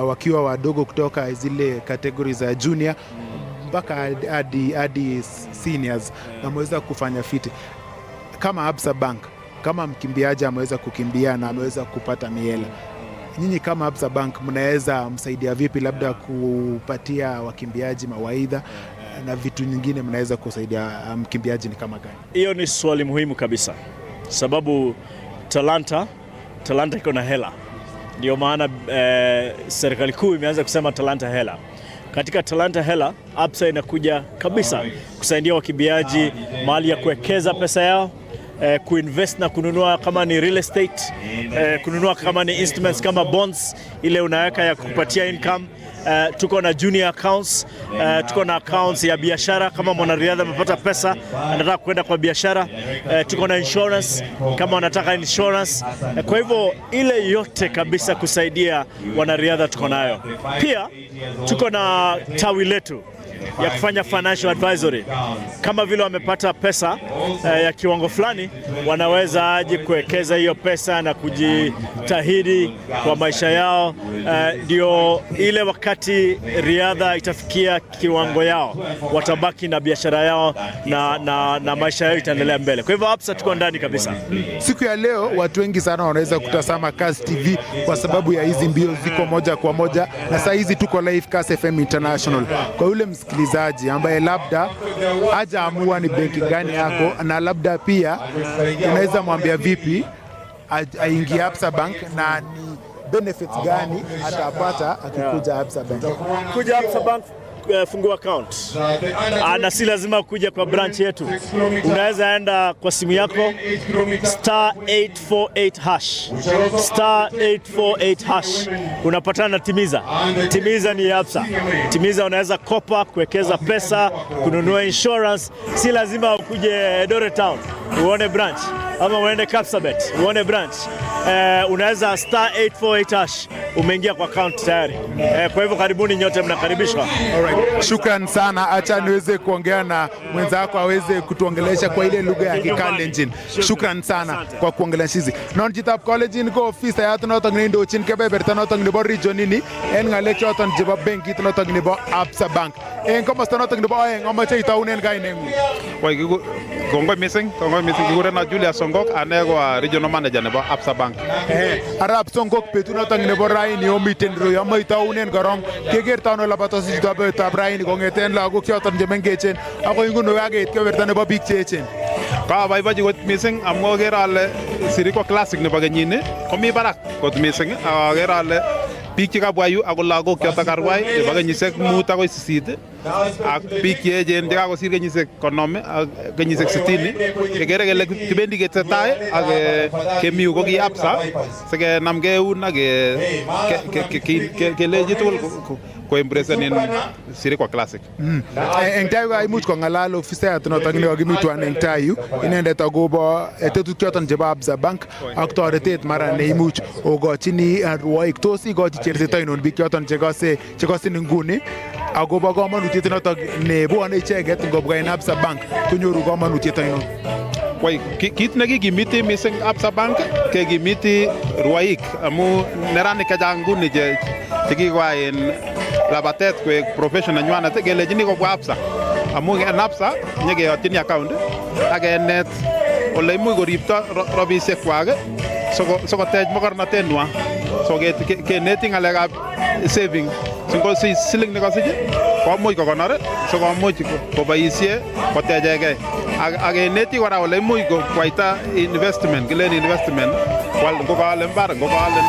Wakiwa wadogo kutoka zile categories za junior mpaka hadi seniors, ameweza kufanya fiti. Kama Absa Bank, kama mkimbiaji ameweza kukimbia na ameweza kupata miela, nyinyi kama Absa Bank mnaweza msaidia vipi, labda kupatia wakimbiaji mawaidha na vitu nyingine mnaweza kusaidia mkimbiaji ni kama gani? Hiyo ni swali muhimu kabisa, sababu talanta iko na hela. Ndio maana serikali kuu imeanza kusema talanta hela. Katika talanta hela, Absa inakuja kabisa kusaidia wakimbiaji mahali ya kuwekeza pesa yao, kuinvest na kununua kama ni real estate, kununua kama ni instruments kama bonds, ile unaweka ya kupatia income. Tuko na junior accounts, tuko na accounts ya biashara. Kama mwanariadha amepata pesa anataka kwenda kwa biashara, tuko na insurance kama wanataka insurance. Kwa hivyo ile yote kabisa kusaidia wanariadha tuko nayo. Pia tuko na tawi letu ya kufanya financial advisory. Kama vile wamepata pesa ya kiwango fulani, wanaweza aje kuwekeza hiyo pesa na kujitahidi kwa maisha yao, ndio ile wakati riadha itafikia kiwango yao, watabaki na biashara yao na maisha yao itaendelea mbele. Kwa hivyo Absa tuko ndani kabisa. Siku ya leo watu wengi sana wanaweza kutazama Kass TV kwa sababu ya hizi mbio ziko moja kwa moja, na saa hizi tuko live Kass FM International. Kwa yule msikilizaji ambaye labda hajaamua ni benki gani yako, na labda pia unaweza mwambia vipi aingie Absa Bank na ni benefits gani atapata akikuja Absa Bank? Kuja Absa Bank, fungua account. Na si lazima kuja kwa branch yetu. Unaweza enda kwa simu yako *848 hash. *848 hash. Unapatana na Timiza. Timiza ni Absa. Timiza unaweza kopa, kuwekeza pesa, kununua insurance. Si lazima ukuje Eldoret Town uone branch, ama uende Kapsabet uone branch. Unaweza *848 hash, umeingia kwa account tayari. Kwa hivyo karibuni nyote, mnakaribishwa. Alright. Shukran sana. Acha niweze kuongea na mwenzako aweze kutuongelesha kwa ile lugha ya Kikalenjin. Shukran sana kwa kuongelesha hizi. Non-Jitap College ko office ya tunataka nindo chin kebeberta nataka nibo region nini en ngalek choton chebo benki tunataka nibo Absa Bank. En komosta tunataka nibo en amache itaunen kainengu. Wai kongoi missing kiguren Julius Songok ane ko regional manager nebo Absa Bank. Arab Songok betut nebo raini omiten ro yamo itaunen korong kekertano labatos chito betab raini kongeten lagok choton chemengechen akoi nguno kakeit keberta nebo biik cheechen. Kabaibachi kot missing amu aker ale Sirikwa Classic nebo kenyini komi barak kot missing, aker ale biik chekabwa yu ako lagok chotok karwai chebo kenyisiek 5 akoi 8 ak biik cheechen chekakosir kenyisiek 50 ak kenyisiek 60 kekere kele kibendi ketesetai ak kemi yu ko ki Absa sikenamgei eun ak kelechi tugul ko embracenin Sirikwa Classic. Eng tai kaimuch kong'alal ofisayat notok nekakimi tuan eng tai yu inendet akobo tetutik choton chebo Absa Bank ak toretet mara neimuch okochini rwoik. Tos ikochi cherset ainon biik choton chekosin nguni agobo komonutiet notok nebwone icheget ngobwa en Absa Bank konyoru komonutiet ainon? Wai, kit nekikimiti missing Absa Bank kekimiti rwaik amu neranik chechang nguni chekikoyai en labatet koek profession nenywanet kelechini kobwa Absa amu en Absa nyekeyotyin account akenet ole imuch koripto rabisiekwak sikotech mokornotenywa so keneti ng'alekab saving singosich siling nekosich komuch kokonor sikomuch koboisie kotechegei ak keneti kora ole imuch kowaita investment kilen investment kwal ngokaale mbar ngokaale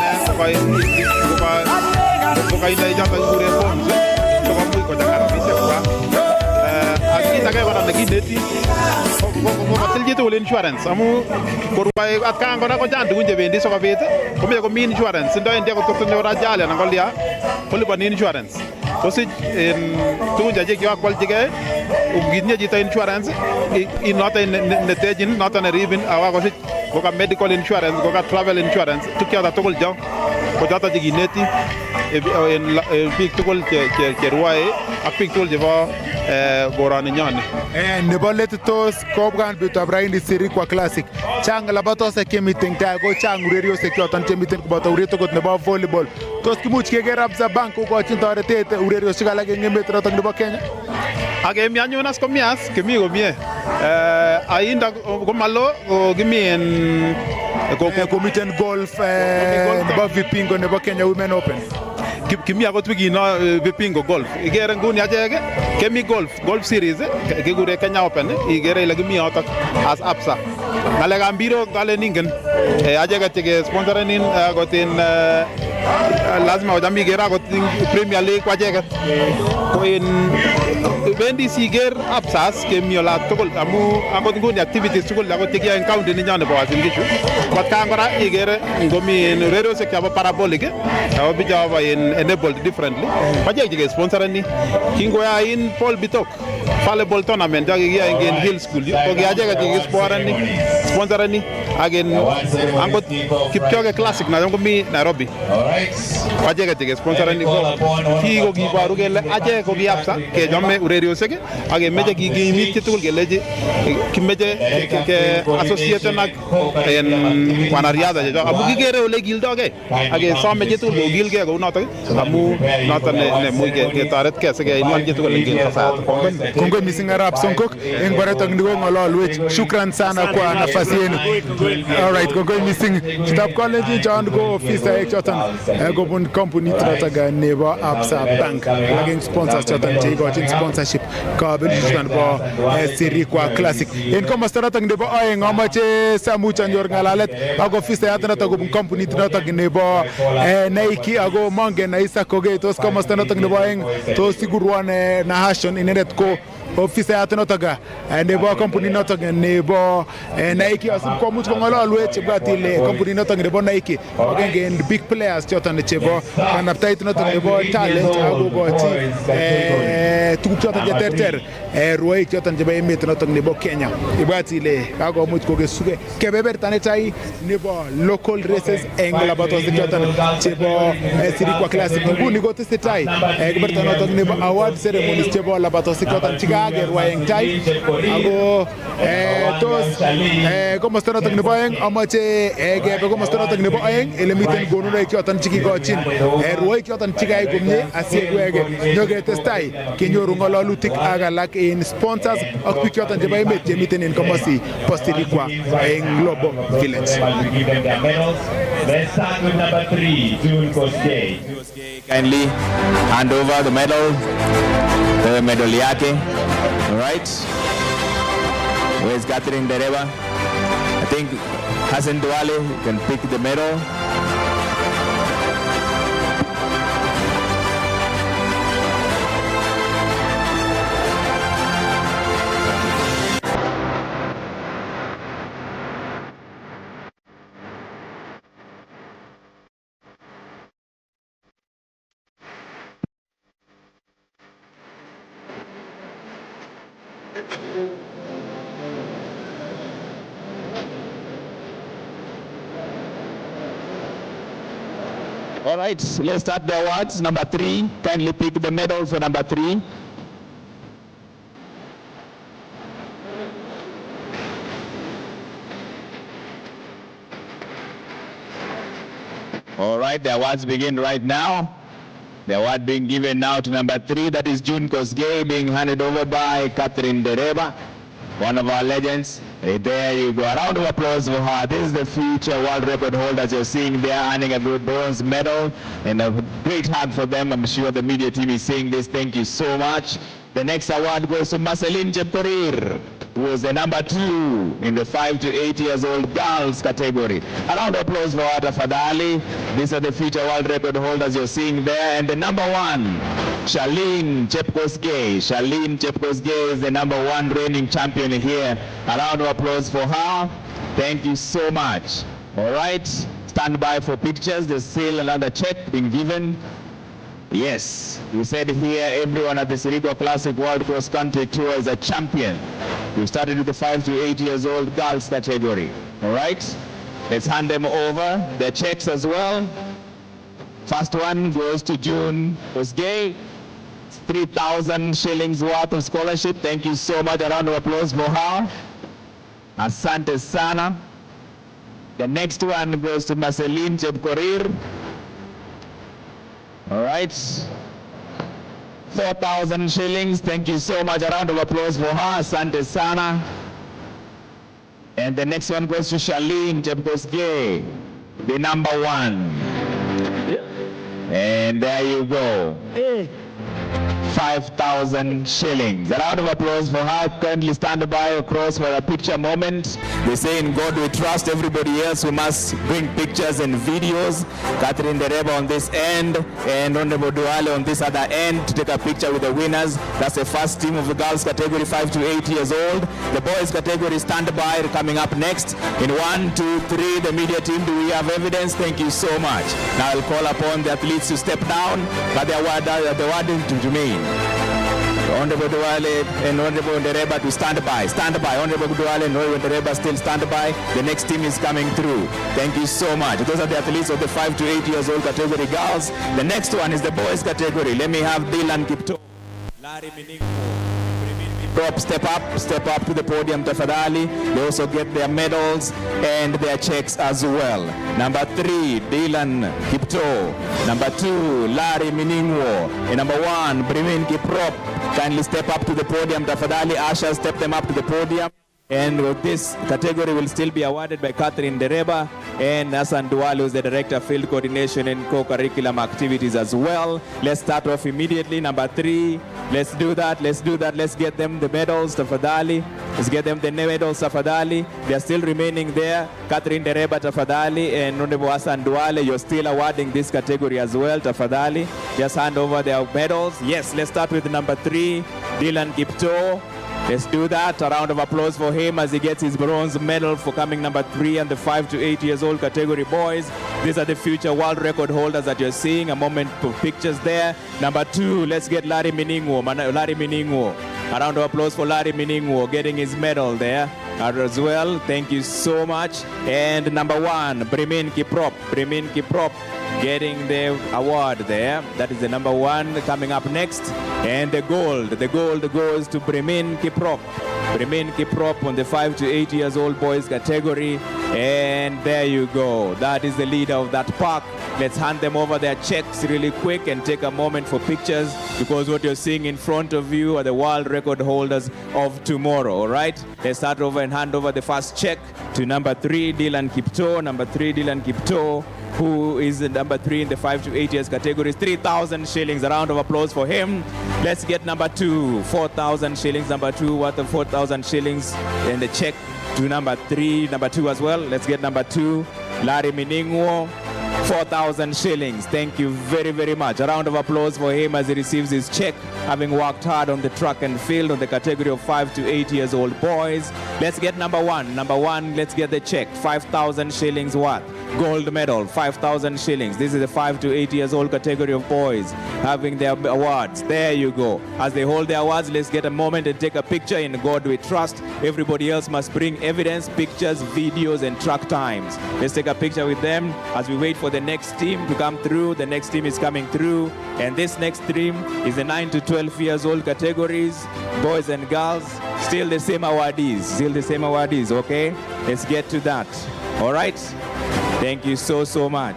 ngokainde choto kikuren bonds sikomuch kochanga rabisiekwak ak kit age kora nekineti kotil chitugul insurance amu korwai atkan kora kochang tugun chebendi sikobit komeche komi insurance ndoendi akot kotonyor ajali anan kolya koliponi insurance kosich tugun chechik chekakwolchigei ngitinye chito insurance noto netechin noto neribin akosich koka medical insurance koka travel insurance tukchoto tugul cho kochoto chekineti biik tugul cherwoe ak biik tugul chebo boroni nyoni. Nebo let tos kobwan betutab raini Sirikwa Classic. Chang labatosiek chemiten tai ko chang ureriosiek choton chemiten koboto ureriet okot nebo volleyball. Tos kimuch keker Absa Bank kokochin toretet ureriosiek alak en emet noton nebo Kenya? Ak emi anyun as komi as kimi komie. Ainda komalo kimi en komiten golf nebo Vipingo nebo Kenya Women Open. Kimi akot wikino Vipingo golf. Ikere nguni achek kemi golf series kikure Kenya Open ikere ile kimi yotok as Absa. Ng'alekab mbiro ngale ningen acheket chekesponsorenin akot in lazima kocham iker akot Premier League acheket ko in bendi siker Absas kemi ola tugul amu akot nguni activities tugul akot chekiyoe en county ninyo nebo Uasin Gishu kotkan kora ikere ngomi en ureriosiek chebo parabolic ako bichobo enabled differently achek chekesponsoreni kingoya in Paul Bitok volleyball tournament chekikiyoe en Hill School ko kiacheket chekisponsoreni ak angot Kipchoge Classic nacham komi Nairobi acheket chekesponsoreni ko kiboru kele achek ko ki Absa kechome ureriosiek ak kemeche kikimit chitugul kelechi kimeche ke associaten ak wanariadha chechok amu kikere ole kildogei ak kesome chitugul kokilgei kou notok amu noton nemuch ketoretkei sikeinwan chitugul en society. Kongoi missing Arap Sonkok en baratok nikong'ololwech. Shukran sana kwa nafasi yenu. Alright, kongoi missing. Chitab college chon ko ofisaek choton kobun kampunit notok nebo Absa Bank ak en sponsors choton cheikochin sponsorship kabelishet nebo Sirikwa Classic. En komosta notok nebo oeng amoche samuch anyor ng'alalet ak ofisayat notok kobun kampunit notok nebo Nike ako mongen Isaac Kogei tos komosta notok nebo oeng tos sigurwon Nahashon inendet ko ofisayat notok nebo kampunit notok nebo Nike asib komuch kong'ololwech bwat ile kampunit notok nebo Nike agenge en big players choton chebo kanaptait notok nebo talent akokochi tuguk choton cheterter rwoik choton chebo emet notok nebo Kenya. Ibwat ile kakomuch kokesuge kebeberta netai nebo local races en labatosiek choton chebo Sirikwa Classic. Nguni kotesetai kebeberta notok nebo award ceremonies chebo labatosiek choton chekakerwa en tai ako tos komosta notok nebo oeng amoche kebe komosta notok nebo oeng ele miten konunoik choton chekikochin rwoik choton chekayai komie asikweke nyoketestai kenyoru ng'ololutik ak alak en sponsors ak biik choton chebo emet chemiten en komosi po Sirikwa en Global Village. Let's start with number 3, June Koskei. Kindly hand over the medal, the medal yake. All right. Where's Catherine Dereba? I think Hassan Duale can pick the medal. All right, let's start the awards. Number 3, kindly pick the medal for number 3. All right, the awards begin right now. The award being given now to number 3, that is June Kosgei, being handed over by Catherine Dereba, one of our legends. There you go. A round of applause for her. This is the future world record holders you're seeing there, earning a good bronze medal, and a great hand for them. I'm sure the media team is seeing this. Thank you so much. The next award goes to Marceline Jepkorir, who was the number 2 in the 5 to 8 years old girls category. A round of applause for her, tafadhali. These are the future world record holders you're seeing there. And the number 1, Charlene Chepkosgei. Charlene Chepkosgei is the number 1 reigning champion here. A round of applause for her. Thank you so much. All right, stand by for pictures. There's still another check being given. Yes, we said here everyone at the Sirikwa Classic World Cross Country Tour is a champion. We started with the 5 to 8 years old girls category. All right, let's hand them over the checks as well. First one goes to June Kosgei, 3,000 shillings worth of scholarship. Thank you so much. A round of applause for her. Asante sana. The next one goes to Marceline Chepkorir. All right, 4,000 shillings. Thank you so much. A round of applause for her. Asante sana. And the next one goes to Charlene Chepkosgei, the number 1. And there you go. 5,000 shillings. A round of applause for her. Kindly stand by across for a picture moment. They say in God we trust. Everybody else we must bring pictures and videos. Catherine Dereba on this end and Honorable Duale on this other end to take a picture with the winners. That's the first team of the girls category 5 to 8 years old. The boys category stand by coming up next. In 1, 2, 3, the media team, do we have evidence? Thank you so much. Now I'll call upon the athletes to step down, but the award to me. Honorable Duale and Honorable Dereba to stand by. Stand by. Honorable Duale and Honorable Dereba still stand by. The next team is coming through. Thank you so much. Those are the athletes of the 5 to 8 years old category girls. The next one is the boys category. Let me have Dylan Kipto. Larry Miningo. Step up to the podium, tafadhali. They also get their medals and their checks as well. Number 3, Dylan Kipto. Number 2, Larry Miningwo. And number 1, Brimin Kiprop. Kindly step up to the podium, tafadhali. Asha, step them up to the podium. And this category will still be awarded by Catherine Dereba and Hassan Duale, who's the Director of Field Coordination and Co-Curriculum Activities as well. Let's start off immediately. Number 3, let's do that. Let's get them the medals, tafadhali. Let's get them the medals, tafadhali. They are still remaining there. Catherine Dereba, tafadhali, and Honorable Hassan Duale, you're still awarding this category as well, tafadhali. Just hand over their medals. Yes, let's start with number 3, Dylan Kipto. Let's do that. A round of applause for him as he gets his bronze medal for coming number 3 and the 5 to 8 years old category boys. These are the future world record holders that you're seeing. A moment for pictures there. Number 2, let's get Larry Miningwo. A round of applause for Larry Miningwo getting his medal there as well. Thank you so much. And number 1, Brimin Kiprop getting the award there. That is the number 1 coming up next. And the gold goes to Brimin Kiprop. Brimin Kiprop on the 5 to 8 years old boys category. And there you go. That is the leader of that pack. Let's hand them over their checks really quick and take a moment for pictures, because what you're seeing in front of you are the world record holders of tomorrow, all right? Let's start over and hand over the first check to number 3, Dylan Kipto. Number 3, Dylan Kipto, who is the number 3 in the 5 to 8 years categories. 3,000 shillings. A round of applause for him. Let's get number 2, 4,000 shillings. Number 2 worth of 4,000 shillings. And the check to number 3, number 2 as well. Let's get number 2, Larry Miningwo. 4,000 shillings. Thank you very, very much. A round of applause for him as he receives his check, having worked hard on the track and field on the category of 5 to 8 years old boys. Let's get number 1. Number 1, let's get the check. 5,000 shillings worth. gold medal, 5,000 shillings. This is the 5 to 8 years old category of boys having their awards. There you go. As they hold their awards, let's get a moment and take a picture. In God we trust. Everybody else must bring evidence, pictures, videos, and track times. Let's take a picture with them as we wait for the next team to come through. The next team is coming through. And this next team is the 9 to 12 years old categories, boys and girls. Still the same awardees, okay? Let's get to that. All right? Thank you so much.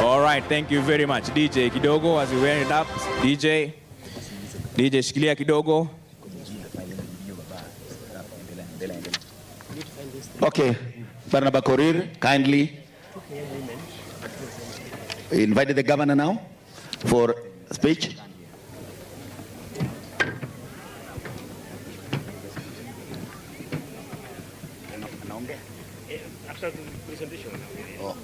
All right, thank you very much. DJ kidogo, as we wear it up. DJ shikilia kidogo. Okay, Barnaba Korir, kindly invited the governor now for speech. Oh.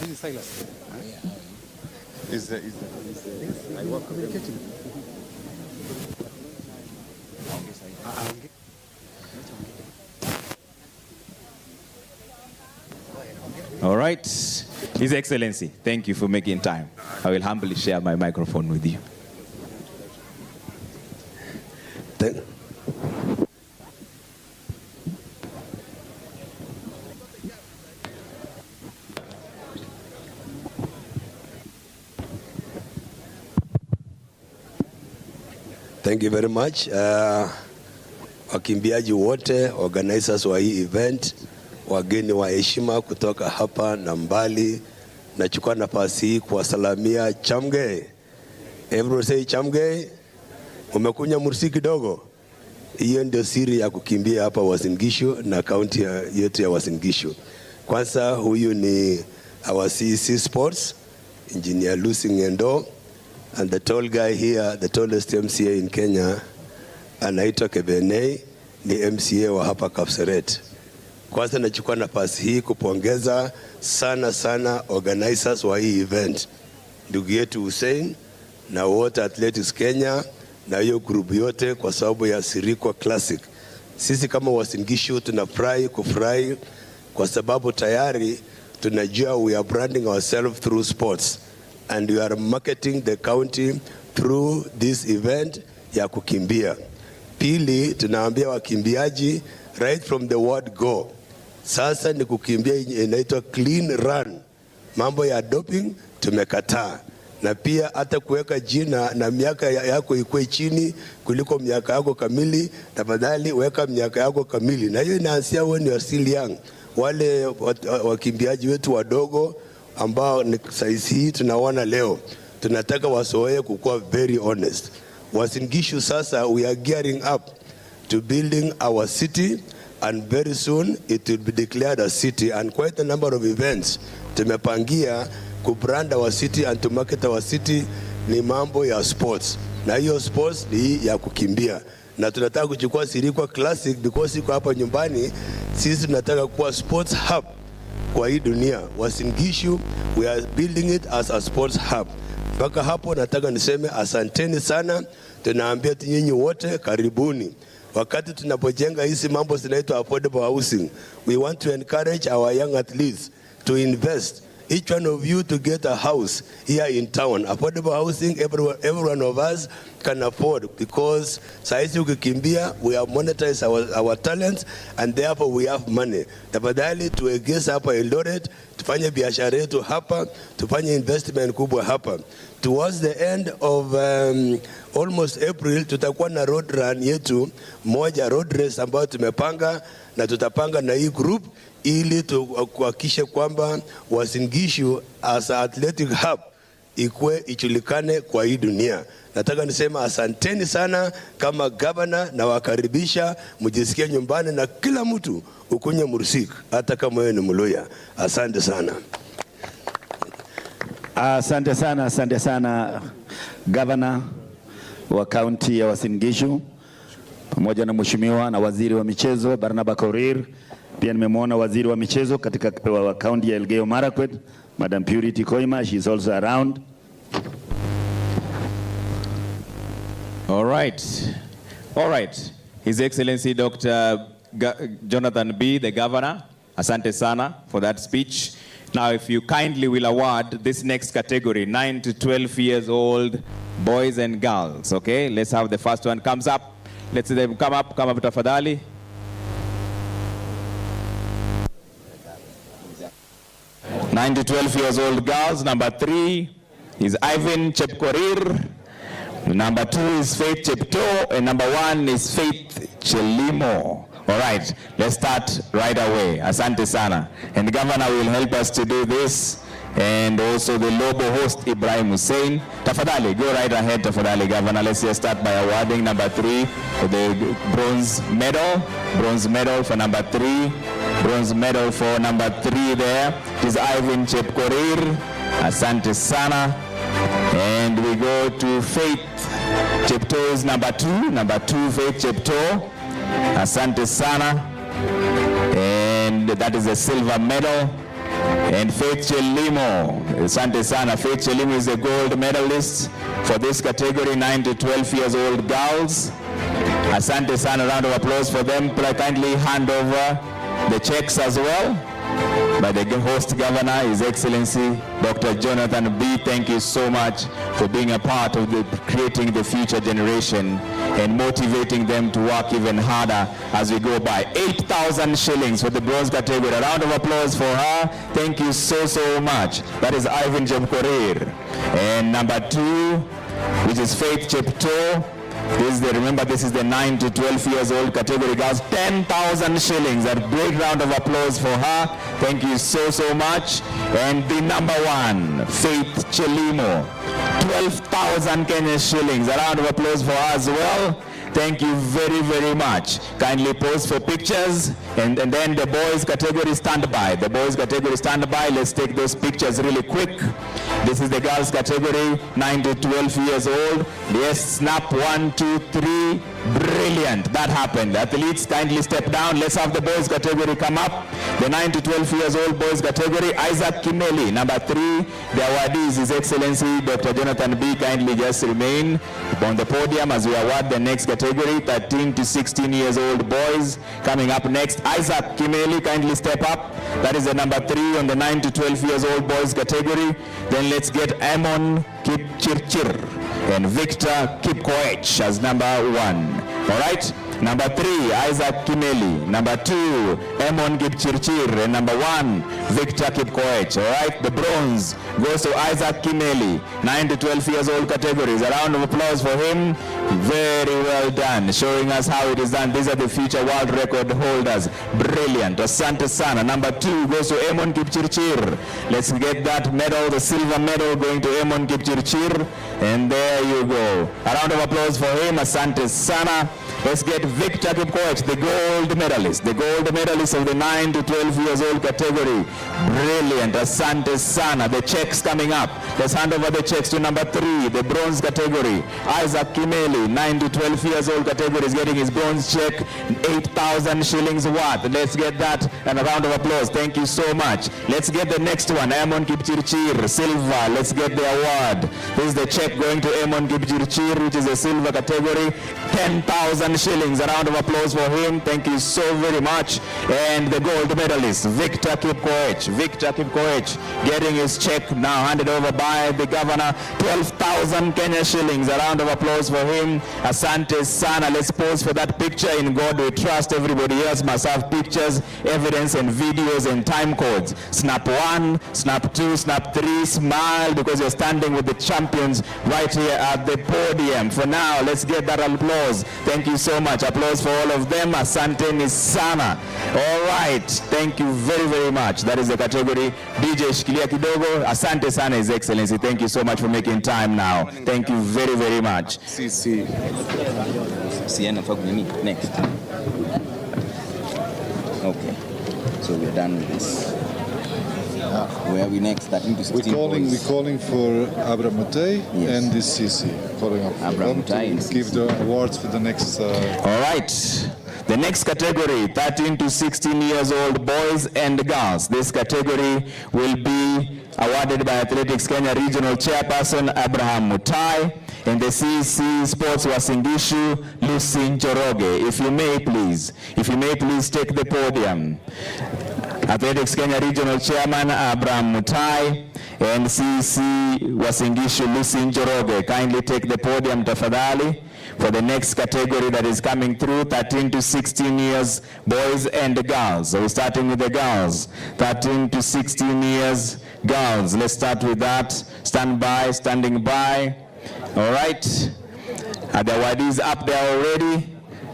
This is Silas. I work communicating. All right. His Excellency, thank you for making time. I will humbly share my microphone with you. Thank you very much. Wakimbiaji wote, organizers wa hii event, wageni wa heshima kutoka hapa na mbali, nachukua nafasi hii kuwasalamia Chamge. Everyone say Chamge. Umekunya mursi kidogo. Hiyo ndio siri ya kukimbia hapa Uasin Gishu na kaunti yetu ya Uasin Gishu. Kwanza huyu ni our CEC Sports, Engineer Lucy Ngendo, and the tall guy here, the tallest MCA in Kenya, anaitwa Kebenei, ni MCA wa hapa Kapseret. Kwanza nachukua nafasi hii kupongeza sana organizers wa hii event, ndugu yetu Hussein na wote Athletics Kenya na hiyo group yote, kwa sababu ya Sirikwa Classic. Sisi kama Uasin Gishu kufurahi kwa sababu tayari tunajua we are branding ourselves through sports and we are marketing the county through this event ya kukimbia. Pili, tunaambia wakimbiaji right from the word go. Sasa ni kukimbia inaitwa clean run. Mambo ya doping tumekataa. Na pia hata kuweka jina na miaka yako ikuwe chini kuliko miaka yako kamili, tafadhali weka miaka yako kamili. Na hiyo inaanzia when you are still young. Wale wakimbiaji wetu wadogo ambao ni size hii tunaona leo, tunataka wasoe kukuwa very honest. Uasin Gishu sasa we are gearing up to building our city, and very soon it will be declared a city, and quite a number of events tumepangia kubrand our city and to market our city. Ni mambo ya sports, na hiyo sports ni ya kukimbia, na tunataka kuchukua Sirikwa Classic because iko hapa nyumbani. Sisi tunataka kuwa sports hub kwa hii dunia. Uasin Gishu we are building it as a sports hub. Mpaka hapo nataka niseme asanteni sana. Tunaambia nyinyi wote karibuni. Wakati tunapojenga hizi mambo zinaitwa affordable housing, we want to encourage our young athletes to invest, each one of you to get a house here in town. Affordable housing, every one of us can afford, because saizi ukikimbia we have monetized our talents and therefore we have money. Tafadhali tuegeze hapa Eldoret, tufanye biashara yetu hapa, tufanye investment kubwa hapa. Towards the end of almost April tutakuwa na road run yetu moja, road race ambayo tumepanga, na tutapanga na hii group ili kuhakikisha kwamba Uasin Gishu as an athletic hub ikue ijulikane kwa hii dunia. Nataka nisema asanteni sana kama governor, na wakaribisha mjisikie nyumbani, na kila mtu ukunye mursik hata kama wewe ni Mluya. Asante sana. Asante sana governor wa county ya Uasin Gishu. pamoja na mheshimiwa na waziri wa michezo Barnaba Korir. Pia nimemwona waziri wa michezo katika kaunti ya Elgeyo Marakwet, Madam Purity Koima, she is also around. All right. His Excellency Dr. Jonathan B., the Governor, asante sana for that speech. Now, if you kindly will award this next category, 9 to 12 years old boys and girls, okay? Let's have the first one comes up. Let's see them come up tafadhali. Nine to 12 years old girls. Number 3 is Ivan Chepkorir. Number 2 is Faith Chepto, and number 1 is Faith Chelimo. All right, let's start right away. Asante sana. And the governor will help us to do this. And also the Lobo host, Ibrahim Hussein. Tafadhali, go right ahead, Tafadhali, Governor. Let's just start by awarding number 3 for the bronze medal. Bronze medal for number 3. Bronze medal for number 3 there. It is Ivan Chepkorir. Asante sana. And we go to Faith Chepto is number 2. Number 2, Faith Chepto. Asante sana. And that is a silver medal. And Faith Chelimo, asante sana. Faith Chelimo is a gold medalist for this category, 9 to 12 years old girls. Asante sana, round of applause for them. Kindly hand over the checks as well by the host governor, His Excellency Dr. Jonathan B. Thank you so much for being a part of creating the future generation and motivating them to work even harder as we go by. 8,000 shillings for the bronze category. A round of applause for her. Thank you so much. That is Ivan Jemkorir. And number 2, which is Faith Chepto. Remember, this is the 9 to 12 years old category girls. 10,000 shillings. A great round of applause for her. Thank you so much. And the number 1, Faith Chelimo. 12,000 Kenya shillings. A round of applause for her as well. Thank you very much. Kindly pose for pictures. And then the boys category stand by. The boys category stand by. Let's take those pictures really quick. This is the girls category, 9 to 12 years old. Yes, snap 1, 2, 3. Brilliant. That happened. Athletes, kindly step down. Let's have the boys category come up. The 9 to 12 years old boys category, Isaac Kimeli. Number 3, the awardee is His Excellency Dr. Jonathan B. Kindly just remain on the podium as we award the next category, 13 to 16 years old boys. Coming up next, Isaac Kimeli, kindly step up. That is the number 3 on the 9 to 12 years old boys category. Then let's get Amon Kipchirchir and Victor Kipkoech as number 1. All right? Number 3, Isaac Kimeli. Number 2, Amon Kipchirchir. And number 1, Victor Kipkoech. All right? The bronze goes to Isaac Kimeli, 9 to 12 years old categories. A round of applause for him. Very well done. Showing us how it is done. These are the future world record holders. Brilliant. Asante sana. Number 2 goes to Amon Kipchirchir. Let's get that medal, the silver medal going to Amon Kipchirchir. And there you go. A round of applause for him. Asante sana. Let's get Victor Kipkoech, the gold medalist of the 9 to 12 years old category. Brilliant. Asante sana. The checks coming up. Let's hand over the checks to number 3, the bronze category. Isaac Kimeli, 9 to 12 years old category, is getting his bronze check, 8,000 shillings worth. Let's get that and a round of applause. Thank you so much. Let's get the next one, Amon Kipchirchir, silver. Let's get the award. This is the check going to Amon Kipchirchir, which is a silver category, 10,000 shillings. A round of applause for him. Thank you so very much. And the gold medalist, Victor Kipkoech. Victor Kipkoech getting his check now handed over by the governor, 12,000 Kenya shillings. A round of applause for him. Asante sana. Let's pose for that picture. In God we trust. Everybody else must have pictures, evidence and videos and time codes. Snap 1, snap 2, snap 3. Smile because you're standing with the champions right here at the podium. For now, let's get that applause. Thank you so much. Applause for all of them. Asante ni sana. All right. Thank you very much. That is the category. DJ Shikilia Kidogo. Asante sana, His Excellency. Thank you so much for making time now. Thank you very much. Next. Okay. So we're done with this. Where are we next? 13 to 16 We're calling for Abraham Mutai and this CC. Calling up Abraham to give the awards for the next. All right. The next category, 13 to 16 years old boys and girls. This category will be awarded by Athletics Kenya Regional Chairperson Abraham Mutai and the CC Sports Wasingishu Lucy Njoroge. If you may please take the podium. Athletics Kenya Regional Chairman Abraham Mutai and CC Wasingishu Lucy Njoroge, kindly take the podium tafadhali for the next category that is coming through, 13 to 16 years boys and girls. So we're starting with the girls, 13 to 16 years girls. Let's start with that. Stand by, standing by. All right. Are the awardees up there already?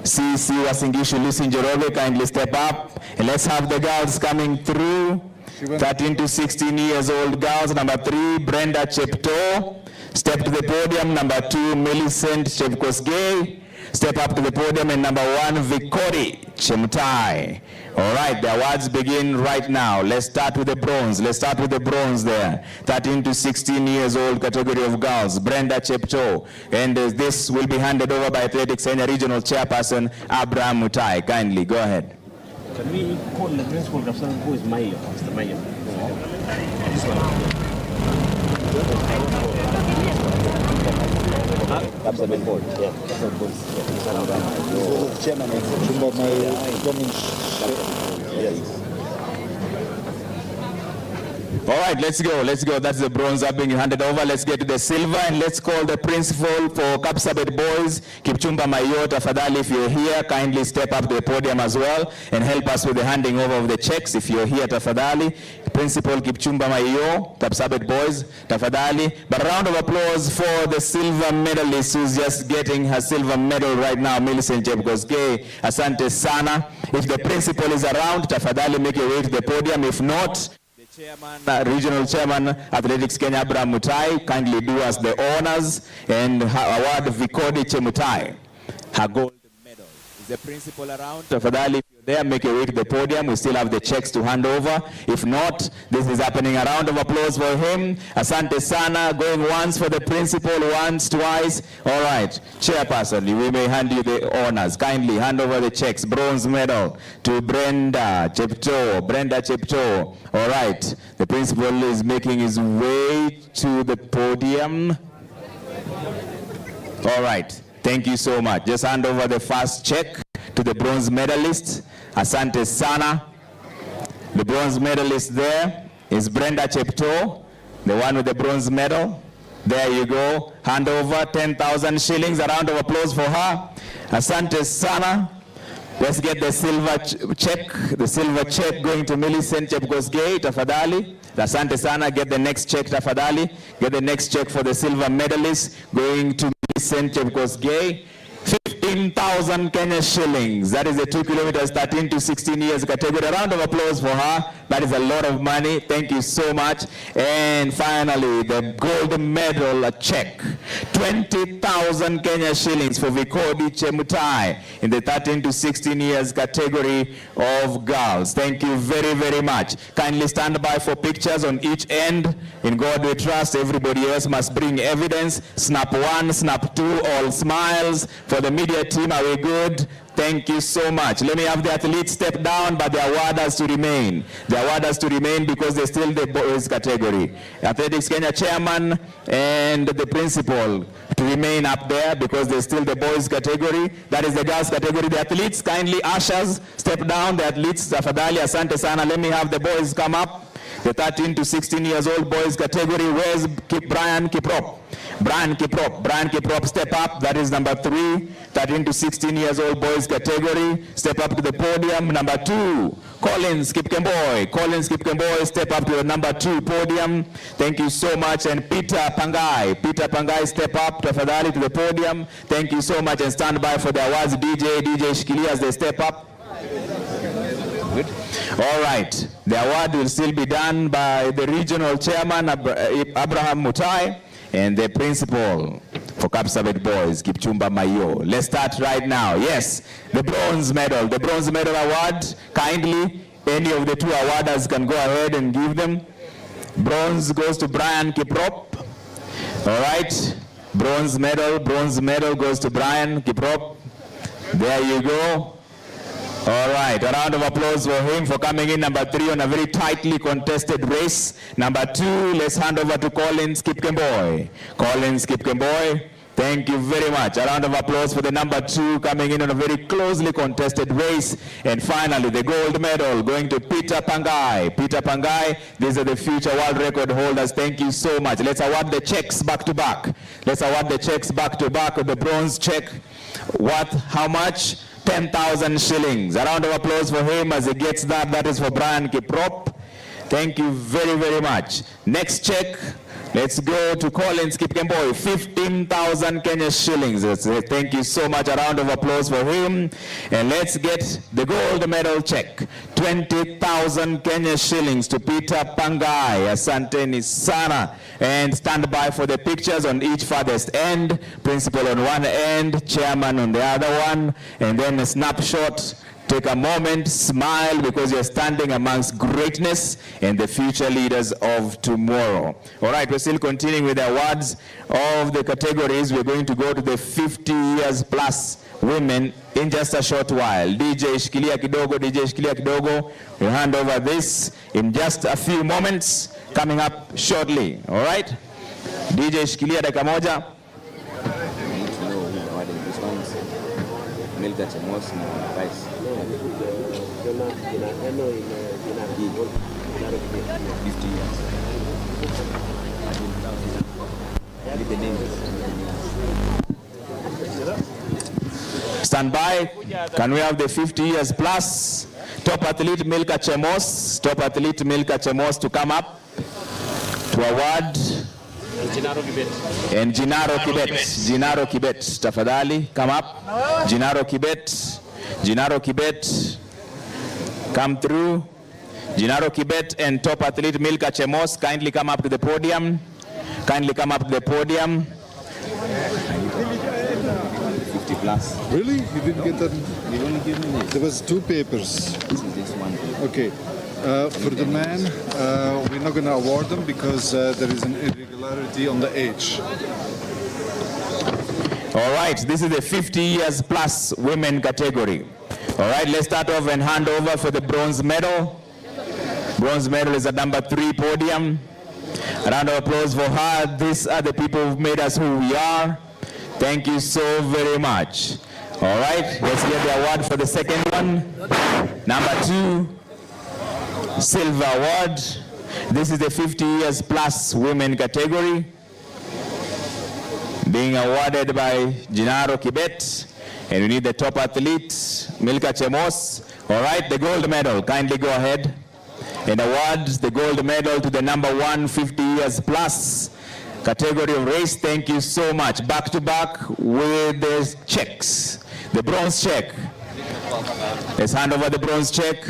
CC Wasingishu Lucy Njoroge, kindly step up. And let's have the girls coming through. 13 to 16 years old girls. Number 3, Brenda Chepto. Step to the podium. Number 2, Millicent Chepkosgei. Step up to the podium. And number 1, Vikori Chemtai. All right, the awards begin right now. Let's start with the bronze. Let's start with the bronze there. 13 to 16 years old category of girls, Brenda Chepto. And this will be handed over by Athletics Kenya Regional Chairperson Abraham Mutai. Kindly, go ahead. Can we call the principal captain who is Mayo? Mr. Mayo. This one. Captain board. Yeah. Captain board. Chairman of All right, let's go. That's the bronze being handed over. Let's get to the silver and let's call the principal for Kapsabet boys, Kipchumba Mayo. Tafadhali, if you're here, kindly step up to the podium as well and help us with the handing over of the checks. If you're here, tafadhali. Principal Kipchumba Mayo, Kapsabet boys, tafadhali. But a round of applause for the silver medalist who's just getting her silver medal right now, Millicent Chepkosgei. Asante sana. If the principal is around, tafadhali make your way to the podium. If not, Regional Chairman Athletics Kenya Abraham Mutai, kindly do us the honors and award Vikodi Chemutai her gold medal. Is the principal around? Tafadhali, if you're there, make your way to the podium. We still have the checks to hand over. If not, this is happening. A round of applause for him. Asante sana. Going once for the principal, once, twice. All right, Chairperson, we may hand you the honors. Kindly hand over the checks. Bronze medal to Brenda Chepto. Brenda Chepto. All right, the principal is making his way to the podium. All right, thank you so much. Just hand over the first check to the bronze medalist. Asante sana. The bronze medalist there is Brenda Chepto, the one with the bronze medal. There you go. Hand over 10,000 shillings. A round of applause for her. Asante sana. Let's get the silver check. The silver check going to Millicent Chepkosgei, tafadhali. Asante sana. Get the next check, tafadhali. Get the next check for the silver medalist going to Millicent Chepkosgei. 15,000 Kenya shillings. That is the 2 kilometers, 13 to 16 years category. A round of applause for her. That is a lot of money. Thank you so much. And finally, the gold medal, a check. 20,000 Kenya shillings for Vikodi Chemutai in the 13 to 16 years category of girls. Thank you very, very much. Kindly stand by for pictures on each end. In God we trust. Everybody else must bring evidence. Snap 1, snap 2, all smiles. For the media team, are we good? Thank you so much. Let me have the athletes step down, but the award has to remain. The award has to remain because they're still the boys category. Athletics Kenya chairman and the principal to remain up there because they're still the boys category. That is the girls category. The athletes, kindly ushers, step down. The athletes, tafadhali, asante sana. Let me have the boys come up. The 13 to 16 years old boys category. Where's Brian Kiprop? Brian Kiprop, step up. That is number 3. 13 to 16 years old boys category. Step up to the podium. Number 2, Collins Kipkemboy, step up to the number 2 podium. Thank you so much. And Peter Pangai, step up tafadhali to the podium. Thank you so much and stand by for the awards. DJ Shikilia as they step up. Good. All right. The award will still be done by the regional chairman, Abraham Mutai, and the principal for Kapsabet boys, Kipchumba Mayo. Let's start right now. Yes, the bronze medal award. Kindly, any of the 2 awarders can go ahead and give them. Bronze goes to Brian Kiprop. All right. Bronze medal goes to Brian Kiprop. There you go. All right, a round of applause for him for coming in number 3 on a very tightly contested race. Number 2, let's hand over to Collins Kipkemboi. Collins Kipkemboi, thank you very much. A round of applause for the number 2 coming in on a very closely contested race. And finally, the gold medal going to Peter Pangai. Peter Pangai, these are the future world record holders. Thank you so much. Let's award the checks back to back. Let's award the checks back to back. The bronze check worth how much? 10,000 shillings. A round of applause for him as he gets that. That is for Brian Kiprop. Thank you very, very much. Next check. Let's go to Collins Kipkemboi, 15,000 Kenya shillings. Thank you so much. A round of applause for him. And let's get the gold medal check. 20,000 Kenya shillings to Peter Pangai. Asanteni sana. And stand by for the pictures on each farthest end. Principal on one end, chairman on the other one. And then a snapshot. Take a moment, smile, because you're standing amongst greatness and the future leaders of tomorrow. All right, we're still continuing with the awards of the categories. We're going to go to the 50 years plus women in just a short while. DJ Shikilia Kidogo, we'll hand over this in just a few moments, coming up shortly. All right? DJ Shikilia dakika moja. Stand by. Can we have the 50 years plus top athlete Milka Chemos? Top athlete Milka Chemos to come up to award. And Jinaro Kibet, tafadhali, come up. Jinaro Kibet, come through. Jinaro Kibet and top athlete Milka Chemos, kindly come up to the podium. 50 plus. Really? You didn't get that? You only gave me this. There was 2 papers. This one. Okay. For the man, we're not going to award them because there is an irregularity on the age. All right, this is the 50 years plus women category. All right, let's start off and hand over for the bronze medal. Bronze medal is at number 3 podium. A round of applause for her. These are the people who've made us who we are. Thank you so very much. All right, let's get the award for the second one. Number 2. Silver award. This is the 50 years plus women category, being awarded by Jinaro Kibet, and we need the top athlete Milka Chemos. All right, the gold medal, kindly go ahead and award the gold medal to the number 1 50 years plus category of race. Thank you so much. Back to back with the checks. The bronze check. Let's hand over the bronze check.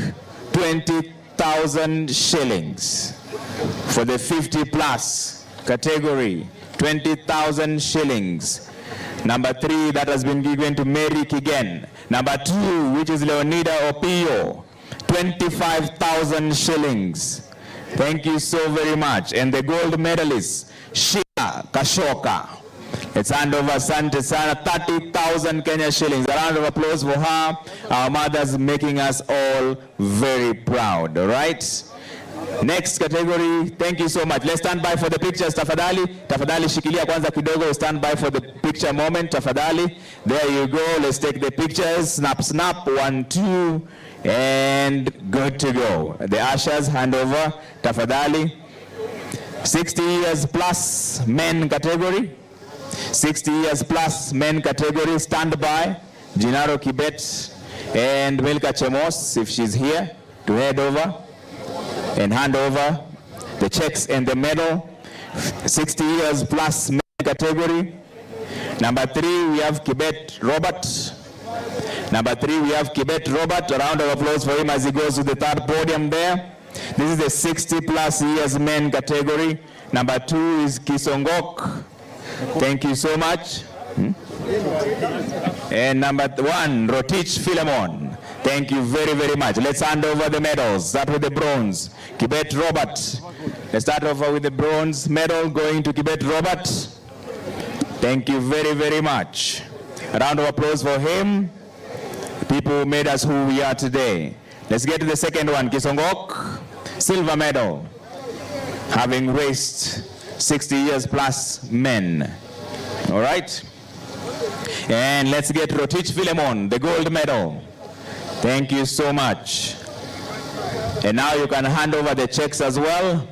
20,000 shillings for the 50 plus category. 20,000 shillings. Number 3, that has been given to Mary Kigen. Number 2, which is Leonida Opio, 25,000 shillings. Thank you so very much. And the gold medalist, Sheila Kashoka. Let's hand over Sante Sana, 30,000 Kenya shillings. A round of applause for her. Our mothers making us all very proud, all right? Next category, thank you so much. Let's stand by for the pictures, tafadhali. Tafadhali shikilia kwanza kidogo, stand by for the picture moment, tafadhali. There you go, let's take the pictures. Snap, snap, 1, 2, and good to go. The ushers, hand over, tafadhali. 60 years plus men category. 60 years plus men category, stand by. Jinaro Kibet and Milka Chemos, if she's here, to head over and hand over the checks and the medal. 60 years plus men category. Number 3, we have Kibet Robert. Number 3, we have Kibet Robert. A round of applause for him as he goes to the 3rd podium there. This is the 60 plus years men category. Number 2 is Kisongok. Thank you so much. And number 1, Rotich Philemon. Thank you very, very much. Let's hand over the medals. Start with the bronze. Kibet Robert. Let's start over with the bronze medal going to Kibet Robert. Thank you very, very much. A round of applause for him. People who made us who we are today. Let's get to the second one. Kisongok, silver medal, having raced 60 years plus men. All right. And let's get Rotich Philemon, the gold medal. Thank you so much. And now you can hand over the checks as well.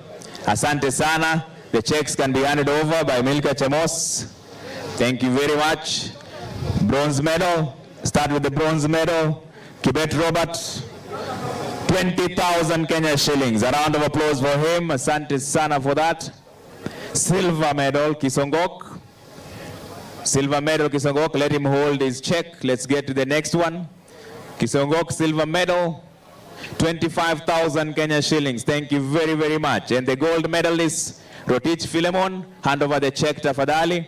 Asante sana. The checks can be handed over by Milka Chemos. Thank you very much. Bronze medal. Start with the bronze medal. Kibet Robert, 20,000 Kenya shillings. A round of applause for him. Asante sana for that. Silver medal, Kisongok. Silver medal, Kisongok. Let him hold his check. Let's get to the next one. Kisongok, silver medal, 25,000 Kenya shillings. Thank you very, very much. And the gold medalist, Rotich Philemon. Hand over the check, tafadhali.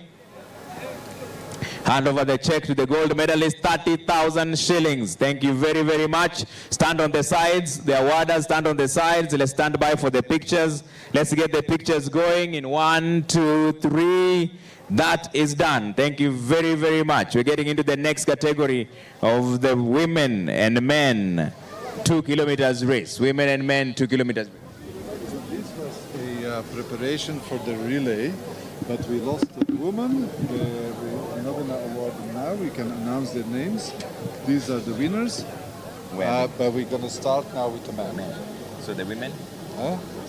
Hand over the check to the gold medalist, 30,000 shillings. Thank you very, very much. Stand on the sides. The awarders stand on the sides. Let's stand by for the pictures. Let's get the pictures going in 1, 2, 3. That is done. Thank you very, very much. We're getting into the next category of the women and men 2 kilometers race. Women and men 2 kilometers. This was a preparation for the relay, but we lost a woman. We're not going to award them now. We can announce their names. These are the winners. But we're going to start now with the men. So the women?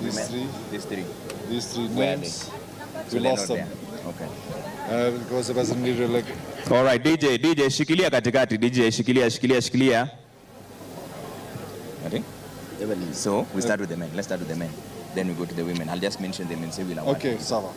These women. three. These three. These three Where names. So We lost them. Okay. Because it wasn't really. All right, DJ, shikilia katikati. DJ, shikilia. Okay. So we start with the men. Let's start with the men. Then we go to the women. I'll just mention them and say we'll award. Okay, Sawa.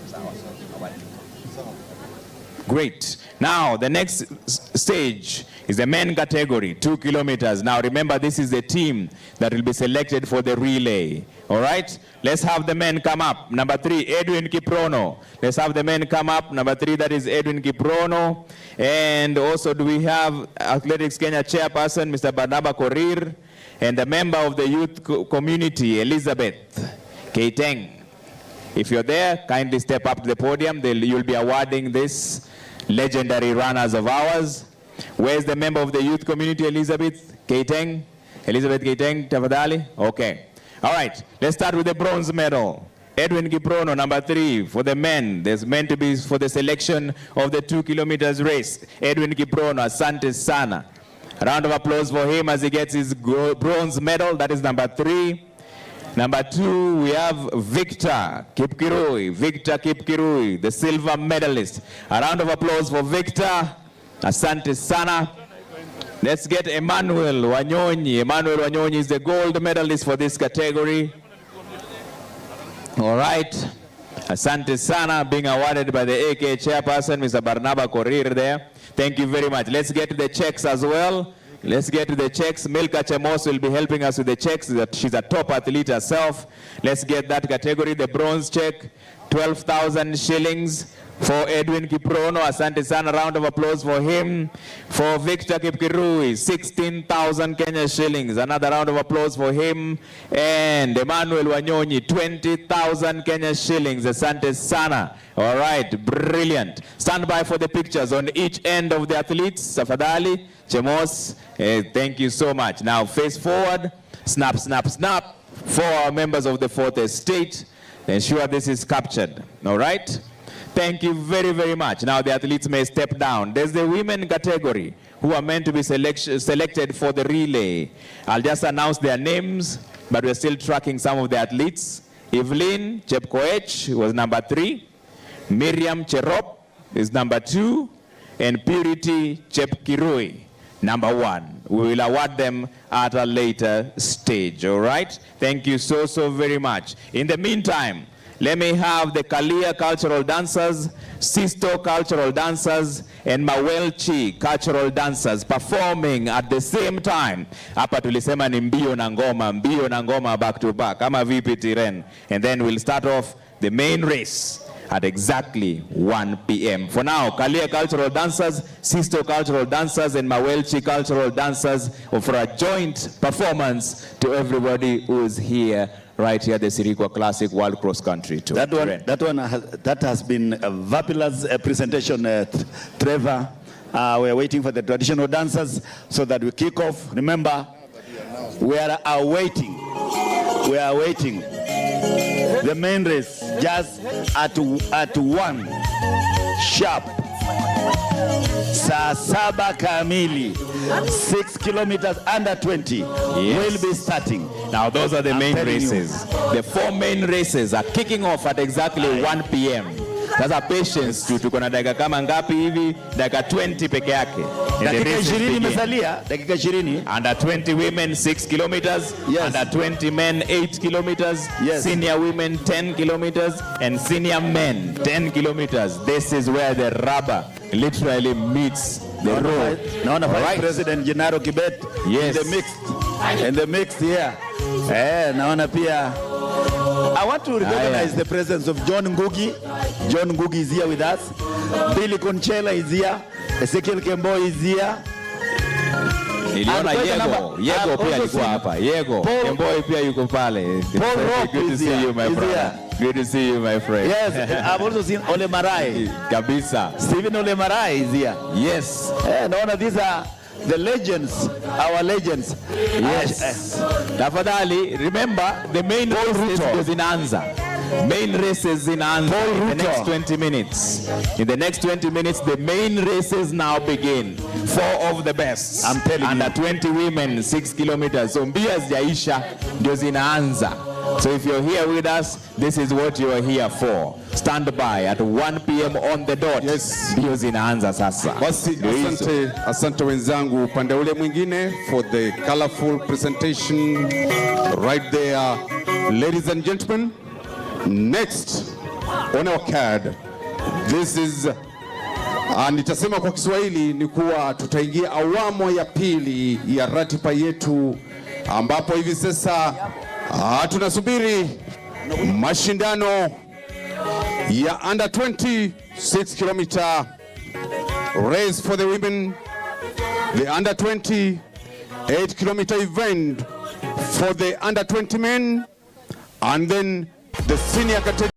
Great. Now, the next stage is the men category, 2 kilometers. Now, remember, this is the team that will be selected for the relay. All right? Let's have the men come up. Number 3, Edwin Kiprono. Let's have the men come up. Number 3, that is Edwin Kiprono. And also, do we have Athletics Kenya chairperson, Mr. Barnaba Korir, and the member of the youth community, Elizabeth Keiteng. If you're there, kindly step up to the podium. You'll be awarding this legendary runners of ours. Where's the member of the youth community, Elizabeth Keiteng? Elizabeth Keiteng, tafadhali? Okay. All right, let's start with the bronze medal. Edwin Kiprono, number 3, for the men. There's meant to be for the selection of the 2 kilometers race. Edwin Kiprono, asante sana. A round of applause for him as he gets his bronze medal. That is number 3. Number 2, we have Victor Kipkirui, the silver medalist. A round of applause for Victor. Asante sana. Let's get Emmanuel Wanyonyi. Emmanuel Wanyonyi is the gold medalist for this category. All right. Asante sana, being awarded by the AK chairperson, Mr. Barnaba Korir there. Thank you very much. Let's get to the checks as well. Let's get to the checks. Milka Chemos will be helping us with the checks. She's a top athlete herself. Let's get that category. The bronze check, 12,000 shillings for Edwin Kiprono. Asante sana, round of applause for him. For Victor Kipkirui, 16,000 Kenya shillings. Another round of applause for him. And Emmanuel Wanyonyi, 20,000 Kenya shillings. Asante sana. All right, brilliant. Stand by for the pictures on each end of the athletes. Safadali, Chemos, thank you so much. Now face forward, snap, snap, snap. For our members of the fourth estate, ensure this is captured. All right? Thank you very, very much. Now the athletes may step down. There's the women category who are meant to be selected for the relay. I'll just announce their names, but we're still tracking some of the athletes. Evelyn Chepkoech was number 3. Miriam Cherop is number 2. And Purity Chepkirui, number 1. We will award them at a later stage, all right? Thank you so, so very much. In the meantime, let me have the Kalia cultural dancers, Sisto cultural dancers, and Mawelchi cultural dancers performing at the same time. Hapa tulisema ni mbio na ngoma back to back. Kama vipi Tiren. And then we'll start off the main race. at exactly 1 p.m. For now, Kalia cultural dancers, Sisto cultural dancers, and Mawelchi cultural dancers for a joint performance to everybody who is here, right here at the Sirikwa Classic World Cross Country Tour. That has been a fabulous presentation, Trevor. We are waiting for the traditional dancers so that we kick off. Remember, we are awaiting the main race just at 1 sharp. Saa saba kamili, 6 kilometers under 20 will be starting. Now those are the main races. The 4 main races are kicking off at exactly 1 p.m. Sasa patience tu, tuko na dakika kama ngapi hivi? Dakika 20 peke yake. Dakika 20 imesalia, dakika 20. Under 20 women 6 kilometers, under 20 men 8 kilometers, senior women 10 kilometers, and senior men 10 kilometers. This is where the rubber literally meets the road. Naona Vice President Gennaro Kibet in the mix here. Naona pia I want to recognize the presence of John Ngugi. John Ngugi is here with us. Billy Conchela is here. Ezekiel Kembo is here. Niliona Yego pia alikuwa hapa. Yego Kembo pia yuko pale. Good to see you, my brother. Good to see you, my friend. Yes, I've also seen Ole Marai. Kabisa. Stephen Ole Marai is here. Yes. Naona these are the legends, our legends. Yes. Tafadhali, remember the main races zinaanza. Main races zinaanza in the next 20 minutes. In the next 20 minutes, the main races now begin. 4 of the best. I'm telling you. Under 20 women, 6 kilometers. So mbio hazijaisha ndio zinaanza. So if you're here with us, this is what you are here for. Stand by at 1 p.m. on the dot. Yes. Mbio zinaanza sasa. Basi asante wenzangu upande ule mwingine for the colorful presentation right there. Ladies and gentlemen, next on our card, this is nitasema kwa Kiswahili ni kuwa tutaingia awamu ya pili ya ratiba yetu ambapo hivi sasa tunasubiri mashindano ya under 20 6 kilometer race for the women, the under 20 8 kilometer event for the under 20 men, and then the senior category.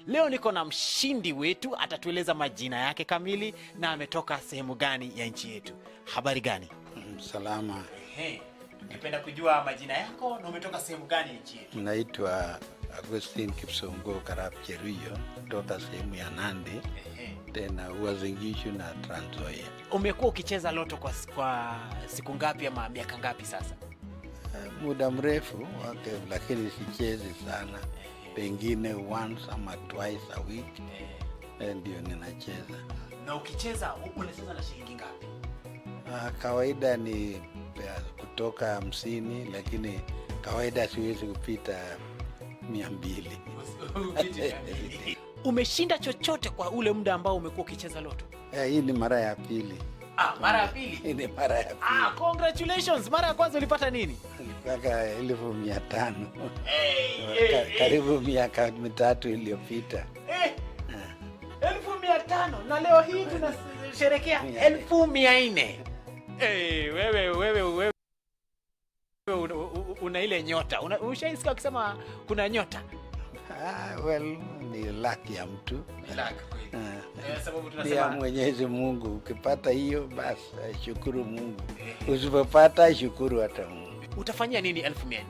Leo niko na mshindi wetu, atatueleza majina yake kamili na ametoka sehemu gani ya nchi yetu. Habari gani? Salama. Ningependa kujua majina yako na umetoka sehemu gani ya nchi yetu. Naitwa Agustin Kipsongo Karap Cheruyo, kutoka sehemu ya Nandi. Tena Uasin Gishu na Trans Nzoia. Umekuwa ukicheza loto kwa siku ngapi ama miaka ngapi sasa? Muda mrefu wake, lakini sichezi sana. Pengine once ama twice a week ndio ninacheza. Na ukicheza unacheza na shilingi ngapi? Kawaida ni kutoka 50, lakini kawaida siwezi kupita 200. Umeshinda chochote kwa ule muda ambao umekuwa ukicheza loto? Hii ni mara ya pili. Mara ya pili? Hii ni mara ya pili. Congratulations. Mara ya kwanza ulipata nini? Nilipata 1500. Karibu miaka 3 iliyopita. 1500 na leo hii tunasherehekea 1400. Wewe una ile nyota. Ushaisikia ukisema kuna nyota? Well, ni luck ya mtu. Luck kweli. Sababu tunasema Pia Mwenyezi Mungu, ukipata hiyo basi shukuru Mungu. Usipopata shukuru hata Mungu. Utafanyia nini 1400?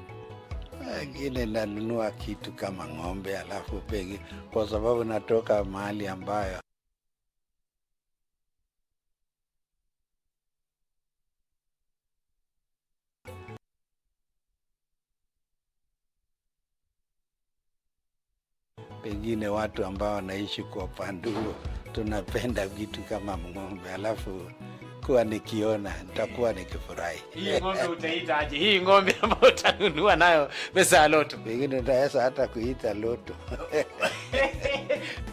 Ngine nanunua kitu kama ng'ombe, alafu pegi, kwa sababu natoka mahali ambayo pengine watu ambao wanaishi kwa upande huo tunapenda vitu kama ng'ombe, alafu kuwa nikiona nitakuwa nikifurahi. Hii ng'ombe utaita aje? Hii ng'ombe ambayo utanunua nayo pesa ya loto? Pengine utaweza hata kuita loto.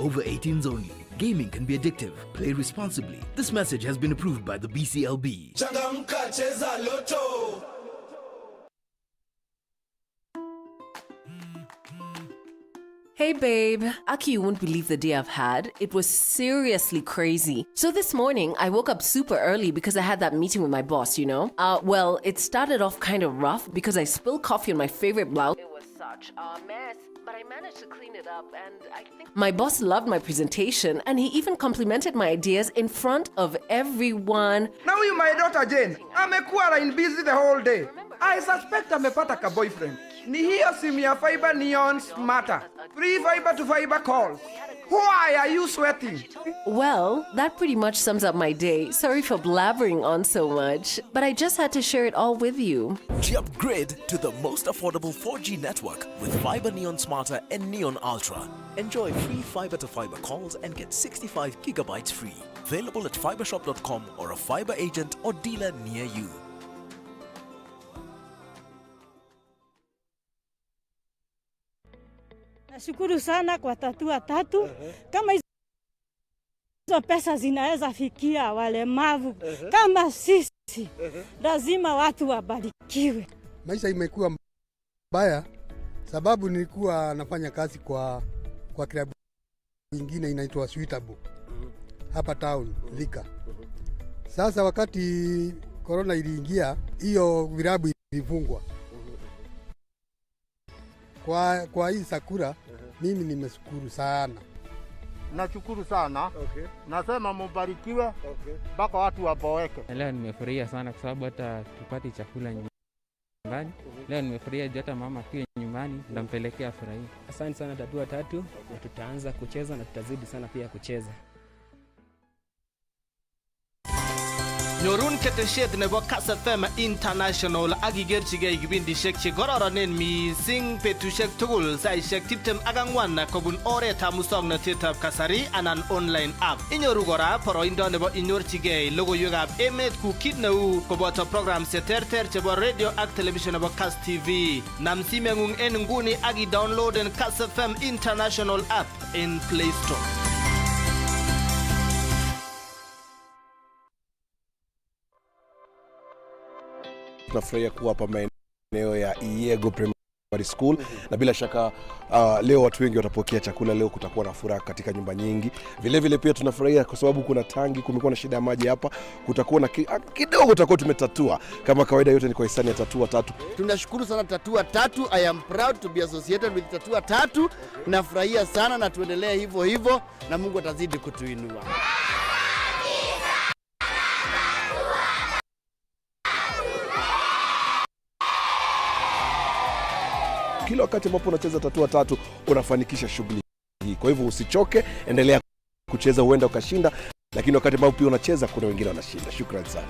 Over 18s only. Gaming can be addictive. Play responsibly. This message has been approved by the BCLB. Changamka, cheza loto. Hey babe, Aki, you won't believe the day I've had. It was seriously crazy. So this morning, I woke up super early because I had that meeting with my boss, you know? Well, it started off kind of rough because I spilled coffee on my favorite blouse. It was such a mess, but I managed to clean it up and I think my boss loved my presentation and he even complimented my ideas in front of everyone. Now you my daughter Jane, amekuwa line busy the whole day. I suspect amepata ka boyfriend. Ni hiyo simu ya fiber neon smarter. Free fiber to fiber calls. Why are you sweating? Well, that pretty much sums up my day. Sorry for blabbering on so much, but I just had to share it all with you. Upgrade to the most affordable 4G network with Fiber Neon Smarter and Neon Ultra. Enjoy free fiber to fiber calls and get 65 gigabytes free. Available at fibershop.com or a fiber agent or dealer near you. Nashukuru sana kwa tatua tatu. Kama hizo pesa zinaweza fikia walemavu kama sisi, lazima watu wabarikiwe. Maisha imekuwa mbaya sababu nilikuwa nafanya kazi kwa klabu nyingine inaitwa Suitable hapa town Thika. Sasa wakati corona iliingia, hiyo vilabu ilifungwa. Kwa hii Sakura, mimi nimeshukuru sana. Nashukuru sana. Nasema mubarikiwe mpaka watu waboeke. Leo nimefurahia sana kwa sababu hata tupati chakula nyumbani. Leo nimefurahia hata mama pia nyumbani ndampelekea furahia. Asante sana tatua tatu, na tutaanza kucheza na tutazidi sana pia kucheza. Nyorun keteshet nebo Kass FM International akigerchigei kibindishek che kororonen mising betushek tugul saishek 24 kobun oretab musoknotetab kasari anan online app. Inyoru kora boroindo nebo inyorchigei logoiwekab emet ku kit neu koboto programs cheterter chebo radio ak television nebo Kass TV. Nam simeng'ung en nguni ak i-downloaden Kass FM International app in Play Store. Tunafurahia kuwa hapa maeneo ya Iego School na bila shaka leo watu wengi watapokea chakula. Leo kutakuwa na furaha katika nyumba nyingi. Vile vile pia tunafurahia kwa sababu kuna tangi, kumekuwa na shida ya maji hapa. Kutakuwa na kidogo tutakuwa tumetatua. Kama kawaida yote ni kwa hisani ya Tatua Tatu. Tunashukuru sana Tatua Tatu. I am proud to be associated with Tatua Tatu. Nafurahia sana na tuendelee hivyo hivyo na Mungu atazidi kutuinua. Kila wakati ambapo unacheza Tatua Tatu unafanikisha shughuli hii. Kwa hivyo usichoke, endelea kucheza, huenda ukashinda, lakini wakati ambapo pia unacheza kuna wengine wanashinda. Shukrani sana.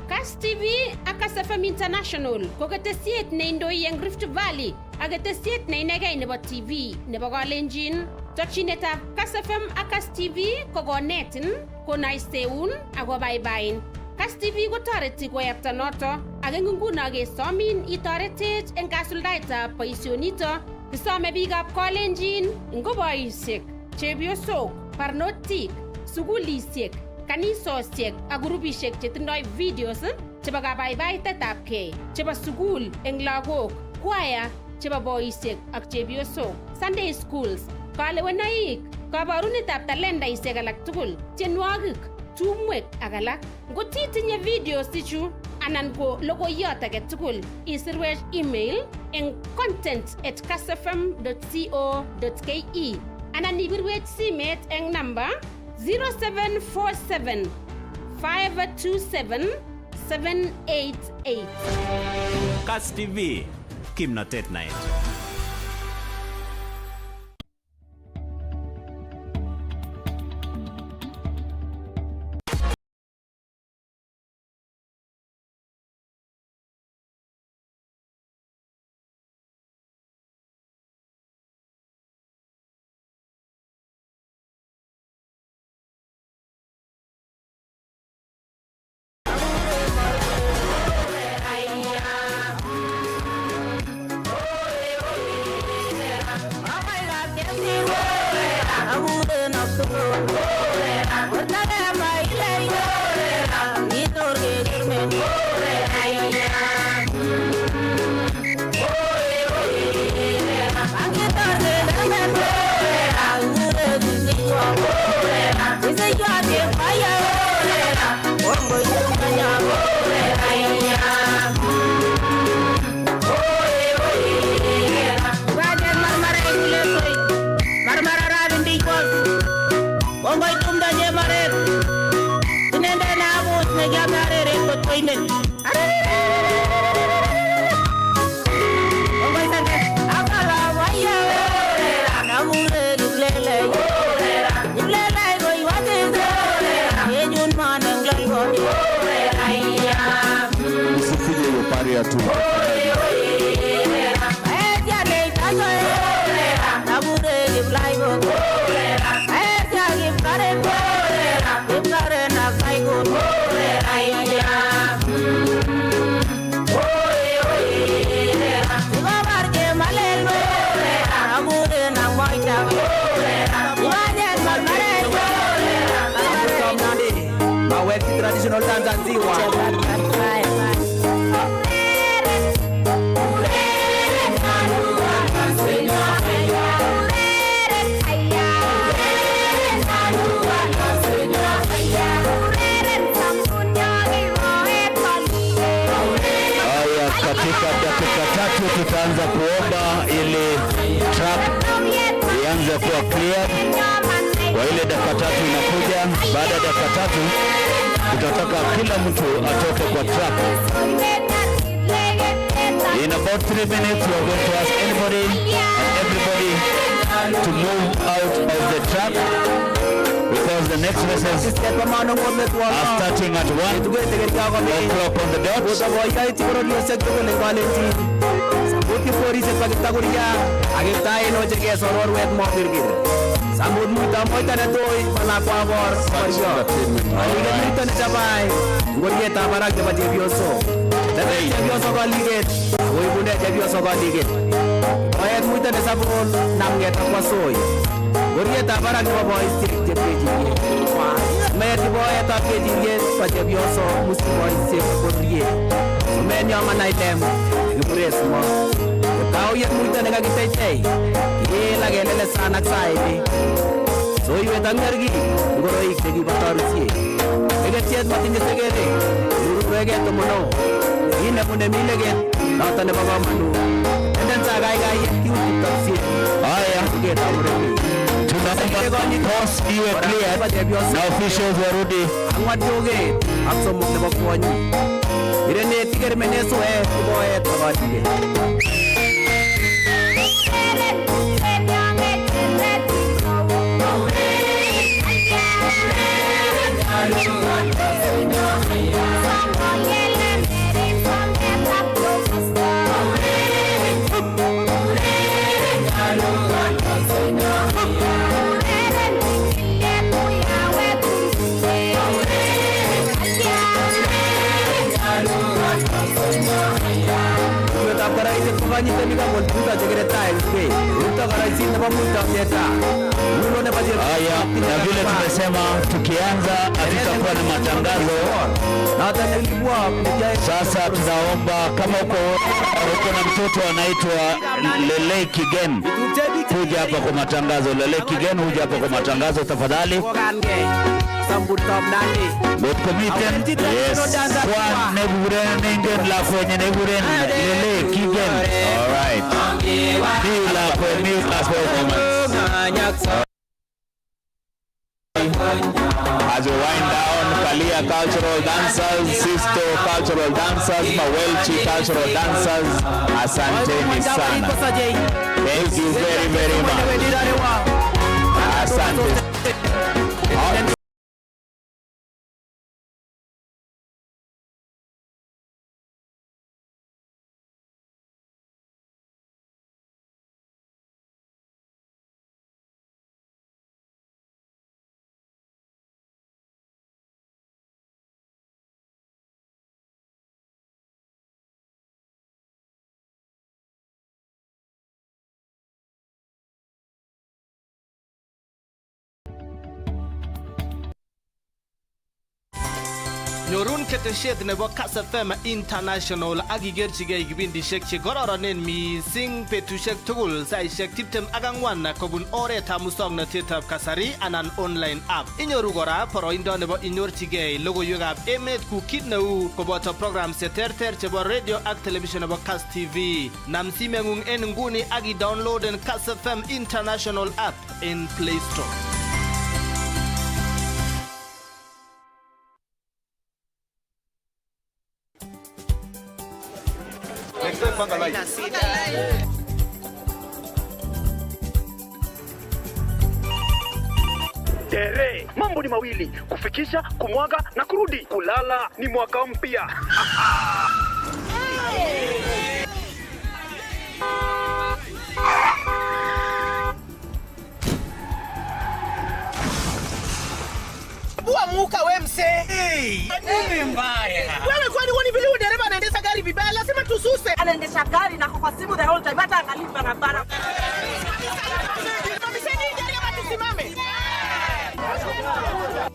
Kass TV ak Kass FM International ko ketesiet neindoi eng Rift Valley ak ketesiet neinegei nebo TV nebo Kalenjin. Tokyinetab Kass FM ak Kass TV ko konetin, konaiseun ak kobaibain. Kass TV kotoreti koyapta noto ak eng nguno kesomin itoretech eng kasuldaetab boisionito. Kisome biikab Kalenjin, ngo boisiek, chepyosok, barnotik, sugulisiek, kanisosiek ak grupisiek chetindoi videos chebo kabaibaitetabkei, chebo sugul eng lagok, kwaya chebo boisiek ak chepyosok, Sunday schools, kalewenoik, kabarunetab talentaisiek alak tugul, tienwogik, tumwek ak alak. Ngotitinye videos ichu anan ko logoiyot age tugul, isirwech email eng content@kassfm.co.ke anan ibirwech simet eng namba 0747 527 788. Kass TV, kimnatet naet. Traditional dance and ziwa. Katika dakika tatu tutaanza kuomba ili track ianze kuwa clear. Kwa ile dakika tatu inakuja, baada ya dakika tatu tutataka kila mtu atoke kwa track. In about 3 minutes we are going to ask anybody and everybody to move out of the track, because the next races are starting at 1 o'clock on the dot. Samud muta moita na doi mana kwa bor marsho aliga muta na chabai ngoriye ta barak de jebioso dai jebioso ko liget oi bunde jebioso ko liget ayat muta na sabon namge ta kwa soi ngoriye ta barak de boy stick jebeji Mayati boy atake jinge kwa jebioso musimoise kodrie. Sumen yama nailem gipres mo. Kau yet muita nega kitete. Kila gelele sana saidi. So iwe tangargi ngoro ikegi batarisi. Ege tiet matinje segere. Urege tomono. Ine pune milege. Nata ne baba manu. Enden sa gai gai kiuti tapsi. Aya kugeta uremi. Post iwe clear na officials warudi angwadoge aksomo ne bakwani irene tigere meneso kuboe tabatige Kufanya tena kama mtu ajegereta hivi. Utakarasi na pamoja meta. Haya, na vile tumesema tukianza hatutakuwa na matangazo. Sasa tunaomba kama uko na mtoto anaitwa Lele Kigen, kuja hapa kwa matangazo. Lele Kigen, huja hapa kwa matangazo tafadhali. Both committed, yes. Kwa neburen ningen la kwenye neburen Lele Kigen. All right. Bila kwenye performance. As we wind down, Kalia cultural dancers, Sisto cultural dancers, Mawelchi cultural dancers, asanteni sana. Thank you very, very much. Asante. Nyorun keteshet nebo Kass FM International akigerchigei kibindishek che kororonen mising petushek tugul saishek 24 kobun oretab musoknotetab kasari anan online app. Inyoru kora boroindo nebo inyorchigei logoiwekab emet ku kit neu koboto programs cheterter chebo radio ak television nebo Kass TV. Nam simeng'ung en nguni aki downloaden Kass FM International app in Play Store. Tere, mambo ni mawili, kufikisha, kumwaga na kurudi. Kulala ni mwaka mpya. Bua muka we mse. Nini mbaya? Wewe kwani wani vile dereva anaendesha gari vibaya? Lazima tususe. Anaendesha gari na kwa simu the whole time hata angalia barabara. Mamiseni dereva tusimame.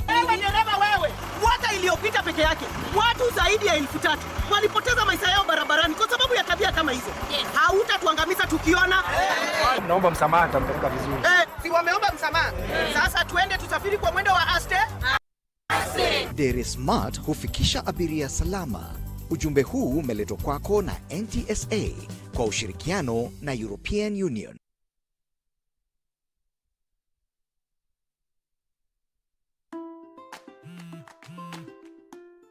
Wewe dereva wewe. Mwaka iliyopita peke yake watu zaidi ya 3,000 walipoteza maisha yao barabarani kwa sababu ya tabia kama hizo. Hautatuangamiza tukiona. Naomba msamaha, nitampeleka vizuri. Si wameomba msamaha. Sasa tuende tusafiri kwa mwendo wa aste. Dere Smart hufikisha abiria salama. Ujumbe huu umeletwa kwako na NTSA kwa ushirikiano na European Union.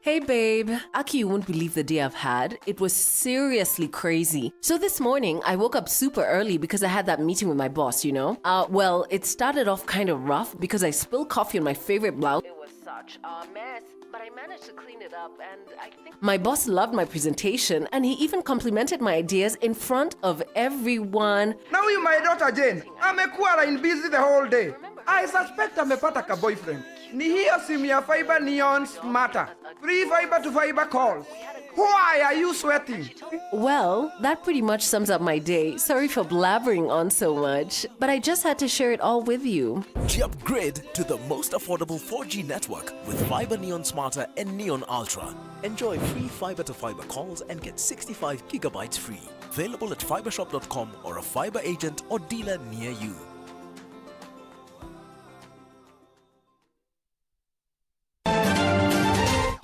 Hey babe, Aki, you won't believe the day I've had. It was seriously crazy. So this morning, I woke up super early because I had that meeting with my boss, you know? Well, it started off kind of rough because I spilled coffee on my favorite blouse. It was such a mess, but I managed to clean it up and I think... My boss loved my presentation and he even complimented my ideas in front of everyone. Now you, my daughter Jane, amekuwa line busy the whole day. I suspect amepata ka boyfriend. Ni hiyo simu ya fiber neon smarter. Free fiber to fiber calls. Why are you sweating? Well, that pretty much sums up my day. Sorry for blabbering on so much, but I just had to share it all with you. Upgrade to the most affordable 4G network with Fiber Neon Smarter and Neon Ultra. Enjoy free fiber-to-fiber calls and get 65 gigabytes free. Available at fibershop.com or a fiber agent or dealer near you.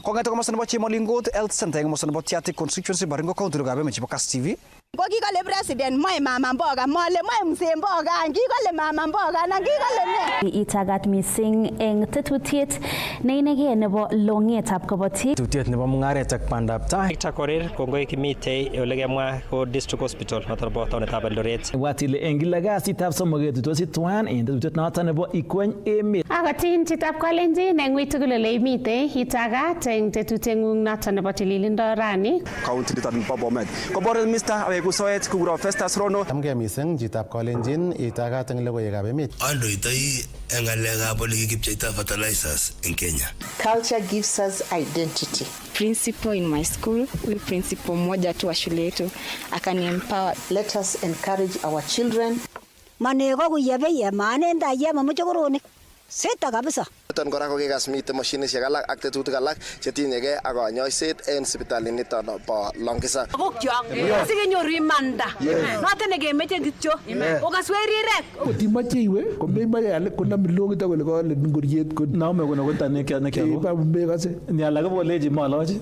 Kong'ete komosta nebo Chemolingot Health Center eng komosta nebo Tiaty constituency Baringo County lokabe chebo Kass TV. Kokikole president moe mama mboga mole moe mzee mboga ngikole mama mboga na ngikole ne itagat missing eng tetutiet neinegei nebo longetab kobotik tetutiet nebo mungaret ak bandab tai itakorir kongoi kimitei ole kemwa ko district hospital noton nebo taonetab Eldoret watile eng kila kasitab somok ketuitosi twan eng tetutiet noton nebo ikweny emet akotin chitab Kalenjin eng ui tugul ole imitei itagat eng tetutieng'ung noton nebo tililindo rani county niton nebo Bomet kobore Mr. Kusoet kuguro Festus Rono amge mising chitab Kalenjin itagat eng logoiwekab emet andoitoi eng ngalekab ole kikipcheita fertilizers in Kenya. Culture gives us identity. Principal in my school, we principal moja tu wa shule yetu akani-empower. Let us encourage our children. Manego kuyebe ye manenda ye mamuche koroni. Seta kabisa. Niton kora ko kikas mite mashinisiek alak ak tetutik alak chetinyegei ak kanyoiset en sipitalit niton bo Longisa. Kokyok sikenyoru imanda. Noton nekemeche kityo. Okaswerirek. Kotimache iwe komemoche ale konam longit ak kole kole ngoriet ko naome kono kontane nekyako. Ba mbekase. Ni alak koleji malochi.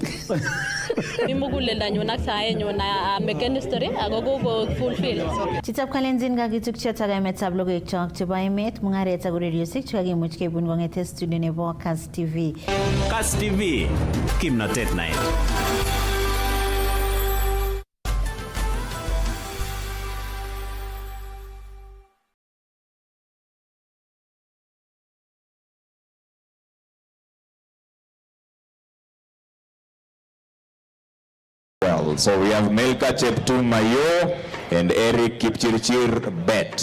Imuguleldanyu ak saenyu na meken history ako ko fulfill. Chitab Kalenjin kakitukchi tagametab logoiwek chebo emet mungaret ak ureriosiek chekakimuch kebun kong'ete studio nebo Kass TV. Kass TV, kimnatet naet. Well, so we have Melka Cheptum Mayo and Eric Kipchirchir Bet.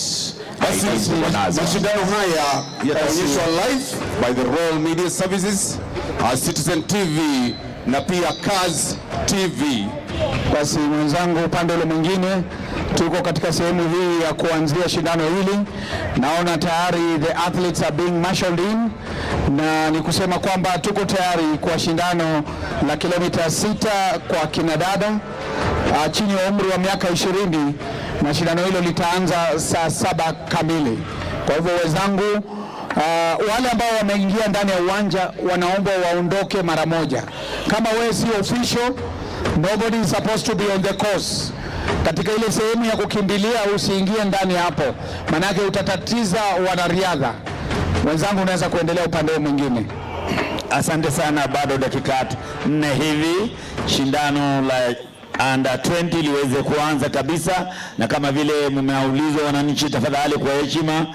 Mashindano haya yataonyeshwa live by the Royal Media Services, Citizen TV na pia Kass TV. Basi mwenzangu upande ule mwingine tuko katika sehemu hii ya kuanzia shindano hili. Naona tayari the athletes are being marshaled in na ni kusema kwamba tuko tayari kwa shindano la kilomita 6 kwa kinadada chini ya umri wa miaka 20 na shindano hilo litaanza saa 7 kamili. Kwa hivyo wenzangu wale ambao wameingia ndani ya uwanja wanaomba waondoke mara moja. Kama wewe si official, nobody is supposed to be on the course. Katika ile sehemu ya kukimbilia usiingie ndani hapo, manake utatatiza wanariadha. Wenzangu unaweza kuendelea upande mwingine. Asante sana, bado dakika 4 hivi shindano la under 20 liweze kuanza kabisa, na kama vile mmeulizwa wananchi, tafadhali kwa heshima,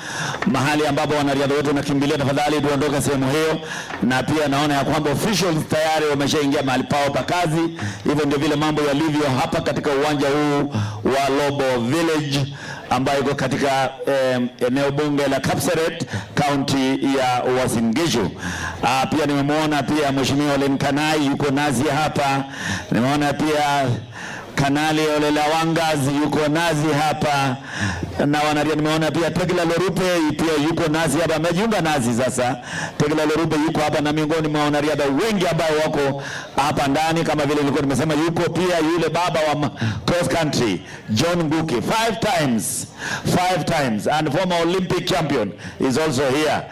mahali ambapo wanariadha wote wanakimbilia, tafadhali tuondoke sehemu hiyo. Na pia naona ya kwamba officials tayari wameshaingia mahali pao pa kazi. Hivyo ndio vile mambo yalivyo hapa katika uwanja huu wa Lobo Village ambayo iko katika eneo bunge la Kapseret, county ya Uasin Gishu. Pia nimemwona pia Mheshimiwa Lenkanai yuko nazi hapa. Nimeona pia Kanali Olela Wangazi yuko nazi hapa, na wanariadha nimeona pia Tegla Lorupe pia yuko nazi hapa, amejiunga nazi sasa. Tegla Lorupe yuko hapa na miongoni mwa wanariadha wengi ambao wako hapa ndani, kama vile nilikuwa nimesema, yuko pia yule baba wa cross country John Ngugi, 5 times and former Olympic champion is also here.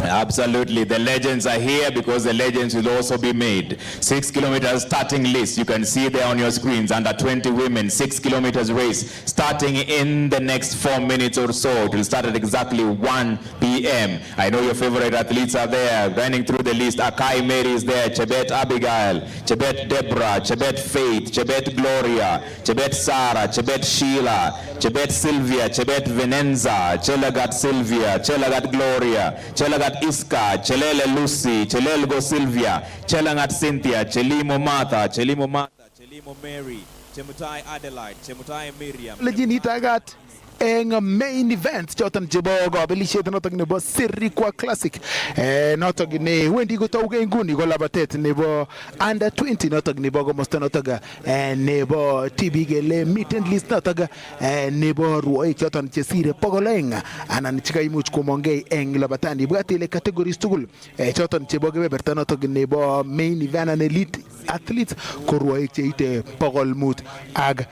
Absolutely, the legends are here because the legends will also be made. 6 kilometers starting list, you can see there on your screens. Under 20 women, 6 kilometers race starting in the next 4 minutes or so. It will start at exactly 1 p.m. I know your favorite athletes are there running through the list. Akai Mary is there, Chebet Abigail, Chebet Deborah, Chebet Faith, Chebet Gloria, Chebet Sarah, Chebet Sheila, Chebet Sylvia, Chebet Venenza, Chelagat Sylvia, Chelagat Gloria, Chelagat Iska, Chelele Lucy, Chelelgo Sylvia, Chelangat Cynthia, Chelimo Martha, Chelimo Mary, Chemutai Adelaide, Chemutai Miriam. Legend Itagat eng main event choton chebo kabelisiet notok nebo Sirikwa Classic notok ne wendi kotauge nguni ko labatet nebo under 20 notok nebo komosta notok nebo TB kele miten list notok nebo ruoik choton chesire 200 anan chekaimuch komongei eng labatani ibwat ile categories tugul choton chebo kebeberta notok nebo main event and elite athletes ko ruoik cheite 500 ak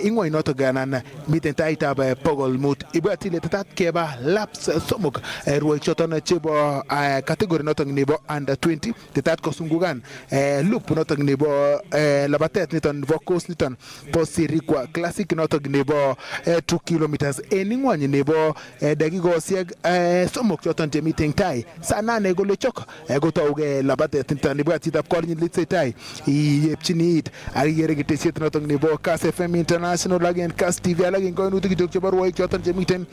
ingwany notok anan miten taitab 500 ibwat ile tetat keba laps somok ruoik choton chebo category notok nebo under 20 tetat kosungukan loop notok nebo labatet niton nebo course niton po Sirikwa Classic notok nebo 2 kilometers en ingwany nebo dakikosiek somok choton chemiten tai saa 8 kole chok kotauge labatet niton ibwat chitab kolenjin litse tai iyepchini it ak ikere ketesiet notok nebo Kass FM International ak en Kass TV alak en koinutik kitok chebo ruoik choton chemiten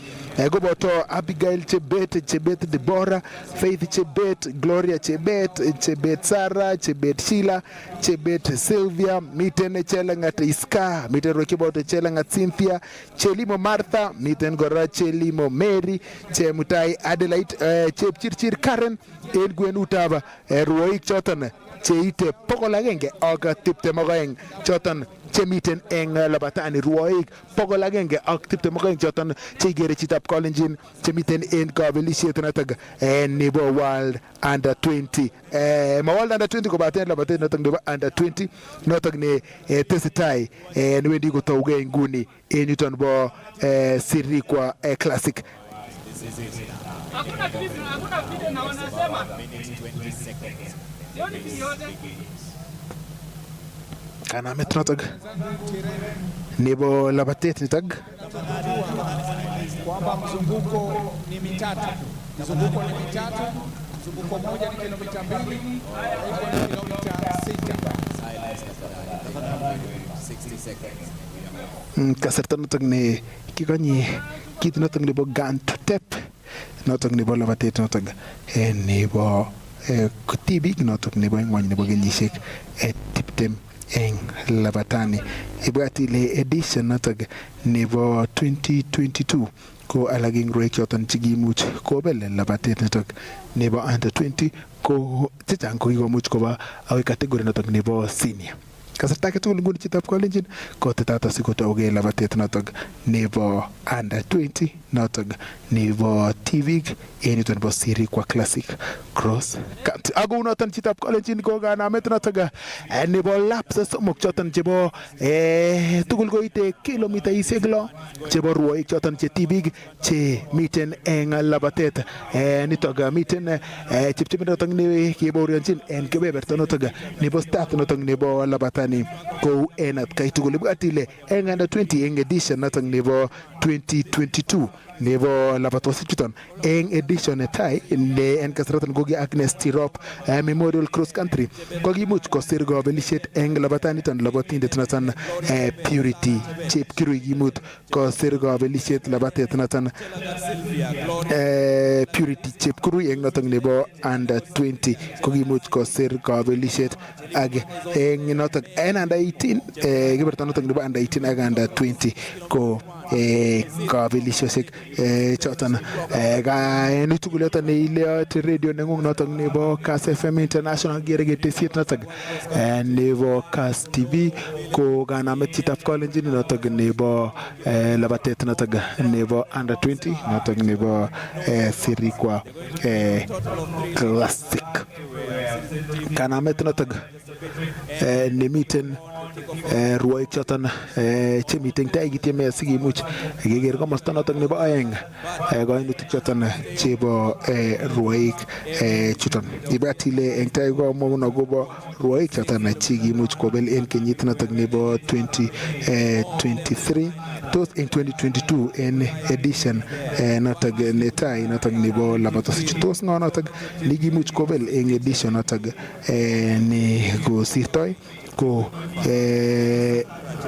koboto Abigail Chebet Deborah, Faith Chebet, Gloria Chebet Sarah, Chebet Sheila, Chebet Sylvia, miten Chelangat Iska, miten ruoik cheboto Chelangat Cynthia, Chelimo Martha, miten kora Chelimo Mary, Chemutai Adelaide, Chepchirchir Karen, en kwenutab ruoik choton cheite 122 choton chemiten eng labatani ruoik 122 choton cheigere chitab kolenjin chemiten en kabelisiet notok nebo World Under 20 ma World Under 20 kobaten labatet notok nebo Under 20 notok ne tesetai newendi kotauge nguni en yuton bo Sirikwa Classic. Kanamet notok nebo labatet nitok kwamba mzunguko ni mitatu. Mzunguko ni mitatu. Mzunguko moja ni kilomita 2, ni kilomita 6. Kasarta notok ne kikonye kit notok nebo Gantutep notok nebo labatet notok nebo kutibik notok nebo ingwany nebo kenyisiek 20 eng labatani ibwat ile edition notok nebo 2022 ko alak eng ruoik choton chekimuch kobel labatet notok nebo under 20 ko chechang ko kikomuch koba akoi category notok nebo senior. Kasarta age tugul nguni chitab kolenjin kotetat asikotauge labatet notok nebo under 20 notok nebo TVik en yuton nebo Sirikwa Classic Cross Country. Ako noton chitab kolenjin ko kanamet notok nebo laps somok choton chebo tugul koite kilomitaisiek 6 chebo ruoik choton che TVik che miten eng labatet nitok miten chepchepindo notok ne kebaorionjin en kebeberta notok nebo start notok nebo labatani kou en atkai tugul ibwat ile eng under 20 eng edition notok nebo 2022 nebo labatosiek chuton eng edition netai ne en kasaratan koki Agnes Tirop Memorial Cross Country kokimuch kosir kabelisiet eng labataniton labatindet noton Purity Chepkirui kimut kosir kabelisiet labatet noton Purity Chepkirui eng noton nebo under 20 kokimuch kosir kabelisiet ak eng noton en under 18 keberta noton nebo under 18 ak under 20 ko kabelisiosiek choton en tugul yoton neiliot radio nengung noton nebo Kass FM International gere ketesiet noton nebo Kass TV ko kanamet chitab kolenjin noton nebo labatet noton nebo under 20 noton nebo Sirikwa Classic. Kanamet noton nemiten ruoik choton chemiten tai kityeme sikimuch keker komosta noton nebo aeng koinutik choton chebo ruoik chuton ibwat ile eng tai komwaun akobo ruoik choton chekimuch kobel en kenyit noton nebo 2023 tos en 2022 en edition noton netai noton nebo labatosiek tos ngo noton nekimuch kobel en edition noton ni kosirtoi ko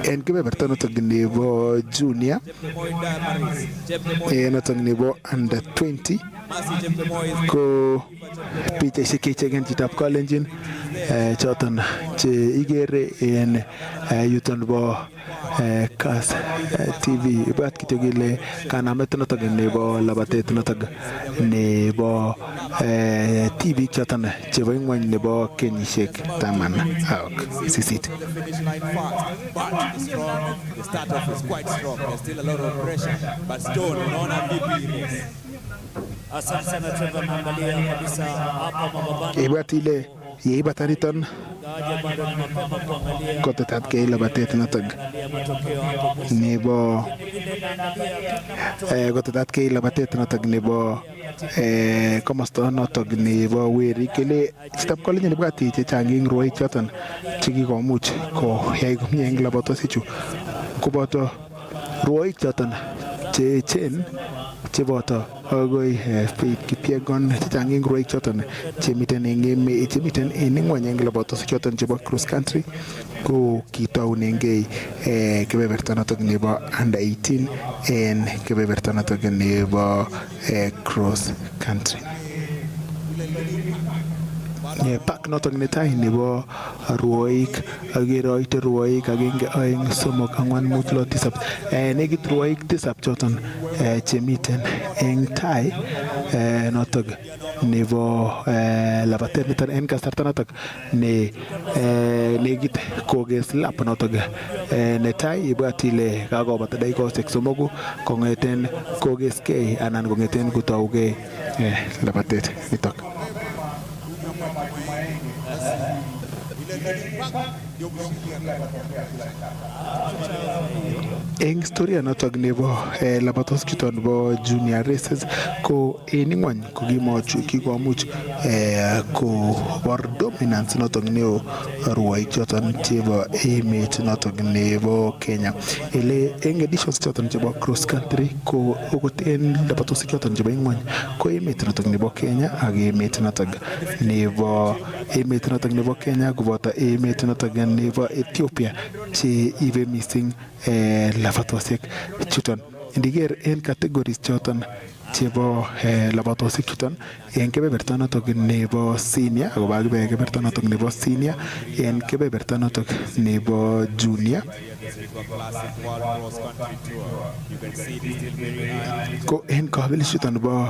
en kebeberta noton nebo junior noton nebo under 20 ko pichaisiek chechegen chitab kolenjin choton che igere en yuton bo Kass TV ibwat kityo kele kanamet notok nebo labatet notok nebo TV choton chebo ingwany nebo kenyisiek 18. Ibwat ile yeibata niton kotetat kei labatet notok nebo komosto notok nebo werik kele chitab kolenjin ibwat chechang eng rwoik choton chekikomuch koyai komie eng labatosiechu koboto rwoik choton che echen cheboto agoi Faith Kipyegon chechang eng rwoik choton chemiten en ingwany eng labatosiek choton chebo cross country ko kitounengei kebeberta notok nebo under 18 en kebeberta notok nebo cross country. Pak notok netai nebo rwoik agere oite rwoik 1, 2, 3, 4, 5, 6, 7 negit rwoik 7 choton chemiten eng tai notok nebo labatet niton en kasarta notok ne negit koges lap notok netai ibwat ile kakobata dakikosiek 3 kong'eten kogeskei anan kong'eten kotougei labatet nitok. Eng historia notok nebo labatos chuton nebo junior races ko en ingwany ko kikomuch kobor dominance notok neo rwoik choton chebo emet notok nebo Kenya. Ele eng editions choton chebo cross country ko okot en labatos choton chebo ingwany ko emet notok nebo Kenya ak emet notok nebo Kenya koboto emet notok nebo Ethiopia che ibe missing labatosiek chuton. Indiker en categories choton chebo labatosiek chuton en kebeberta notok nebo senior akobo akibe kebeberta notok nebo senior en kebeberta notok nebo junior ko en kabelisiechuton nebo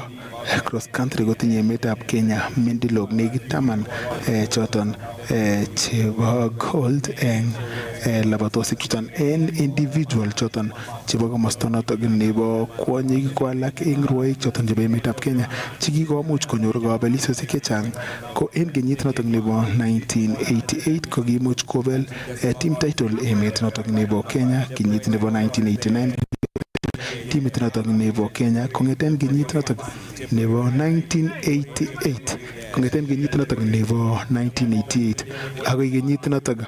cross country kotinye emetab Kenya mindilok nekit 10 choton chebo gold en labatosiek chuton en individual choton chebo komosto notok nebo kwonyik ko alak eng rwoik choton chebo emetab Kenya chekikomuch konyor kabelisiosiek chechang ko en kenyit notok nebo 1988 ko kimuch kobel team title emet notok nebo Kenya. Kenyit nebo 1989 timit notok nebo Kenya kong'eten kenyit notok nebo 1988 kong'eten kenyit notok nebo 1988 agoi kenyit notok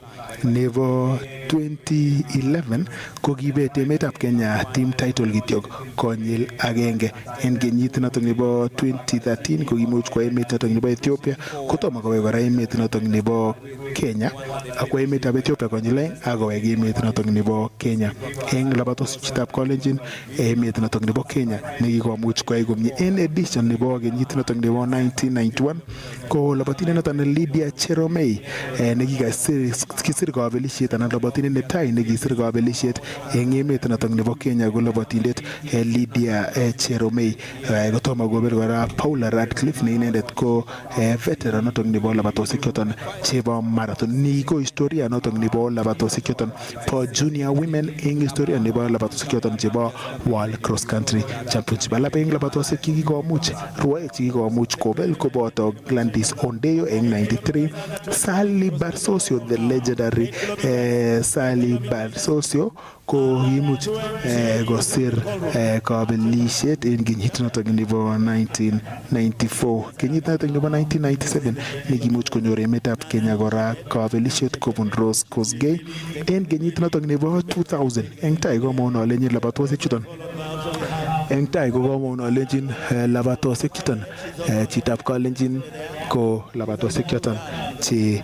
nebo 2011 ko kibet emetab Kenya team title kityok konyil agenge. En kenyit notok nebo 2013 ko kimuch kwa emet notok nebo Ethiopia kotomo kowek kora emet notok nebo Kenya akwa emetab Ethiopia konyil aeng akowek emet notok nebo Kenya. Eng labatosietab kolenjin emet notok nebo Kenya nekikomuch koyai komie en edition nebo kenyit notok nebo 1991 ko labatindet notok Lydia Cheromei nekikasir kabelisiet anan labatindet netai nekisir kabelisiet eng emet notok nebo Kenya ko labatindet Lydia Cheromei. Kotomo kobel kora Paula Radcliffe ne inendet ko veteran notok nebo labatosiek choton chebo marathon. Ni ko historia notok nebo labatosiek choton po junior women eng historia nebo labatosiek choton chebo World Cross Country Championship. Alap eng labatosiek kikikomuch rwoik chekikomuch kobel koboto Gladys Ondeyo eng 93, Sally Barsosio the legendary Sally Barsosio ko kimuch kosir kabelisiet en kenyit notok nebo 1994. Kenyit notok nebo 1997 nekimuch konyor emetab Kenya kora kabelisiet kobun Rose Kosgei. En kenyit notok nebo 2000 eng tai komwaun alenjin labatosiek chuton eng tai ko komwaun alenjin labatosiek chuton chitab kalenjin ko labatosiek choton che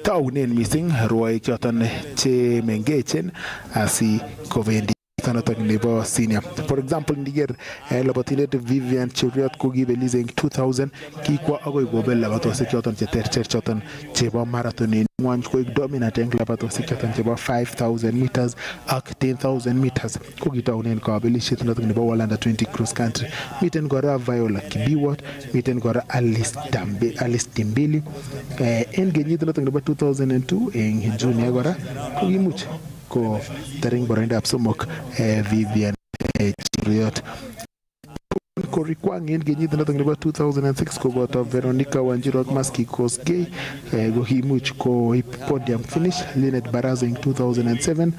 taunen missing rwoik choton che mengechen asi kobendi kebeberta notok nebo senior. For example, ndiger labatindet Vivian Cheriot ko kibelis eng 2000 kikwa agoi kobel labatosiek choton cheterter choton chebo marathon en ngwony koik dominant eng labatosiek choton chebo 5000 meters ak 10000 meters ko kitaunen kabelisiet notok nebo World Under 20 cross country. Miten kora Viola Kibiwot, miten kora Alice Timbili en kenyit notok nebo 2002 eng junior kora ko kimuch ko tereng boroindab somok Vivian Cheriot. Korikwang en kenyit notok nebo 2006 koboto Veronica Wanjiru ak Maski Kosgei ko kimuch koib podium finish. Linet Baraza en 2007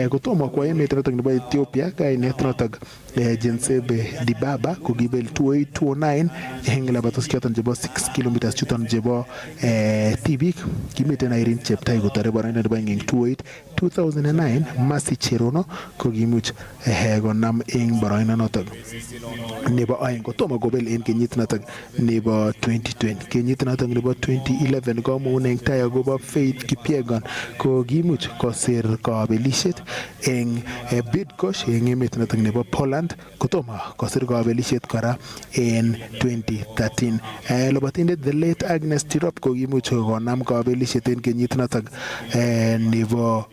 kotomo kwa emet notok nebo Ethiopia kainet notok Jensebe Dibaba ko kibel 208-209 eng labatosiek choton chebo 6 kilometers chuton chebo tibik. Kimiten Irene Cheptai kotore boroindo nebo eng 2009 Mercy Cherono ko kimuch konam eng boroindo notok nebo aeng kotomo kobel en kenyit notok nebo 2020. Kenyit notok nebo 2011 komun eng tai akobo Faith Kipyegon ko kimuch kosir kabelisiet eng Bydgoszcz eng emet notok nebo Poland kotomo kosir kabelisiet kora en 2013. Labatindet the late Agnes Tirop ko kimuch konam kabelisiet en kenyit notok nebo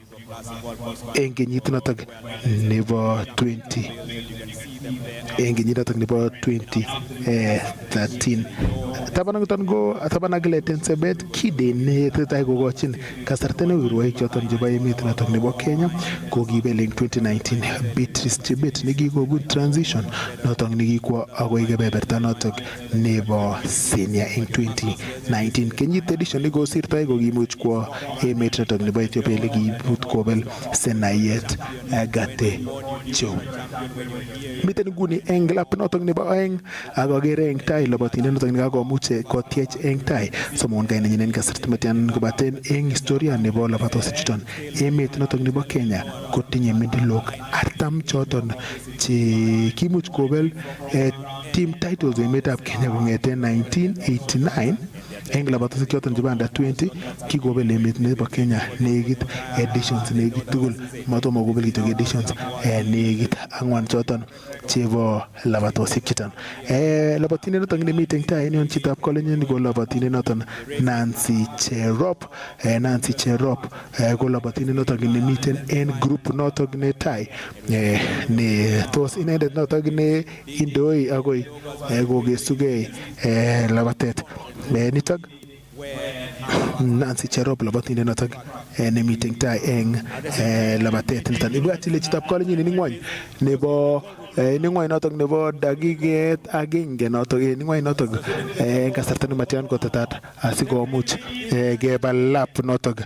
2013. Tabanagile Tensebet Kiden ne tetai kokochin kasarta neo rwoik choton chebo emet notok nebo Kenya ko kibel eng 2019. Beatrice Chebet ne kiko good transition notok nekikwo agoi kebeberta notok nebo senior eng 2019. Kenyit edition nekosirtoi ko kimuch kwo emet notok nebo Ethiopia le kiibut kobel Senayet Gatecho. Miten nguni eng lap notok nebo aeng ak agere eng tai labatindet notok nekakomuch kotiech eng tai somon kainenyin en kasarta matian kobaten eng historia nebo labatosiek chuton emet notok nebo Kenya kotinye midilok 40 choton che kimuch kobel team titles emetab Kenya kong'eten 1989 eng labatosiek choton chebo under 20 kikobel emet nebo Kenya negit editions negit tugul matomo kobel kityo editions negit 4 choton chebo labatosiek chuton. Labatindet noton nemiten tai en chitab kolenjin ko labatindet noton Nancy Cherop. Nancy Cherop ko labatindet noton nemiten en group noton ne tai ne tos inendet noton ne indoi agoi kogesugei labatet nitok Nancy Cherop labatindet notok nemiten tai eng labatet niton. Ibwat ile chitab kolenjin ni ngwony nebo ni ngwony notok nebo dakiket agenge notok ni ngwony notok kasarta nematian kotetat asikomuch kebal lap notok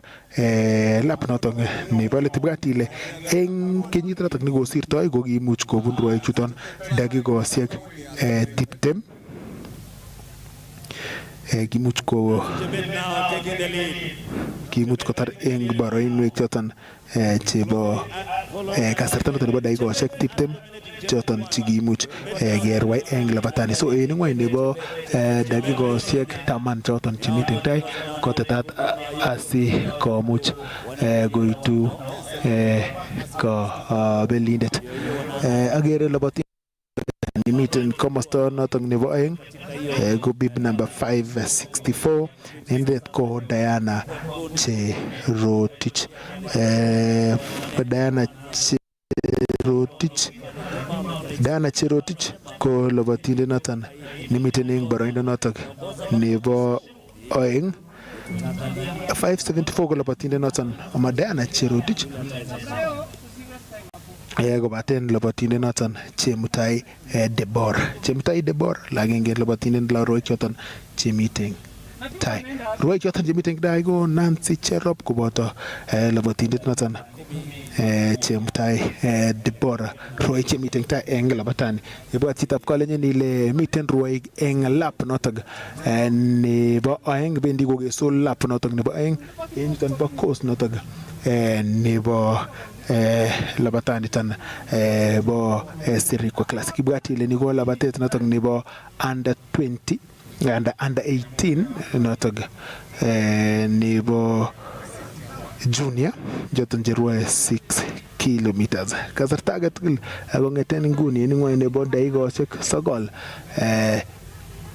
nebo let. Ibwat ile eng kenyit notok nekosirtoi ko kimuch kobun rwoik chuton dakikosiek 20 kimuch kotar eng boroinwek choton chebo kasarta noton nebo dakikosiek 20 choton chekimuch kerwai eng labatani. So en ngwony nebo dakikosiek 10 choton chemiten tai kotetat asikomuch koitu kabelindet. Agere labatindet miten komosta notok nebo aeng ko bib number 564 indet ko Diana Cherotich. Diana Cherotich ko labatindet noton nemiten eng boroindo notok nebo aeng. 574 ko labatindet noton ama Diana Cherotich kobaten labatindet noton Chemutai Debor lagenge labatindet la rwoik choton chemiten tai. Rwoik choton chemiten tai ko Nancy Cherop koboto labatindet noton Chemutai Debor, rwoik chemiten tai eng labatani. Ibwat chitab kolenjin ile miten rwoik eng lap notok nebo aeng bendi kokesul lap notok nebo aeng en ton bo coast notok nebo labataniton bo Sirikwa Classic. Ibwat ile ni ko labatet notok nebo under 20 under 18 notok nebo junior joton cherwoe 6 kilometers. Kasarta age tugul kong'eten nguni en ng'wony nebo dakikoshek 9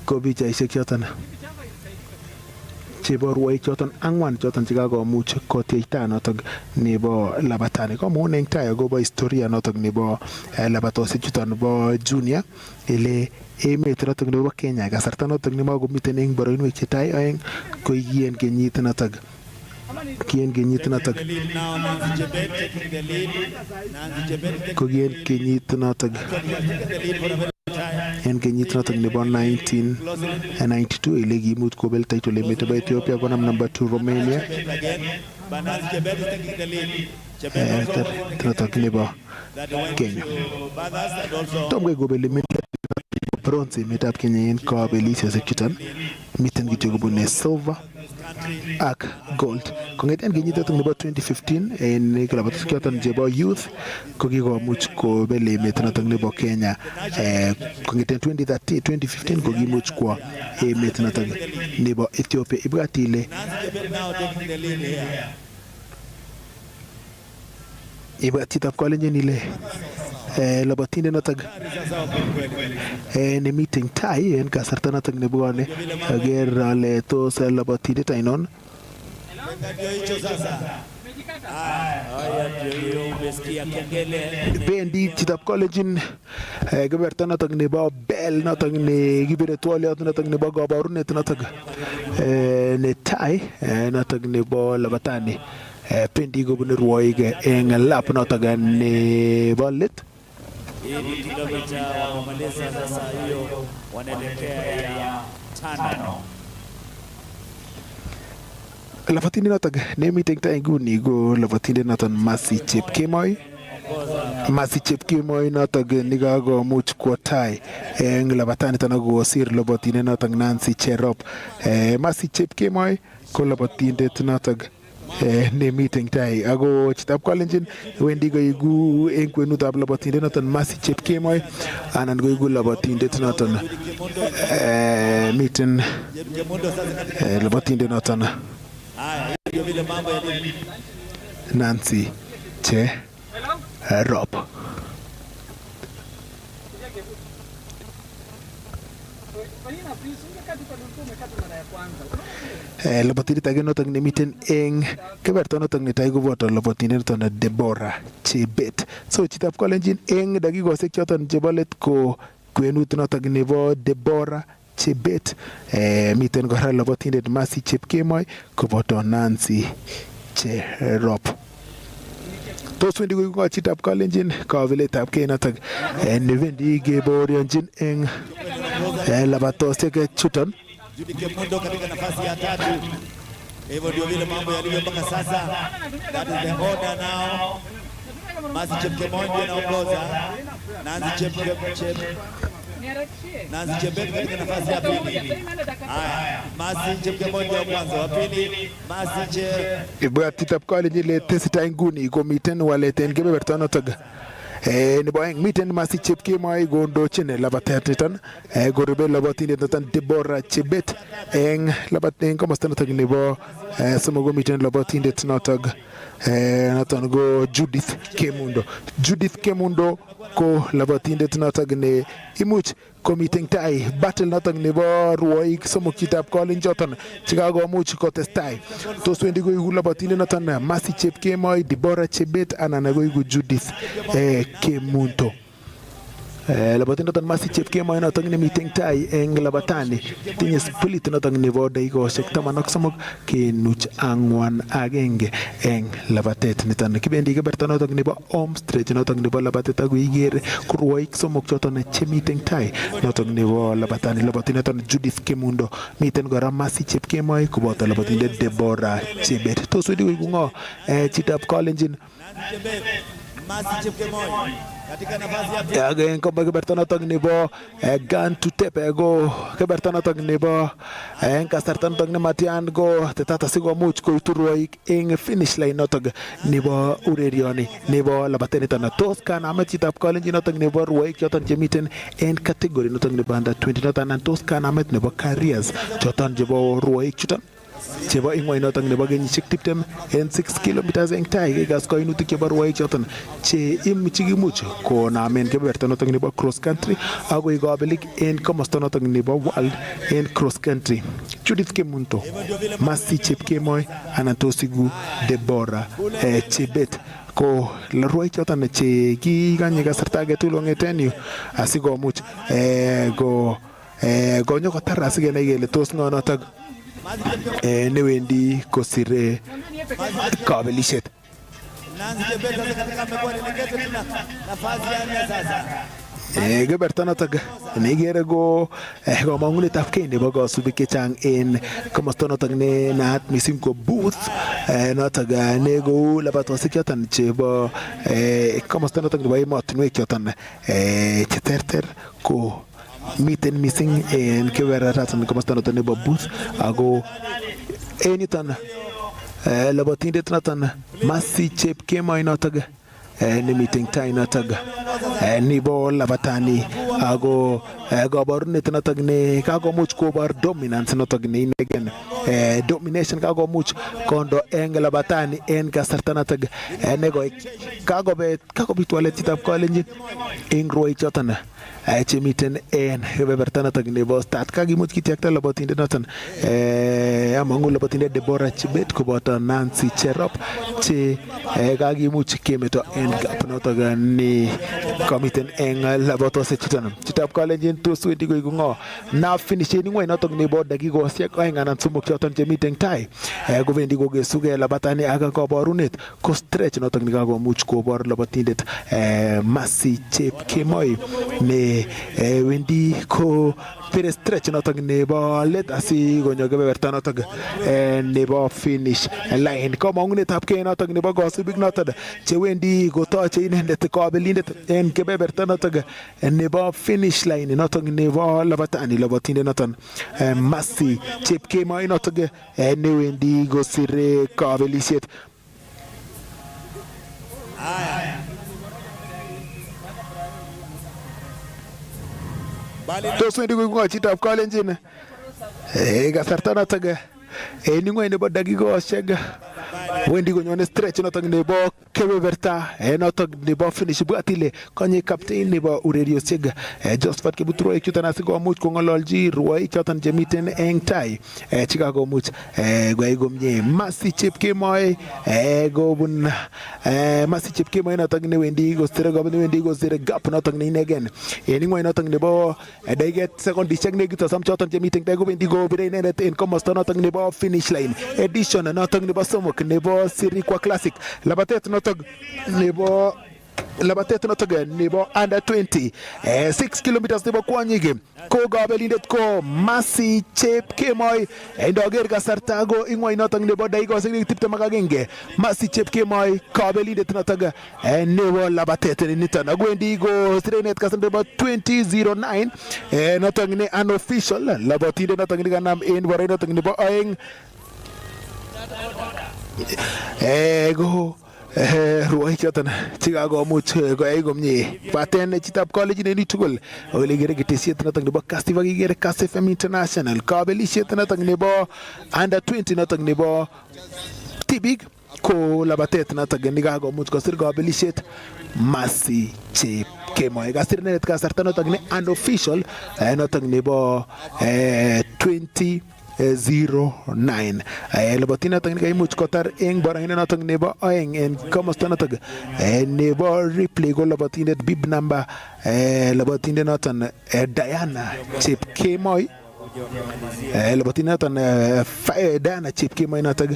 ko pichaisiek choton chebo rwoik choton 4 choton chekakomuch kotieita noton nebo labatani. Komwaun eng tai akobo historia noton nebo labatosiek chuton nebo junior ele emet noton nebo Kenya kasarta noton nemakomiten eng boroinwek chetai oeng ko kien kenyit noton en kenyit noton nebo 1992 ile kimuch kobel title emet nebo Ethiopia konam number 2 Romania noton nebo Kenya. Tom kai kobel emet bronze emetab Kenya en kabelisiosiek chuton miten kityo kobune silver ak gold. Kong'eten kenyit noton nebo 2015 en klabusiek choton chebo youth ko kikomuch kobel emet noton nebo Kenya. Kong'eten 2015 ko kimuch kwo emet noton nebo Ethiopia. Ibwat ile chitab Kalenjin ile labatinde noton nemiten tai en kasarta noton nebwone ager ale tos labatindet ainon bendi chitab Kalenjin keberta noton nebo bel noton nekibire twoliot noton nebo kabarunet noton netai noton nebo labatani pendi kobune rwoik eng lap noton nebo let. Kilomita wamaliza sasa hiyo wanaelekea ya 5. Labatinde noton nemiten tai nguni ko labatinde noton Mercy Chepkemoi. Mercy Chepkemoi noton nikakomuch kwo tai eng labataniton akosir labatinde noton Nancy Cherop. Mercy Chepkemoi ko labatindet noton nemiten tai ako chitab Kalenjin wendi koigu eng kwenutab labatindet noton Mercy Chepkemoi anan koigu labatindet noton miten labatindet noton Nancy Cherop. Labatindet age noton nemiten eng keberta noton netai koboto labatindet noton Deborah Chebet. So chitab Kalenjin eng dakikosiek choton chebo let ko kwenut noton nebo Deborah Chebet. Miten kora labatindet Mercy Chepkemoi koboto Nancy Cherop. Tos wendi koigu chitab Kalenjin kabeletab kei noton newendi kebaorionjin eng labatosiek chuton. Kemundo katika nafasi ya 3. Hivyo ndio vile mambo yalivyo mpaka sasa. That is the order now. Mercy Chepkemoi ndiye anaongoza. Nancy Chebet katika nafasi ya 2. Haya, Mercy Chepkemoi ndiye kwanza, wa pili Mercy Chebet. Chitab Kalenjin le tesetai nguni komiten walet en kebeberta noton nebo aeng miten Mercy Chepkemoi kondochin labatet niton korupe labatindet noton Deborah Chebet eng labatet komosta noton nebo somok komiten labatindet noton ko Judith Kemundo. Judith Kemundo ko labatindet noton ne imuch komiten tai battle noton nebo rwoik somok chitab Kalenjin chekakomuch kotestai. Tos wendi koigu labatindet noton Mercy Chepkemoi, Deborah Chebet anan koigu Judith Kemundo. Labatindet noton Mercy Chepkemoi noton nemiten tai eng labatani tinye split noton nebo dakikoshek 13.4 eng labatet niton. Kibendi keberta noton nebo home stretch noton nebo labatet ako iger kurwoik somok choton chemiten tai noton nebo labatani. Labatindet noton Judith Kemundo, miten kora Mercy Chepkemoi koboto labatindet Deborah Chebet. Tos wendi koigu ngo chitab Kalenjin Mercy Chepkemoi katika nafasi ya eng keberta noton nebo gun to tape go keberta noton nebo eng kasarta noton nematian go tetata sikomuch koitu rwoik eng finish line noton nebo urerioni nebo labatet niton. Tos kanamet chitab Kalenjin noton nebo rwoik choton chemiten en category noton nebo under 20 noton anan tos kanamet nebo careers choton chebo rwoik chuton. chebo ingweny notok nebo kenyisiek 26 kilometers eng tai kekas kainutik chebo rwoik choton che imuch konamen kebeberta notok nebo cross country agoi kabelik en komosta notok nebo world en cross country. Judith Kemunto, Masi Chepkemoi anan tosigu Deborah Chebet ko rwoik choton che kikanye kasarta age tugul kong'eten yu asikomuch konyo kotar asikenai kele tos ng'o notok newendi kosire kabelisiet. Keberta notok neigere ko kamang'unetab kei nebo kasubik chechang en komosta notok ne naat missing ko booth notok ne kou labatosiek choton chebo komosta notok nebo emotinwek choton cheterter ko miten missing en keberbertaton komosta noton nebo booth ako en yuton labatindet noton Masi Chepkemoi notok nemiten tai notok nebo labatani ako kaborunet notok ne kakomuch kobor dominance notok ne inegen domination kakomuch kondo eng labatani en kasarta notok nekoi kakobit waletitab kalenjin eng rwoik choton chemiten en kebeberta notok nebo start kakimuch kityakta labatindet noton amang'u labatindet Deborah Chebet koboto Nancy Cherop che kakimuch kemeto en gap notok ni komiten en labatosiek chutab kalenjin tos wendi koiku ng'o na finishen ingweny notok nebo dakikosiek oeng anan somok choton chemiten tai kobendi kokesuge labatani ak kaborunet ko stretch notok ni kakomuch kobor labatindet Masi Chepkemoi ne wendi ko pire stretch notok nebo let asikonyo kebeberta notok nebo finish line. Kamang'unetab kei notok nebo kasubik notok chewendi kotoche inendet kabelindet en kebeberta notok nebo finish line notok nebo labatani labatindet noton Masi Chepkemoi notok newendi kosire kabelisiet. Tos wendi koiku chitab kalenjin kasarta notok en ingweny nebo dakikosiek wendi konyone stretch notok nebo kebeberta notok nebo finish. Bwat ile konye captain nebo ureriosiek Josephat Kebut rwoik chuton asikomuch kong'ololchi rwoik choton chemiten eng tai chekakomuch koyai komie. Masi Chepkemoi kobun Masi Chepkemoi notok newendi kosire gap notok ne inegen en ingweny notok nebo dakiket sekondisiek nekit 30 choton chemiten tai kobendi kobire inendet en komosta notok nebo finish line edition notok nebo somok nebo Sirikwa Classic labatet notok nebo under 20 6 kilometers nebo kwanyik ko kabelindet ko Masi Chepkemoi ndoger kasarta ko ingweny notok nebo dakikosiek 21 Masi Chepkemoi kabelindet notok nebo labatet niton akwendi ko sirenet kasarta nebo 2009 notok ni unofficial labatindet notok ni kanam en boroindo notok nebo oeng ko rwoik choton chekakomuch koyai komie paten chitab kalenjin en tugul ole kere ketesiet notok nebo Kass TV kikere Kass FM International kabelisiet notok nebo under 20 notok nebo tibik ko labatet notok nekakomuch kosir kabelisiet Masi Chepkemoi kasir inendet kasarta notok ni unofficial notok nebo 2009 labatindet notok nekaimuch kotar eng boroindo notok nebo oeng en komosta notok nebo replay ko labatindet bib number labatindet noton Diana Chepkemoi labatindet noton Diana Chepkemoi notok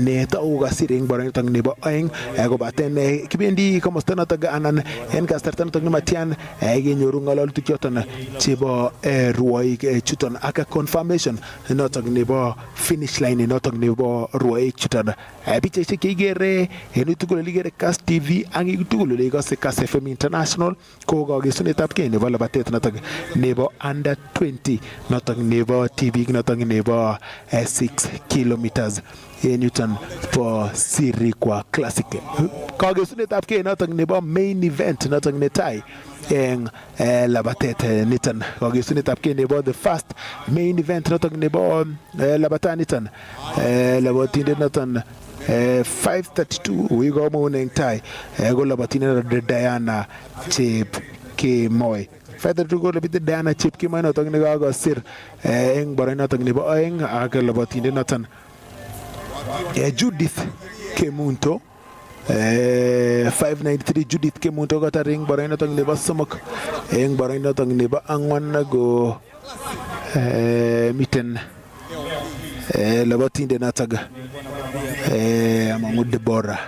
ne tau kasir eng boroindo notok nebo oeng kobaten kibendi komosta notok anan en kasarta notok nematian kenyoru ng'ololutik choton chebo rwoik chuton ak confirmation notok nebo finish line notok nebo rwoik chuton. Pichaisiek cheikere en tugul ole ikere Kass TV ak tugul ole ikose Kass FM International ko kakesunetab kei nebo labatet notok nebo under 20 notok nebo tibik notok nebo 6 kilometers en yuton po Sirikwa Classic. Kagesunetab kei notok nebo main event notok netai eng labatet niton. Kagesunetab kei nebo the first main event notok nebo labataniton. Labatindet noton 5:32 wigomun eng tai ko labatindet Diana Chepkemoi. 5:32 ko labatindet Diana Chepkemoi notok ne kakosir eng boroindo notok nebo oeng ak labatindet noton Judith Kemunto 593 Judith Kemunto kotar eng boroindo notok nebo somok eng boroindo notok nebo angwan ko miten labatindet notok amangu Deborah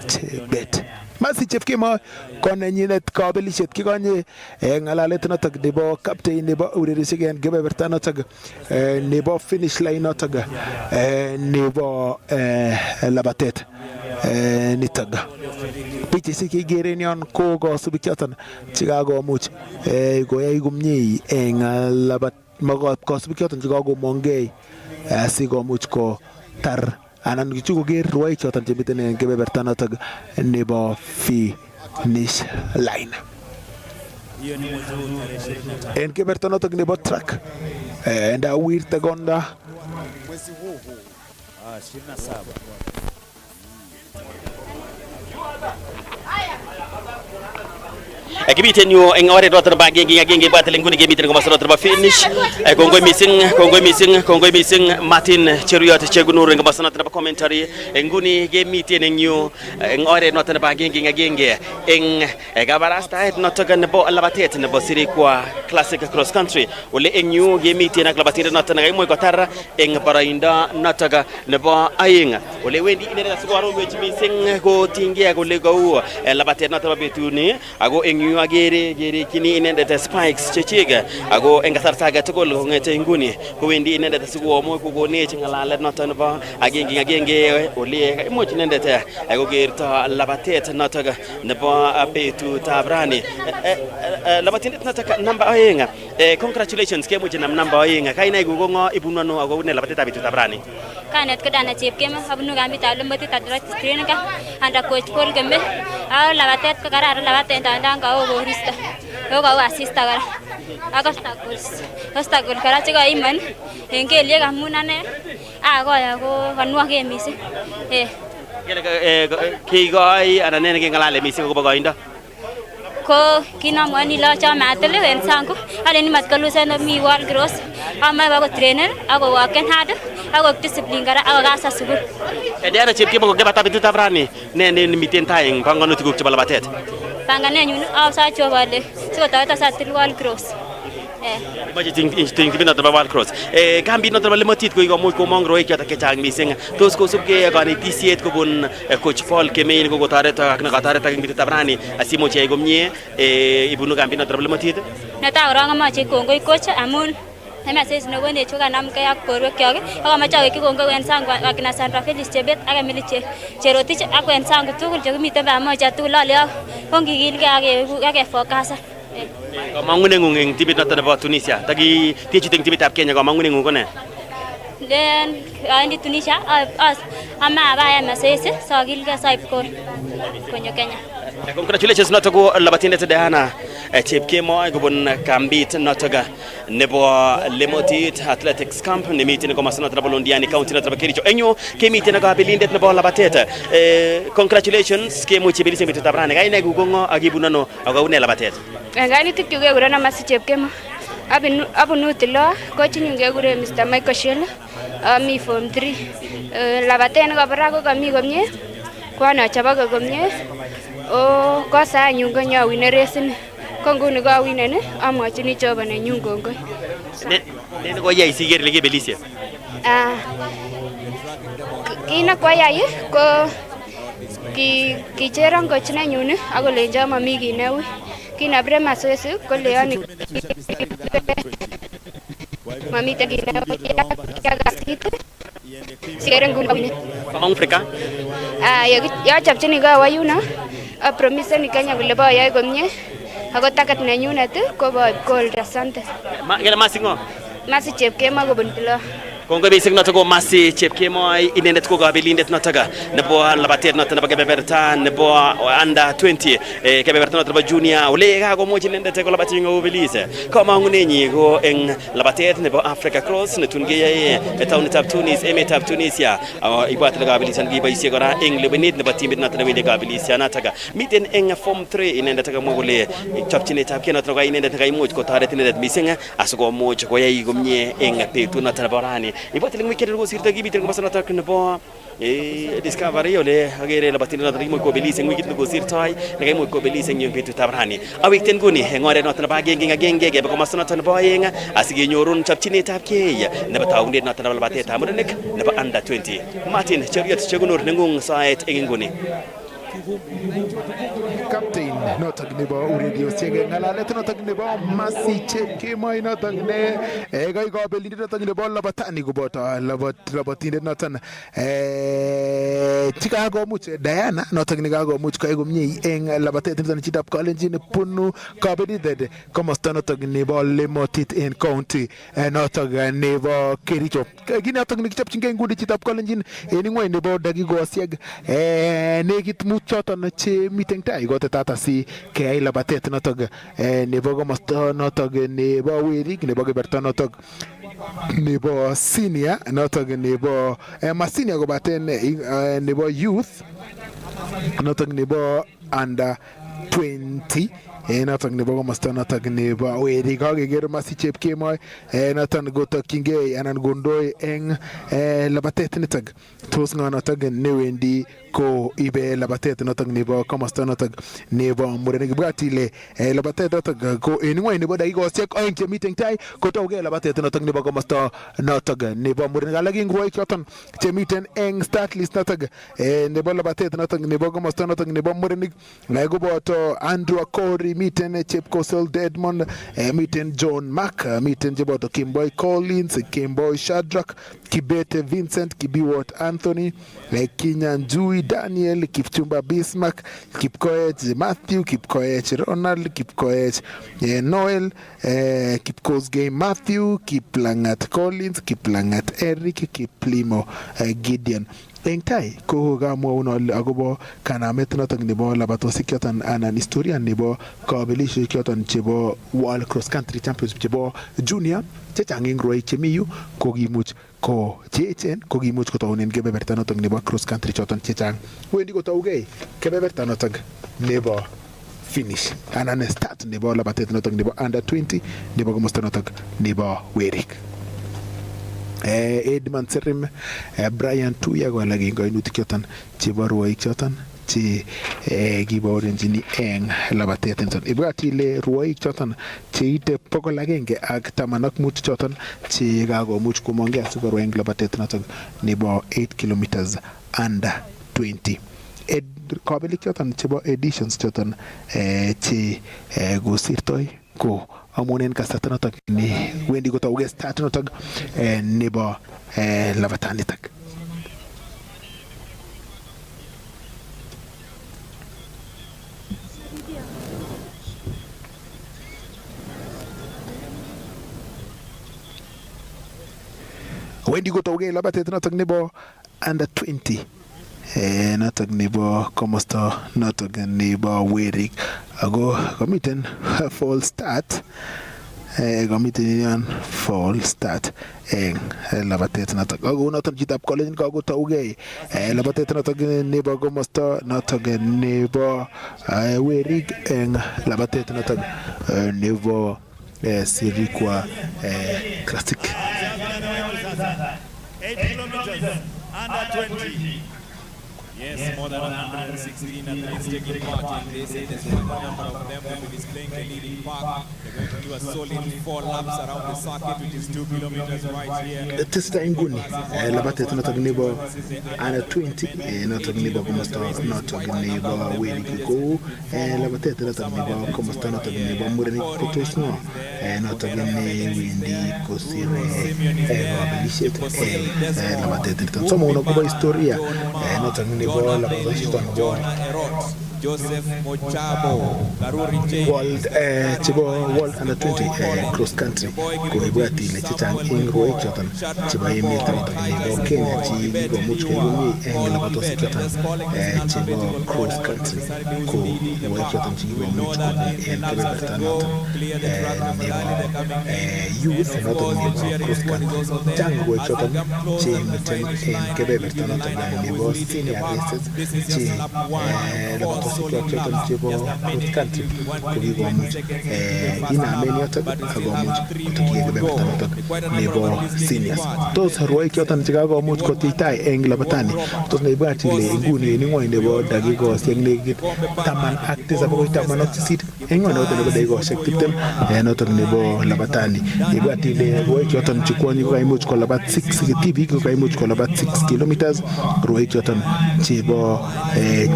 Chebet. Masi Chepkemoi konenyinet kabelisiet kikonye ngalalet notok nebo captain nebo urerisiek en kebeberta notok nebo finish line notok nebo labatet nitok. Pichaisiek kekere en yon ko kasubik choton chekakomuch koyai komie eng labat kasubik choton chekakomongei asikomuch kotar anan kichukoker rwoik choton chemiten en kebeberta notok nebo finish line. En kebeberta notok nebo track ndawirte konda mwezi huu 27. Kibiten yu eng oret noton ba agenge batel nguni kemiten komosta noton ba finish. Kongoi missing Martin Cheruyot Chegunur eng komosta noton ba commentary. Nguni kemiten eng yu eng oret noton ba agenge eng kabarastaet noton nebo labatet nebo Sirikwa Classic Cross Country. Ole eng yu kemiten ak labatindet noton kaimuch kotar eng boroindo noton nebo aeng. Ole wendi inendet sikoarorwech missing kotinygei kole kou labatet noton ba betuni ako eng yu agere kini inendet spikes chechik ako eng kasarta age tugul kongete nguni kowendi inendet sikomuch kokonech ngalalet noton nebo agenge ole imuch inendet kokerto labatet noton nebo betutab rani. Labatindet noton namba 2, congratulations kemuch nam namba 2. Kainai ko ngo ibunu ano ako ne labatetab betutab rani? Kanet ko Diana Chepkemoi abunu kambitab Lembetit Athletic Training under coach Paul Keme. Labatet ko kararan labatet ndandan kao koristo. Ko kao asista kora. Ako obstacle kora chekaiman en kelyek amun ane akoya ko kanwake missing. Kikoi anan ne kengalale missing akobo koindo? Ko kinamwani lo chome atil en sangu aleni matkalusen mi wall cross amae bako trainer ako worken hard ako discipline kora ako kasa sukul. Diana Chepkemoi kokebata betutab rani ne miten tai eng panganutik chebo labatet? Panganenyun asacho ale sikotoreto satil wall cross. Imache ting noton bo wall cross. Kambit noton bo Lemotit ko ikomuch komong rwoik choton chechang missing. Tos kosubkei ak kanetisiet kobun coach Paul Kemein kokotoret ak nekatoret ak eng betutab rani asimuch iyai komie ibunu kambit noton bo Lemotit? Netai korong amache kongoi coach amun MSS nekonech kokanamgei ak borwekyok ak amache awekyi kongoi wenzangu akina Sandra Felix Chebet ak Emily Cherotich ak wenzangu tugul chekimiten pamoja tugul ale kongikilgei ak kefokasan. Kamangunengung eng timit noton nebo Tunisia. Taki tiechut eng timitab Kenya kamangunengung ko ne? Then aendi Tunisia ama abaya MSS sakilgei saib konyo Kenya. Congratulations noton ko labatindet Diana Chepkemoi kobun kambit noton nebo Lemotit Athletics Camp nemiten komosta noton nebo Londiani County noton nebo Kericho. Eng yu kemiten ak kabelindet nebo labatet. Congratulations kemuch ibelis eng betutab rani. Kainai ko ngo akibun ano ako une labatet? Kainutik chu kekuren Masi Chepkemoi. Abunu Tilo, coaching kekuren Mr. Michael Shell. Ami form 3. Labatet nekabara ko kami komie. Kwanachobok komie. Kosa anyun konyawine resini. Ko nguni kawinen amwachini Jehova nenyun kongoi. Ne koyai siker ile kebelisie? Kit nekoyai ko kicheron coach nenyun akolenjo mami kit neui. Kinapire mazoezi koleoni mamiten kit neui kasit sikere nguni. Pamang Afrika? Yochopchini kawa yuno apromiseni Kenya kole boyoe komie Ako takat nenyunet kobo gold. Asante. Kele masingo. Masi Chepkemoi kobun Tilo. Kongo bising notoko Masi Chepkemoi inendet ko kabelindet notoka nebo labatet noto nebo kebeberta nebo under 20 kebeberta noto nebo junior ole kakomuch inendet ko labatet ngo belise kamangunenyi ko eng labatet nebo Africa Cross netun keyae taunetab Tunis emetab Tunisia ibwat le kabilisan kiboisie kora eng lebenit nebo timit noto newendi kabilisia nataka miten eng form 3 inendet kamwa kole chopchinetab ke noto ko inendet kaimuch kotoret inendet mising asikomuch koyai komie eng betut noto nebo rani ibwat le weekend ko sirta gibiten ko masana nebo discovery ole agere labatin noto mo ko belis eng weekend ko sirtoi ne mo ko belis eng betutab rani awikten guni eng oret noto nebo agenge ke ko masana nebo eng asigenyorun chopchinetab ke nebo taunet noto nebo labatetab murenik nebo under 20 Martin Cheriot chegunur nengung saet eng nguni Captain notok nebo ureriosiek ngalalet notok nebo Masi Chepkemoi notok ne kai kabelindet notok nebo labatani koboto labatindet noton chikakomuch Diana notok ne kakomuch kai komie eng labatet niton chitab Kalenjin bunu kabelindet komosta notok nebo Lemotit en county notok nebo Kericho kii notok ne kichopchingei nguni chitab Kalenjin en ngweny nebo dakikosiek nekit mut choton che miten tai kotetata si keyai labatet notok nebo komosta notok nebo werik nebo keberta notok nebo senior notok nebo masinia kobaten nebo youth notok nebo under 20 notok nebo komosta notok nebo werik kakeker Masi Chepkemoi noton kotokyingei anan kondoi eng labatet nitok tos ngo notok newendi ko ibe labatet notok nebo komosta notok nebo murenik ibwat ile labatet notok ko en ngweny nebo dakikosiek oeng chemiten tai kotauge labatet notok nebo komosta notok nebo murenik alak eng rwoik choton chemiten eng start list notok nebo labatet notok nebo komosta notok nebo murenik koboto Andrew Akori miten Chepkosol Dedmond miten John Mark miten cheboto Kimboy Collins Kimboy Shadrack Kibete Vincent Kibiwot Anthony Kinyanjui Daniel Kipchumba Bismarck Kipkoech Matthew Kipkoech Ronald Kipkoech Noel Kipkosgei Matthew Kiplangat Collins Kiplangat Eric Kiplimo Gideon eng tai ko kamwaun ale akobo kanamet notok nebo labatosiek choton anan historia nebo kabelisiek choton chebo World Cross Country Championship chebo junior chechang eng rwoik chemi yu ko kimuch ko cheechen ko kimuch kotaunen kebeberta notok nebo cross country choton chechang wendi kotaugei kebeberta notok nebo finish anan start nebo labatet notok nebo under 20 nebo komosta notok nebo werik Edmund Serim Brian Tuya ko alak eng kainutik choton chebo rwoik choton che kibaorenjini eng labatet niton ibwat ile rwoik choton cheite 115 choton che kakomuch komongei asikorwa eng labatet noton nebo 8 kilometers under 20 kabelik choton chebo editions choton che kosirtoi ko amunen kasarta notok ni wendi kotauge start notok nebo labatanitak wendi kotauge labatet notok nebo under 20 notok nebo komosta notok nebo werik ako komiten fall start fall start eng labatet notok ako notok chitab college kakotauge labatet notok nebo komosta notok nebo werik eng labatet notok nebo Sirikwa classic 8 kilometers under 20. Yes, more than 116 athletes taking part in this. There's one number of them will be displaying the leading park. They're going to do a solid 4 laps around the circuit, which is 2 kilometers right here. Testa inguni labatet notok nebo under 20 notok nebo komosta notok nebo werik ko labatet notok nebo komosta notok nebo murenik kotos ngo notok wendi kosire kabelisiet labatet niton somo unakuba historia notok nebo labatosiek Joseph Mochabo, Garuri James. World under 20 cross country ko ibati le chitang ingro chotan chiba yemi tanto ni Kenya chi go much ko yumi la bato sikatan chiba cross country ko wo chotan chi go much ko kebe bertano youth not only cross country jang go chotan chi meten kebe bertano ni bo senior races chi la bato sikatan chiba cross country ko go much ina meni ata go much to kebe bertano nebo seniors those roi chotan chiga go much ko titai engla batani to ne bati le nguni ni ngoi nebo dagi go seng ne git taman actisa bo taman otisit engwa no to nebo dai go sek titem no to nebo la batani ne bati le roi chotan chikwani ko much ko la bat 6 tv ko much ko la bat 6 kilometers roi chotan chibo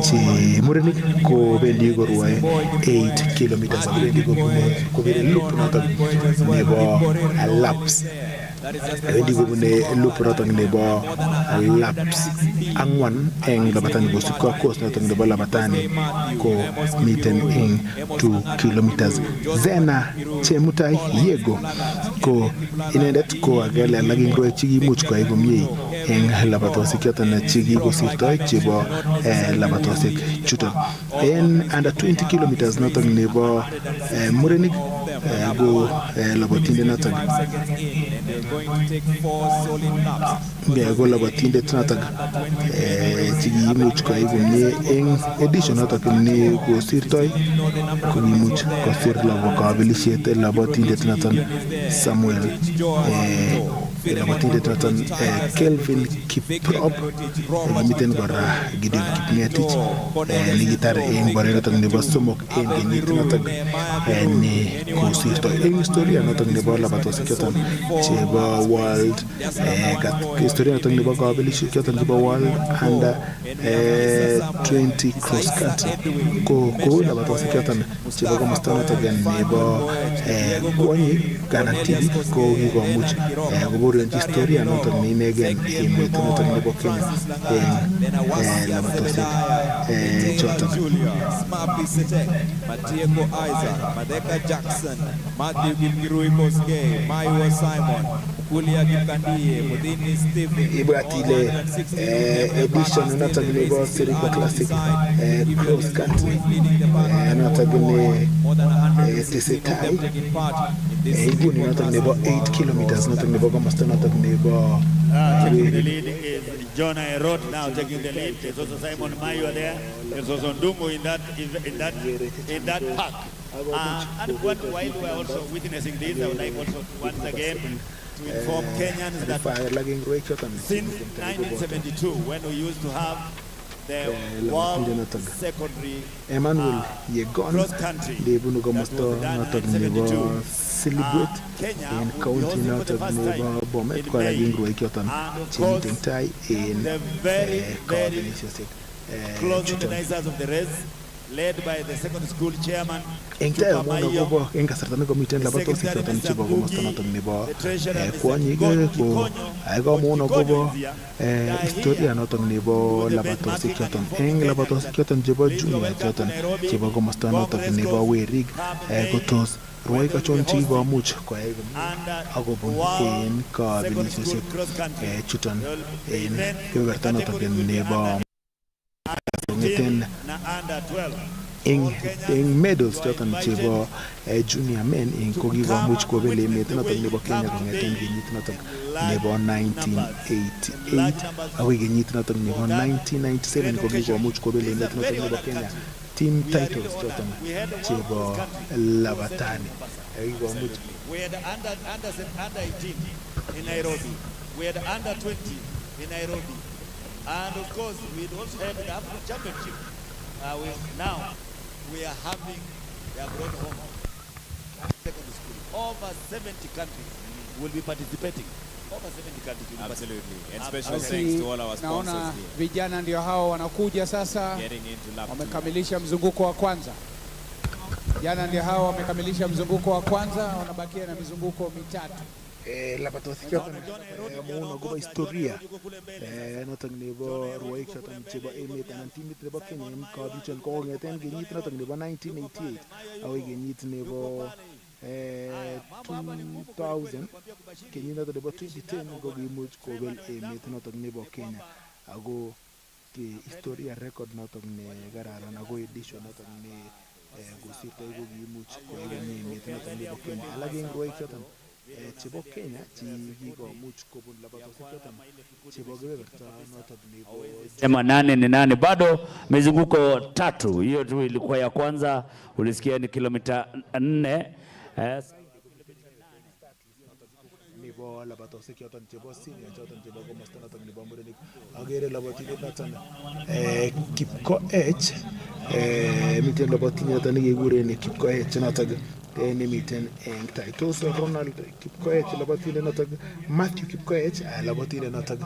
chi murini ko bendi go roi 8 kilometers bendi go ko be loop no to nebo laps bendi go ne loop no to nebo laps angwan eng labatani go ko course no to nebo labatani ko miten eng 2 kilometers zena chemutai yego ko inendet ko agele lagi ngro chigi much ko ego mi eng labatosik yotan chigi go sirtoi chibo labatosik chuton en under 20 kilometers no to nebo murenik go labatinde no to go labatinde tnatag chigi much ko ego mi eng edition no to ni go sirtoi ko ni much ko sir labokabilisiet labatinde tnatan Samuel labatinde tnatan Kelvin Kiprop miten gora Gideon Kipniatich ni gitar en boreno tang nebo somok en genit natag ni kusirto en historia natag nebo labatos kyotan cheba world gat historia natag nebo kabilis kyotan cheba world under 20 cross country ko labatos kyotan cheba ko mastana tagan nebo kwani garanti ko gigo much go boren historia natag ni negen en natag nebo Kenya en labatos chotan Smapi Setek, Matieko Isaac, Madeka Jackson, Matthew Gilgirui Koske, Maiwa Simon, Kulia Gikandie, Mudini Stephen, Ibatile edition natagne Sirikwa Classic cross country natagne Tesetai iguni natagne 8 kilometers natagne Gamasta natagne the lead is Jonah Erot now taking the lead. There's also Simon Mayo there. There's also Ndungu in that park. And while we are also witnessing this, I would like also once again to inform Kenyans that since 1972, when we used to have the World Secondary cross country, celebrate in county not of Neva Bomet Quaraging Roykotan, Chimiting Tai in the very close organizers of the race, led by the second school chairman. Entire Mono in Casatano Committee Labatos and Chibogo Mostanaton Nebo, Kwani Go, I go Mono Gobo, Historia not on Nebo, Labatos Kyoton, Eng Labatos Kyoton Jibo Junior Kyoton, Chibogo Mostanaton Nebo, we rig Gotos. Roy Kachonchi go much ko agobun in ka bilisisi chutan in kebertano to nebo in medals chotan chibo junior men in kogi go much ko bele metna to nebo Kenya ko ngeten ginit na to nebo 1988 awi ginit na to nebo 1997 kogi go much ko bele metna to nebo Kenya team titles chotan chibo labatani we had under 18 in Nairobi, we had under 20 in Nairobi, and of course we also had the African Championship. Now we are having the abroad home secondary school. Over 70 countries will be participating. Over 70 countries will be Absolutely. And special thanks to all our sponsors naona here. vijana ndio hao wanakuja sasa, wamekamilisha mzunguko wa kwanza. Vijana ndio hao wamekamilisha mzunguko wa kwanza, wanabakia na mizunguko mitatu. labatosik choton amun akobo historia noton nebo rwoik choton chebo emet anan timit nebo Kenya en competition ko kong'eten kenyit noton nebo 1988 akoi kenyit nebo 2000 kenyit noton nebo 2010 ko kimuch kobel emet noton nebo Kenya ako historia record noton ne kararan ako edition noton ne kosirtoi ko kimuch koyai komie emet noton nebo Kenya. Alak en rwoik choton chebo Kenya kikomuch kobun labatosik choton chebo kebeberta noton nebo 8 bado mizunguko 3. Hiyo tu ilikuwa ya kwanza, ulisikia ni kilomita 4 nebo labatosik choton chebo senior choton chebo komosta noton nebo murenik. Agere labotindet noton Kipkoech, miten labotindet noton nekekuren Kipkoech noton nemiten en tai. Tos Ronald Kipkoech labotindet noton Matthew Kipkoech labotindet noton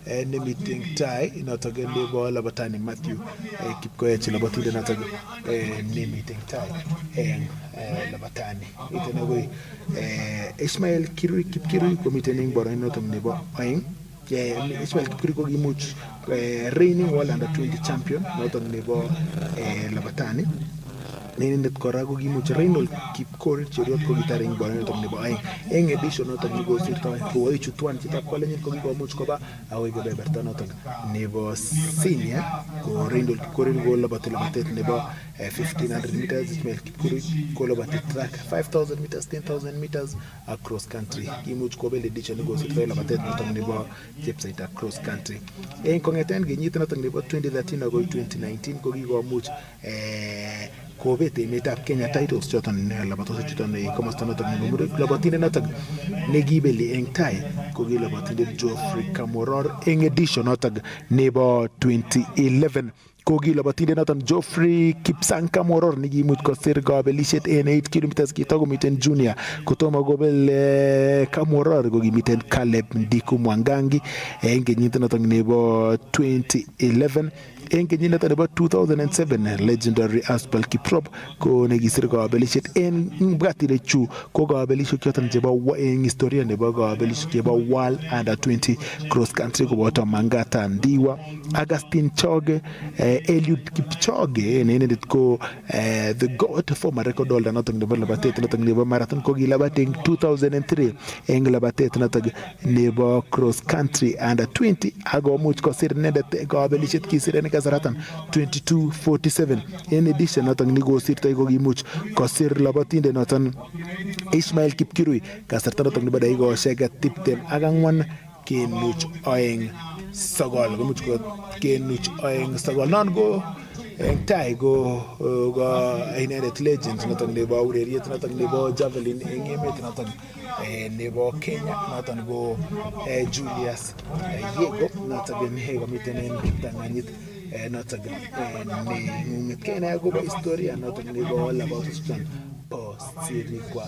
nemiten tai noton nebo labatani Matthew Kipkoech labotindet noton nemiten tai en labatani. Miten akoi Ismail Kipkirui komiten en boroindo noton nebo oeng. Ismail Kipkirui ko kimuch reigning world under 20 champion noton nebo labatani. Nendet kora ko kimuch Reynold Kipkorir Cheruiyot ko kitar en boroindo noton nebo oeng. En edition noton nekosirtoi rwoik chu tuan chitab kolenjin ko kikomuch koba akoi kebeberta noton nebo senior ko Reynold Kipkorir ko labati labatet nebo 1500 meters, Ismail Kipkirui ko labati track 5000 meters, 10000 meters across country. Kimuch kobel edition nekosirtoi labatet noton nebo chepsaita cross country. En kong'eten kenyit noton nebo 2013 akoi 2019 ko kikomuch kobet emetab Kenya titles choton labatosik chuton komosta noton nebo murenik. Labatindet noton nekibeli en tai ko ki labatindet Geoffrey Kamworor en edition noton nebo 2011. Ko ki labatindet noton Geoffrey Kipsang Kamworor nekimuch kosir kabelisiet en 8 kilometers kitakomiten junior. Kotomo kobel Kamworor ko kimiten Caleb Ndiku Mwangangi en kenyit noton nebo 2011. En kenyit noton nebo 2007 legendary Aspel Kiprop ko nekisir kabelisiet en bwatire chu ko kabelisiet choton chebo en historia nebo kabelisiet chebo World Under 20 cross country koboto Mangata Ndiwa, Augustine Choge, Eliud Kipchoge nendet ko the goat former record holder noton nebo labatet noton nebo marathon ko kilabat en 2003 en labatet noton nebo cross country under 20 akomuch kosir nendet kabelisiet kisir en kasaratan 22:47. En edition noton nekosirtoi ko kimuch kosir labatinde noton Ismail Kipkirui kasarta noton nebo dakikoshek 24 kenuch oeng sogol komuch ko kenuch oeng sogol. Non ko en tai ko inendet legend noton nebo ureriet noton nebo javelin en emet noton nebo Kenya noton ko Julius Yego noton komiten en kiptang'anyit noton neng'ung'et Kenya akobo historia noton nebo labatosik bo Sirikwa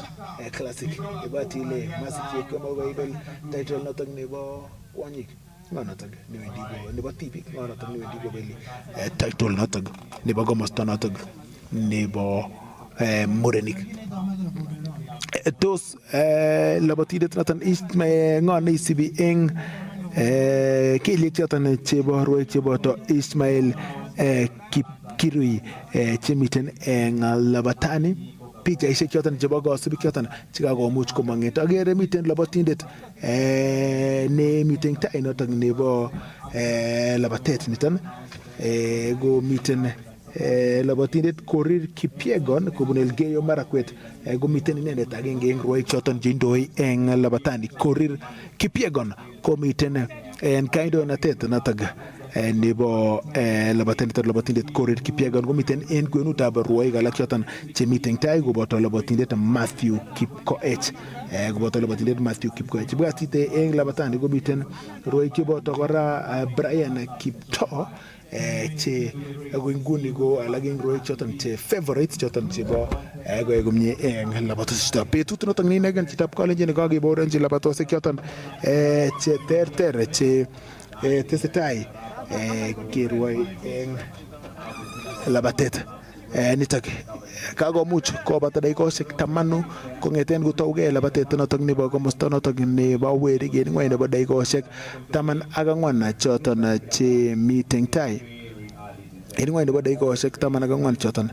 classic ibati ile masikie kama koibel title noton nebo kwanyik noton newendi nebo tibik noton newendi kobeli title noton nebo komosta noton nebo murenik. Tos labatindet noton ng'o neisibi eng kelyek choton chebo rwoik cheboto Ismail Kipkirui chemiten eng labatani. Pichaisiek choton chebo kasubik choton chekakomuch komong'et. Agere miten labatindet nemiten tai noton nebo labatet niton ko miten labatindet Korir Kipyegon kobun Elgeyo Marakwet komiten inendet agenge en rwoik choton cheindoi en labatani. Korir Kipyegon komiten en kandoinatet noton nebo labatindet Korir Kipyegon komiten en kwenutab rwoik alak choton chemiten tai koboto labatindet Matthew Kipkoech Bwatite en labatani komiten rwoik cheboto kora Brian Kiptoo che ako nguni ko alak en rwoik choton che favorites choton chebo koe komie en labatosik. Betut noton ninegen chitab kalenjin nekakeborenchi labatosik choton che terter che tesetai kerwoi en labatet nitok kakomuch kobata dakikoshek 10 kong'eten kotougei labatet notok nebo komosta notok nebo werik en ng'weny nebo dakikoshek 14 choton chemiten tai en ng'weny nebo dakikoshek 14 choton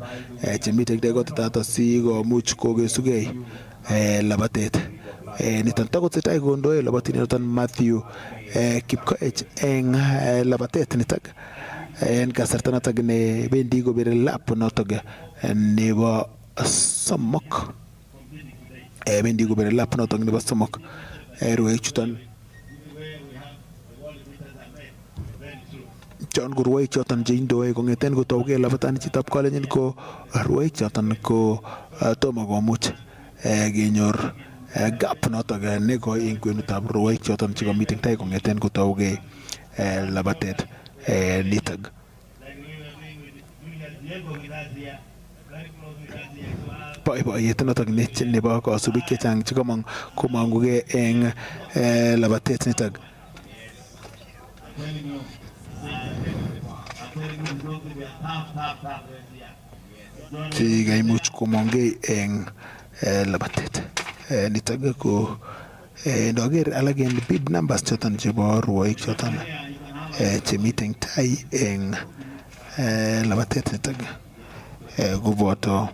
chemiten tai kotetat sikomuch kokesugei labatet niton takotesetai kondoe labatindet noton Matthew Kipkoech eng labatet nitok en kasarta notok ne bendi kobire lap notok nebo somok bendi kobire lap notok nebo somok rwoik chuton chon ko rwoik choton cheindoe kong'eten kotougei labatani chitab kalenjin ko rwoik choton ko tomo komuch kenyor gap notok nekoi en kwenutab rwoik choton chekomiten tai kong'eten kotougei labatet nitok. Boiboiyet notok nebo kasubik chechang chekomong komong'ugei eng labatet nitok. Chekaimuch komong'ei eng labatet nitok ko ndoker alak en big numbers choton chebo rwoik choton chemiten tai eng labatet nitok koboto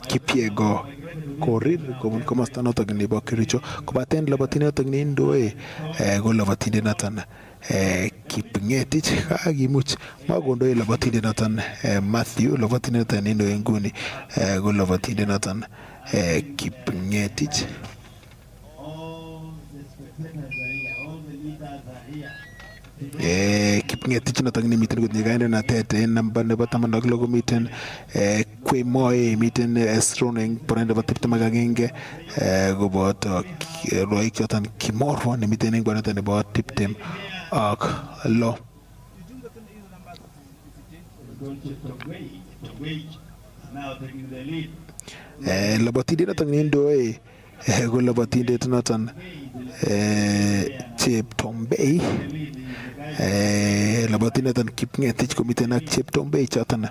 Kipyego Korir kobun komosta notok nebo Kericho kobaten labatindet notok neindoe ko labatindet noton Kipng'etich kakimuch makondoe labatindet noton Matthew labatindet noton neindoe nguni ko labatindet noton Kipng'etich. Kipng'etich notok nemiten kotinye kandoinatet en namba nebo 16 komiten Kwemoe miten Esron eng boroindo nebo 21 koboto rwoik choton Kimorwa nemiten eng boroindo nebo 26. Labatindet noton neindoe ko labatindet noton Cheptombei labatindet noton Kipng'etich komiten ak Cheptombei choton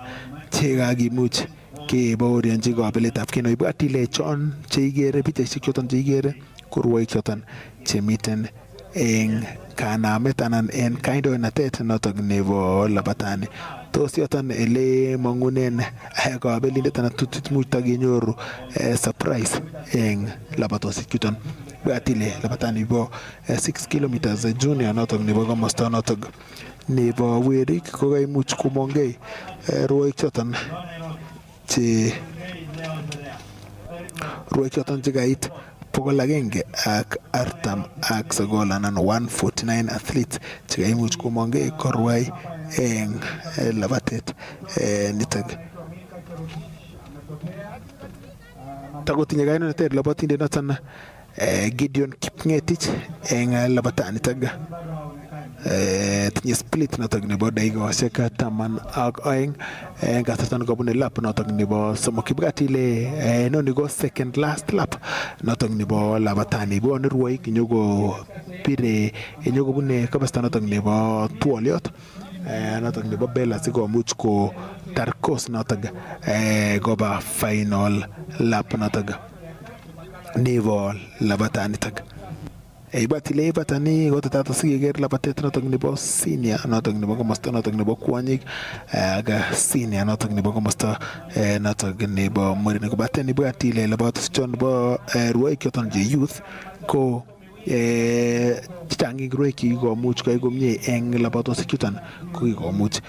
chekakimuch kebaorionji kabeletab keno. Ibwat ile chon cheikere pichaisiek choton cheikere ko rwoik choton chemiten eng kanamet anan en kandoinatet notok nebo labatani. Tos yoton ele mang'unen kabelindet anan much takenyoru surprise eng labatosiek chuton. Ibwat ile labatani bo 6 kilometers junior notok nebo komosta notok nebo werik ko kaimuch komong'ei rwoik choton chekait 149 anan 149 athletes chekaimuch komong'ei korwai eng labatet nitok. Takotinye kandoinatet labatindet noton Gideon Kipng'etich eng labatanitok. Tinye split notok nebo dakikoshek 12 eng kasarta nekabune lap notok nebo somok. Ibwat ile noni ko second last lap notok nebo labatani. Bwone rwoik inyokobune komosta notok nebo twoliot notok nebo Bella sikomuch kotar course notok koba final lap notok nebo labatanitok. Ibwat ile ibatani kotetat sikeker labatet notok nebo senior notok nebo komosta notok nebo kwonyik ak senior notok nebo komosta notok nebo murenik. Kobaten ibwat ile labatosiek chon nebo rwoik choton che youth ko chechang eng rwoik chekikomuch koyai komie eng labatosiek chuton ko kikomuch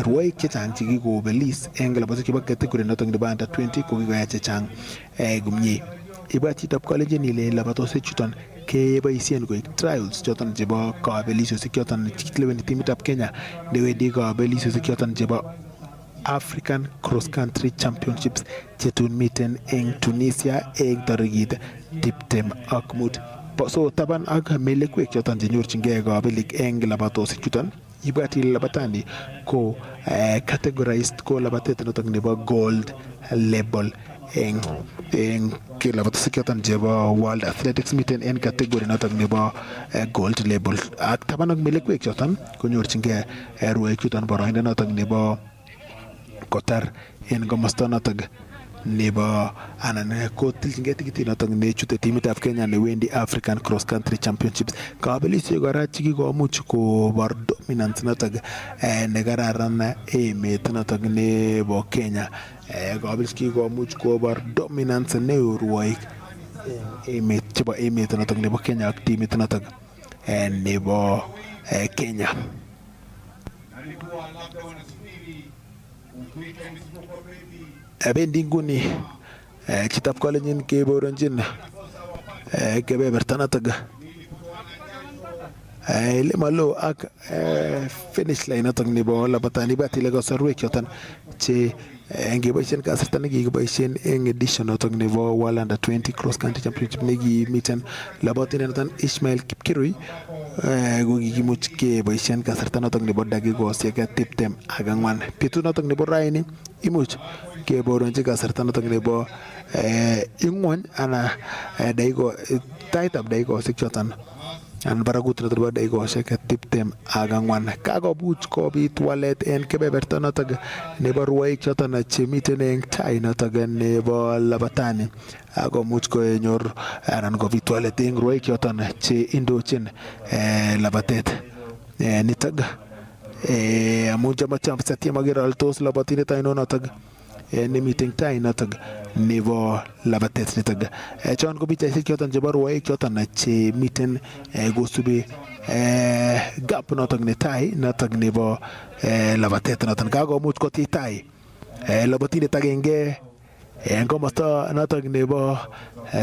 rwoik chechang chekikobelis eng labatosiek chebo category notok nebo under 20 ko kikoyai chechang komie. Ibwat chitab kalenjin ile labatosiek chuton keboisien koik trials choton chebo kabelisiosiek choton kileweni timitab Kenya newendi kabelisiosiek choton chebo African Cross Country Championships chetun miten eng Tunisia eng tarikit 25. So taban ak melekwek choton chenyorchingei kabelik eng labatosiek chuton. Ibwat ile labatani ko categorized ko labatet notok nebo gold label eng labatosiek choton chebo World Athletics miten en category notok nebo gold label. Ak taban ak melekwek choton konyorchingei rwoik chuton boroindo notok nebo kotar en komosta notok nebo anan ko tilchingei tikitit notok nechute timitab Kenya newendi African Cross Country Championships. Kabelisiek kora chekikomuch kobor dominance notok nekararan emet notok nebo Kenya. Kabelisiek kikomuch kobor dominance neo rwoik emet chebo emet notok nebo Kenya ak timit notok nebo Kenya. Bendi nguni chitab kolenjin keboronjin kebeberta notok ile malo ak finish line notok nebo labatani batile kasarwek choton che ngeboisien kasarta nekikiboisien eng edition notok nebo World Under 20 Cross Country Championship nekimiten labatindet noton Ishmael Kipkirui ko kikimuch keboisien kasarta notok nebo dakikosiek 24. Betut notok nebo raini imuch keboronji kasarta notok nebo ingwony ana taitab dakikosiek choton anan barakut notok nebo dakikosiek 24. Kakomuch kobit walet en kebeberta notok nebo rwoik choton chemiten eng tai notok nebo labatani akomuch konyor anan kobit walet eng rwoik choton che indochin labatet nitok amun chamatyam aker ale tos labatindet ainon notok nemiten tai notok nebo labatet nitok. Chon ko pichaisiek choton chebo rwoik choton chemiten kosubi gap notok netai notok nebo labatet noton. Kakomuch kotii tai labatindet agenge en komosta notok nebo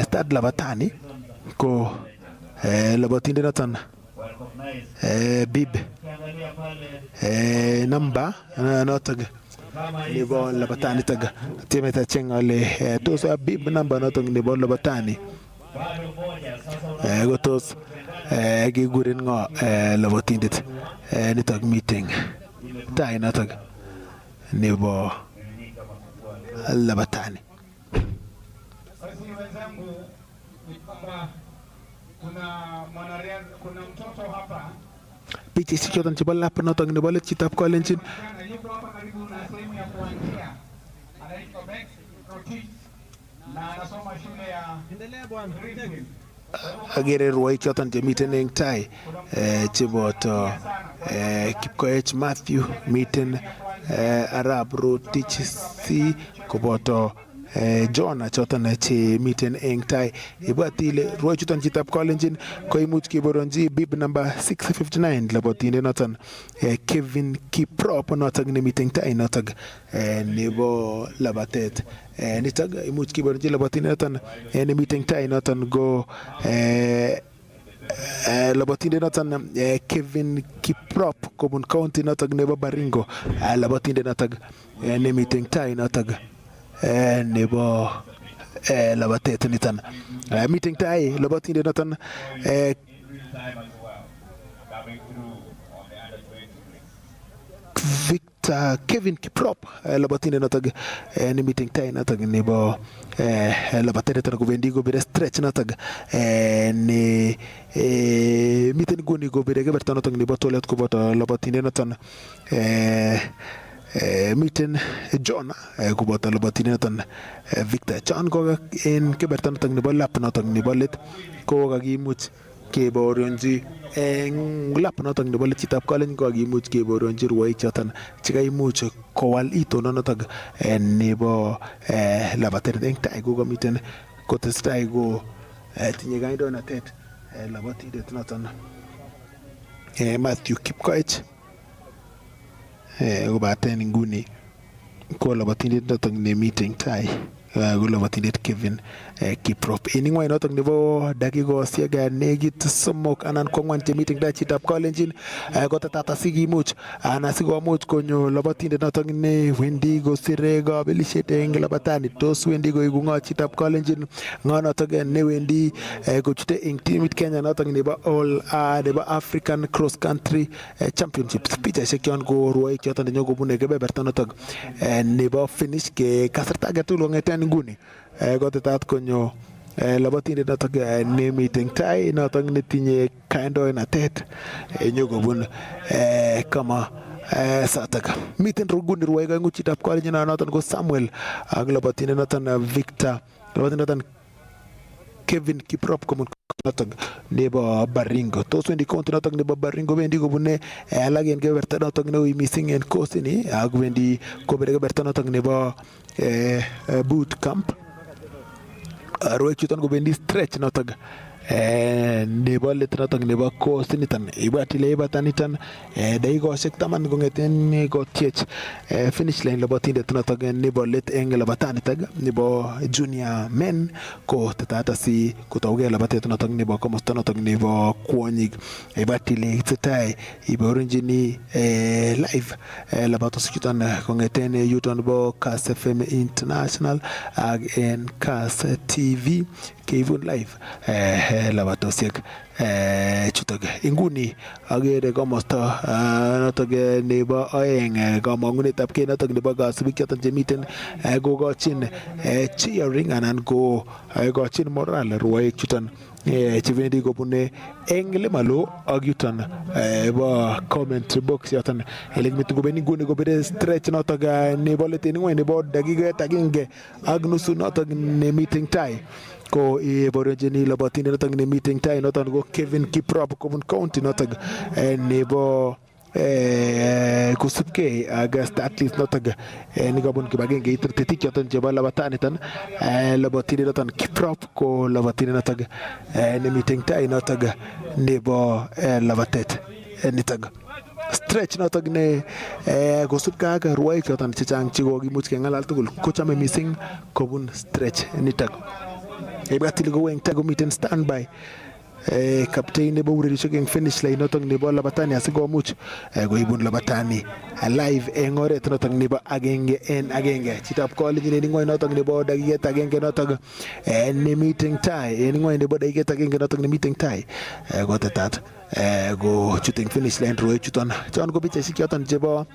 stad labatani ko labatindet noton bib namba notok nebo labatani taga timeta chengale tos bib namba notok nebo labatani ko tos kiguren ngo labatindet nitok meeting tai notok nebo labatani. Kuna mtoto hapa picha choton chebo lap notok nebo let chitab kolenjin agere rwoik choton chemiten eng tai cheboto Kipkoech Matthew, miten Arab Rotich C koboto John choton chemiten eng tai. Ibwat ile rwoik chuton chitab kolenjin koimuch keboronji bib number 659 labatindet noton Kevin Kiprop notok nemiten tai notok nebo labatet nitok imuch keboronji labatindet noton nemiten tai noton go labatindet noton Kevin Kiprop kobun county notok nebo Baringo labatindet notok nemiten tai notok nebo labatet niton meeting tai labatindet noton Victor Kevin Kiprop labatindet notok ni meeting tai notok nebo labatet noton kobendi kobire stretch notok ni miten guni kobire keberta notok nebo toilet koboto labatindet noton miten John koboto labatindet noton Victor. John ko en keberta noton nebo lap noton nebo let ko kakimuch keboronji eng lap noton nebo let chitab kolenjin ko kakimuch keboronji rwoik choton chekaimuch kowal itono noton nebo labatet eng tai ko kamiten kotestai ko tinye kandoinatet labatindet noton Matthew Kipkoech kobaten nguni ko labatindet notok nemiten tai ko labatindet Kevin Kiprop. En ingwany notok nebo dakikosiek nekit somok anan ko angwan chemiten tai chitab kolenjin kotatata sikimuch anan sikomuch konyo labatindet notok newendi kosire kabelisiet eng labatani. Tos wendi koigu ngo chitab kolenjin ngo notok newendi kochute eng timit Kenya notok nebo nebo African Cross Country Championships. Pichaisiek chon ko rwoik choton nenyo kobune kebeberta notok nebo finish ke kasarta agetugul kong'eten nguni kotetat konyo labatindet notok nemiten tai notok netinye kandoinatet nyo kobun kama sataka miten ruguni ruwaiga ngu chitap college na noton ko Samuel ak labatinde noton Victor labatinde noton Kevin Kiprop komun noton nebo Baringo tos wendi county noton nebo Baringo wendi kobune alak en keberta noton neui missing en kosini ak wendi kobere keberta noton nebo boot camp ruwaik chuton kobendi stretch noton nebo let noton nebo coast niton ibwat ile ibatan niton dakikoshek 10 kongeten kotiech finish line labatindet noton nebo let eng labataniton nebo junior men ko tetata si kotauge labatet noton nebo komosta noton nebo kwonyik ibwat ile itetai iborunjini live labatos chuton kongeten yuton nebo Kass FM International ak en Kass TV keibun live labatosiek chutok inguni agere komosta notok nebo aeng kamangunetab kei notok nebo kasubik choton chemiten kokochin cheering anan ko kokochin moral ruwaik chuton chebendi kobune eng lemalo ak yuton bo comment box yoton elekimiti kobendi nguni kobire stretch notok nebo leteni ngweny nebo dakiket agenge ak nusu notok ne meeting tai ko iborojeni labatinde noton ne meeting tai noton ko Kevin Kiprop kobun county noton nebo kusubke August at least noton ni kabun kibagenge itetik choton chebo labataniton labatinde noton Kiprop ko labatinde noton ne meeting tai noton nebo labatet niton stretch noton ne kosubke ak ruwaik choton chechang chikokimuch kengalal tugul kochame missing kobun stretch niton ibwatili ko weng tago miten standby captain nebo urerishek eng finish line noton nebo labatani asikomuch koibun labatani live eng oret noton nebo agenge en agenge chitab college ne ngweny noton nebo dakiket agenge noton ne meeting tie en ngweny nebo dakiket agenge noton ne meeting tie kotetat go shooting finish line ruwaik chuton chon ko pichaishek choton chebo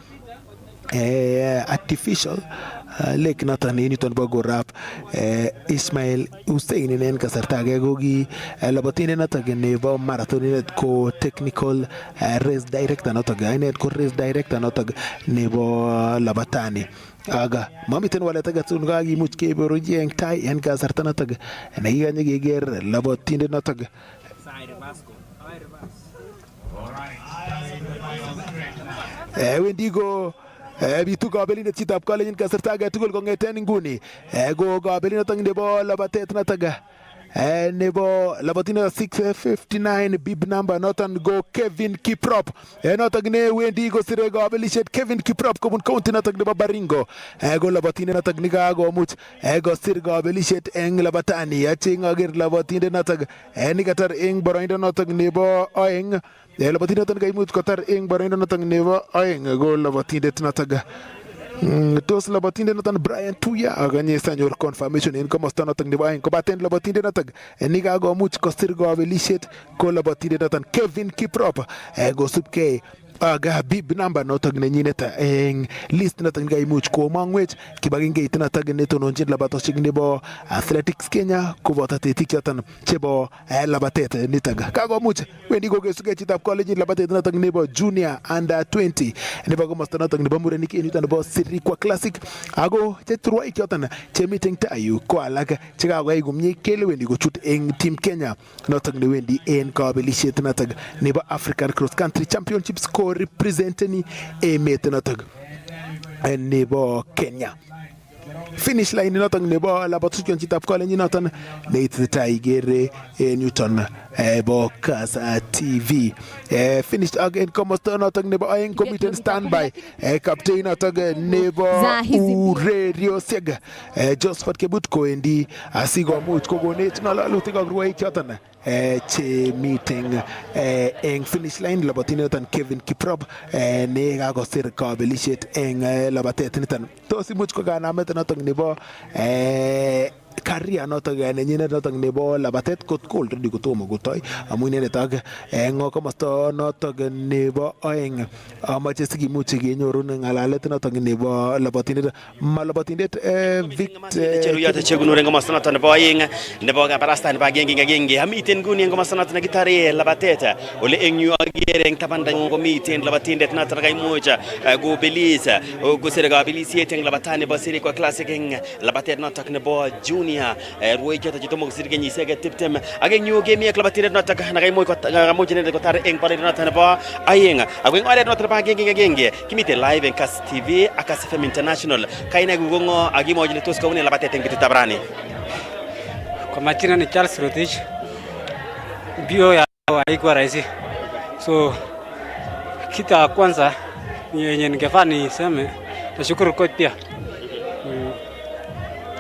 artificial lake noton en yuton bo Gorap Ismail Hussein en kasarta age ko ki labatinde noton nebo marathon ko technical race director noton inet ko race director noton nebo labatani aga mamiten walet age tugul kakimuch keboroji eng tai en kasarta noton nekikanye keker labatinde noton wendi ko bitu kabelindet chitab kalenjin kasarta age tugul kongeten nguni ko kabelindet nebo labatet noton nebo labatinde 659 bib number noton go Kevin Kiprop noton ne wendi kosire kabelishet Kevin Kiprop kobun county noton nebo Baringo ko labatinde noton nikakomuch kosir kabelishet eng labatani aching ager labatinde noton nikatar eng boroindo noton nebo aeng labatinde noton kaimuch kotar eng boroindo noton nebo aeng ko labatindet noton tos labatinde noton Brian Tuya akanye sanyor confirmation en komosta noton nebo aeng kobaten labatinde noton nikakomuch kosir kabelishet ko labatinde noton Kevin Kiprop kosubkei aga bib number noton nenyinet eng list noton kaimuch komangwech kibagengeit noton netononjin labatosiek nebo Athletics Kenya koboto tetik choton chebo labatet niton kakomuch wendi kokesuke chitab college labatet noton nebo junior under 20 nebo komosta noton nebo murenik en yuton nebo Sirikwa Classic ako chetruaik choton chemiten tayu ko alak chekakoyai komie kele wendi kochut eng team Kenya noton newendi en kabelishet noton nebo African Cross Country Championships ko representeni emet noton nebo Kenya finish line noton nebo labatosiek chitab college noton neitetai igere en yuton bo Kass TV finished again komosta noton nebo aeng komiten standby captain noton nebo ureriosiek Josephat Kebut koendi asikomuch kokonech ngalalutik ak ruwaik choton che meeting eng finish line labatinde noton Kevin Kiprop ne kakosir kabelishet eng labatet niton tos imuch ko kanamet noton nebo career notok nenyinet notok nebo labatet kot already kotomo kotoi amu inendet ak eng komosta notok nebo oeng amache sikimuch kenyorun ngalalet notok nebo labatindet malabatindet Victor Cheruyot Chegunur eng komosta notok nebo oeng nebo kabarasta nebo agenge amiten nguni eng komosta notok nekitare labatet ole eng yu agere eng tabanda komiten labatindet notok kaimuch kobelis kosire kabelisiet eng labatani nebo Sirikwa Classic eng labatet notok nebo junior ruoik chotok chetomo kosir kenyisiek 20 ak eng yu kemi ak labatindet notok nakaimuch inendet kotar eng boroindo notok nebo aeng ako eng oret notok nebo agenge kimiten live eng Kass TV ak Kass FM International kaina kugongo akimwochini tos kaune labatet eng betutab rani. Kwa majina ni Charles Rotich. Mbio ya haikuwa rahisi. So kitu ya kwanza yenye ningefaa niseme nashukuru coach pia.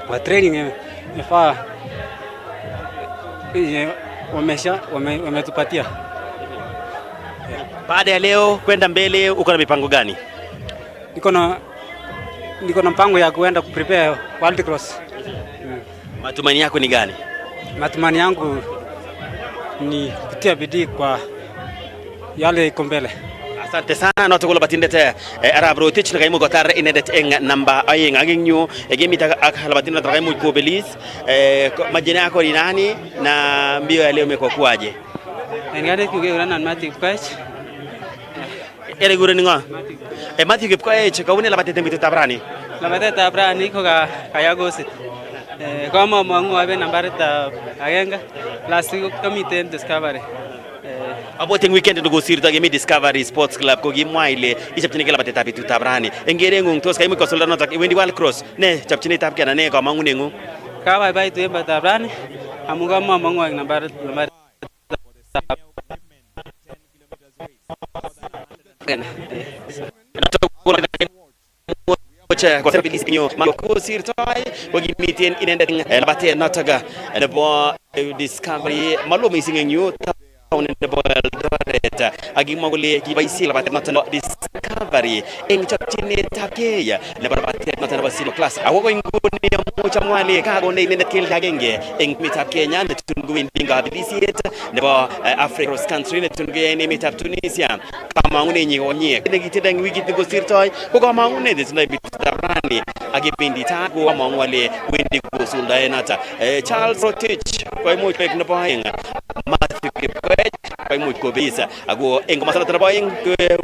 Wa training imefaa wametupatia. Baada ya leo kwenda mbele uko na mipango gani? Niko na mpango ya kuenda kuprepare World Cross. Matumaini yako ni gani? Matumaini yangu ni kutia bidii kwa yale iko mbele. Asante sana noto kula batindete Arab Rotich na kaimu kotar inendet eng namba ayeng agingyo gemita ak labatinda kaimu ko belis majina yako ni nani na mbio ya leo imekuwa kuaje? Ngade kugeuka na Matthew Kipkoech. Ele gure ningo. Matthew Kipkoech kaune labatete mbitu tabrani. Labatete tabrani ko kaya gosit. Kama mwangu abe nambari ta agenga last week kamiten discovery. Aboting weekend ndo gosirta gemi Discovery Sports Club ko gimwa ile ichapchini kala bateta bitu tabrani engere ngung tos kaimu ko solda notak wendi World Cross ne chapchini tab kana ne ka mangune ngung ka bye bye to tabrani amuga mama ngwa nambari Kocha kwa sababu lisinyo mako sirtai wagimitin inendet labatet notaga nebo Discovery malumi singenyu nebo Eldoret agimwa kole kiboisie labatet notok Discovery eng chopchinetab kei nebo labatet notok nebo Sirikwa Class ako inguni mucha mwale kakonde inendet keldo agenge eng emetab Kenya netun kowendi kabelisiet nebo Africa Cross Country netun kowendi emetab Tunisia kamangunenyi konyek nekitenda eng wikit nekosirtoi ko kamangunet netindoi betutab rani akibendi ta ko amangu ale wendi kosuldae notok Charles Rotich koimuch koek nebo aeng Matthew Kipkoech koimuch kobisa ako eng komasana nebo aeng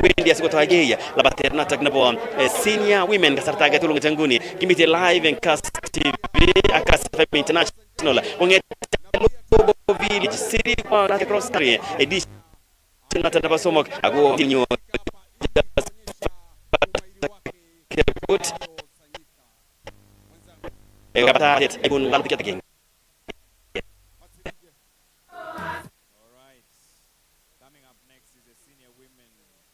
wendi asikotoigei labatet notok nebo senior women kasarta age tugul nguni kimite live eng Kass TV ak Kass FM International kongete Lobo Village Sirikwa Cross Country edition notok nebo somok ako tinyo kebut kabatet ikun labatet again.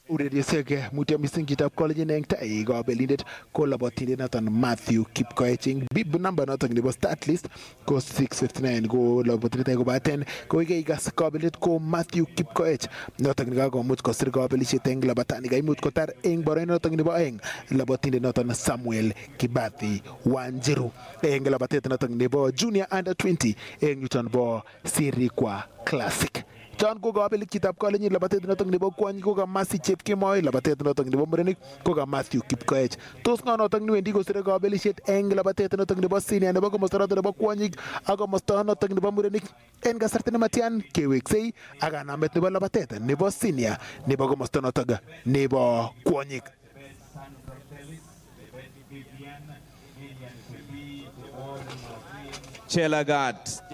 Ureriosiek mutyo mising kitab college eng tai kabelindet ko labatindet noton Matthew Kipkoech eng bib number noton nebo start list ko 659 ko labatindet ko baten ko ikas kabelindet ko Matthew Kipkoech noton nikakomuch kosir kabelisiet eng labatani kaimuch kotar eng boroindo noton nebo aeng labatindet noton Samuel Kibathi Wanjiru eng labatet noton nebo junior under 20 eng yuton bo Sirikwa Classic. John ko kabelik kitab college labatet notok nebo kwany ko ka Masi Chepkemoi labatet notok nebo murenik ko ka Matthew Kipkoech tos ngo notok ni wendi kosire kabelisiet eng labatet notok nebo senior nebo komosta notok nebo kwanyik ak komosta notok nebo murenik en kasarta nematyan keweksei ak kanamet nebo labatet nebo senior nebo komosta notok nebo kwanyik. Chelagat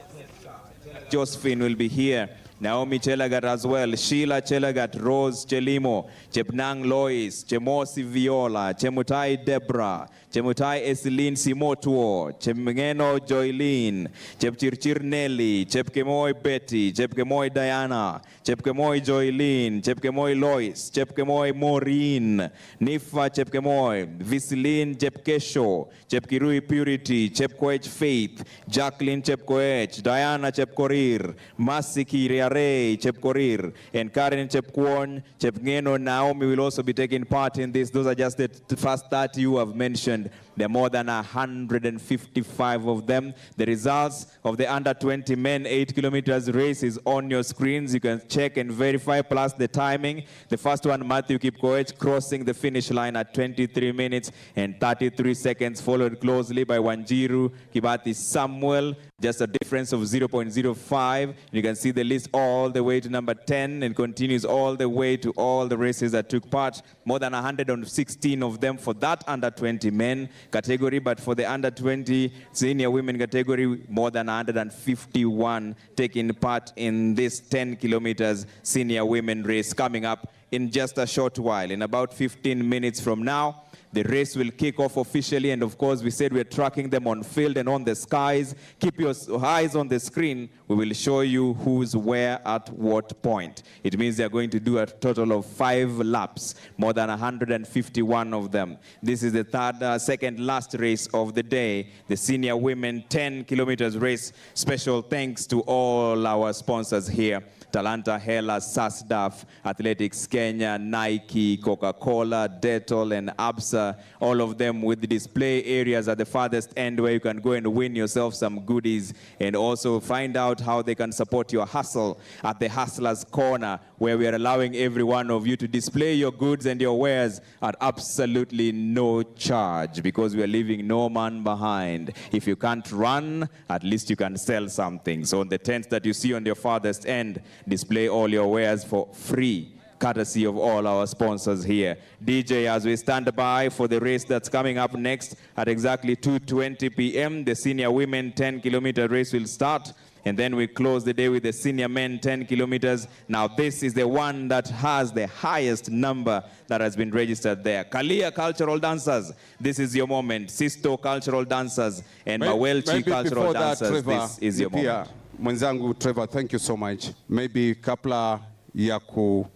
Josephine will be here. Naomi Chelagat as well, Sheila Chelagat, Rose Chelimo, Chepnang Lois, Chemosi Viola, Chemutai Debra, Chemutai Eselin Simotuo, Chemngeno Joylene, Chepchirchir Nelly, Chepkemoi Betty, Chepkemoi Diana, Chepkemoi Joylene, Chepkemoi Lois, Chepkemoi Maureen, Nifa Chepkemoi, Viseline Chepkesho, Chepkirui Purity, Chepkoech Faith, Jacqueline Chepkoech, Diana Chepkorir, Masi Kiria Ray Chepkorir, and Karen Chepkwon, Chepngeno, Naomi will also be taking part in this. Those are just the first 30 you have mentioned. There are more than 155 of them. The results of the under 20 men 8 kilometers race is on your screens. You can check and verify, plus the timing. The first one, Matthew Kipkoech, crossing the finish line at 23 minutes and 33 seconds, followed closely by Wanjiru Kibati Samuel, just a difference of 0.05. You can see the list all the way to number 10 and continues all the way to all the races that took part. More than 116 of them for that under 20 men category, but for the under 20 senior women category, more than 151 taking part in this 10 kilometers senior women race coming up in just a short while. In about 15 minutes from now, the race will kick off officially, and of course we said we're tracking them on field and on the skies. Keep your eyes on the screen. We will show you who's where at what point. It means they're going to do a total of 5 laps, more than 151 of them. This is the second last race of the day, the senior women 10 kilometers race. Special thanks to all our sponsors here: Talanta Hela, Sasdaf, Athletics Kenya, Nike, Coca-Cola, Dettol, and Absa. All of them with the display areas at the farthest end where you can go and win yourself some goodies, and also find out how they can support your hustle at the Hustlers Corner, where we are allowing every one of you to display your goods and your wares at absolutely no charge, because we are leaving no man behind. If you can't run, at least you can sell something. So on the tents that you see on your farthest end, display all your wares for free, courtesy of all our sponsors here. DJ, as we stand by for the race that's coming up next at exactly 2:20 p.m., the senior women 10-kilometer race will start, and then we close the day with the senior men 10 kilometers. Now this is the one that has the highest number that has been registered there. Kalia Cultural Dancers, this is your moment. Sisto Cultural Dancers and Mawelchi Cultural Dancers, this is your moment. Mwenzangu Trevor, thank you so much. Maybe kabla ya ku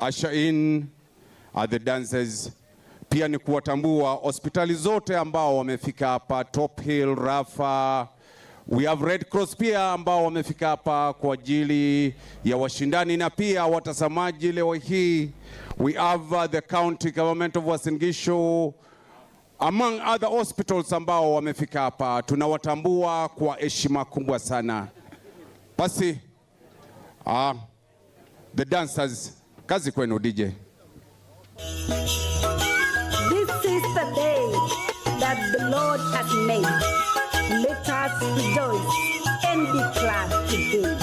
usher in the dancers, pia ni kuwatambua hospitali zote ambao wamefika hapa, Top Hill, Rafa. We have Red Cross pia ambao wamefika hapa kwa ajili ya washindani na pia watazamaji leo hii. We have the county government of Uasin Gishu, among other hospitals ambao wamefika hapa. Tunawatambua kwa heshima kubwa sana. Basi, the dancers, kazi kwenu DJ. This is the day that the Lord has made. Let us rejoice and be glad today.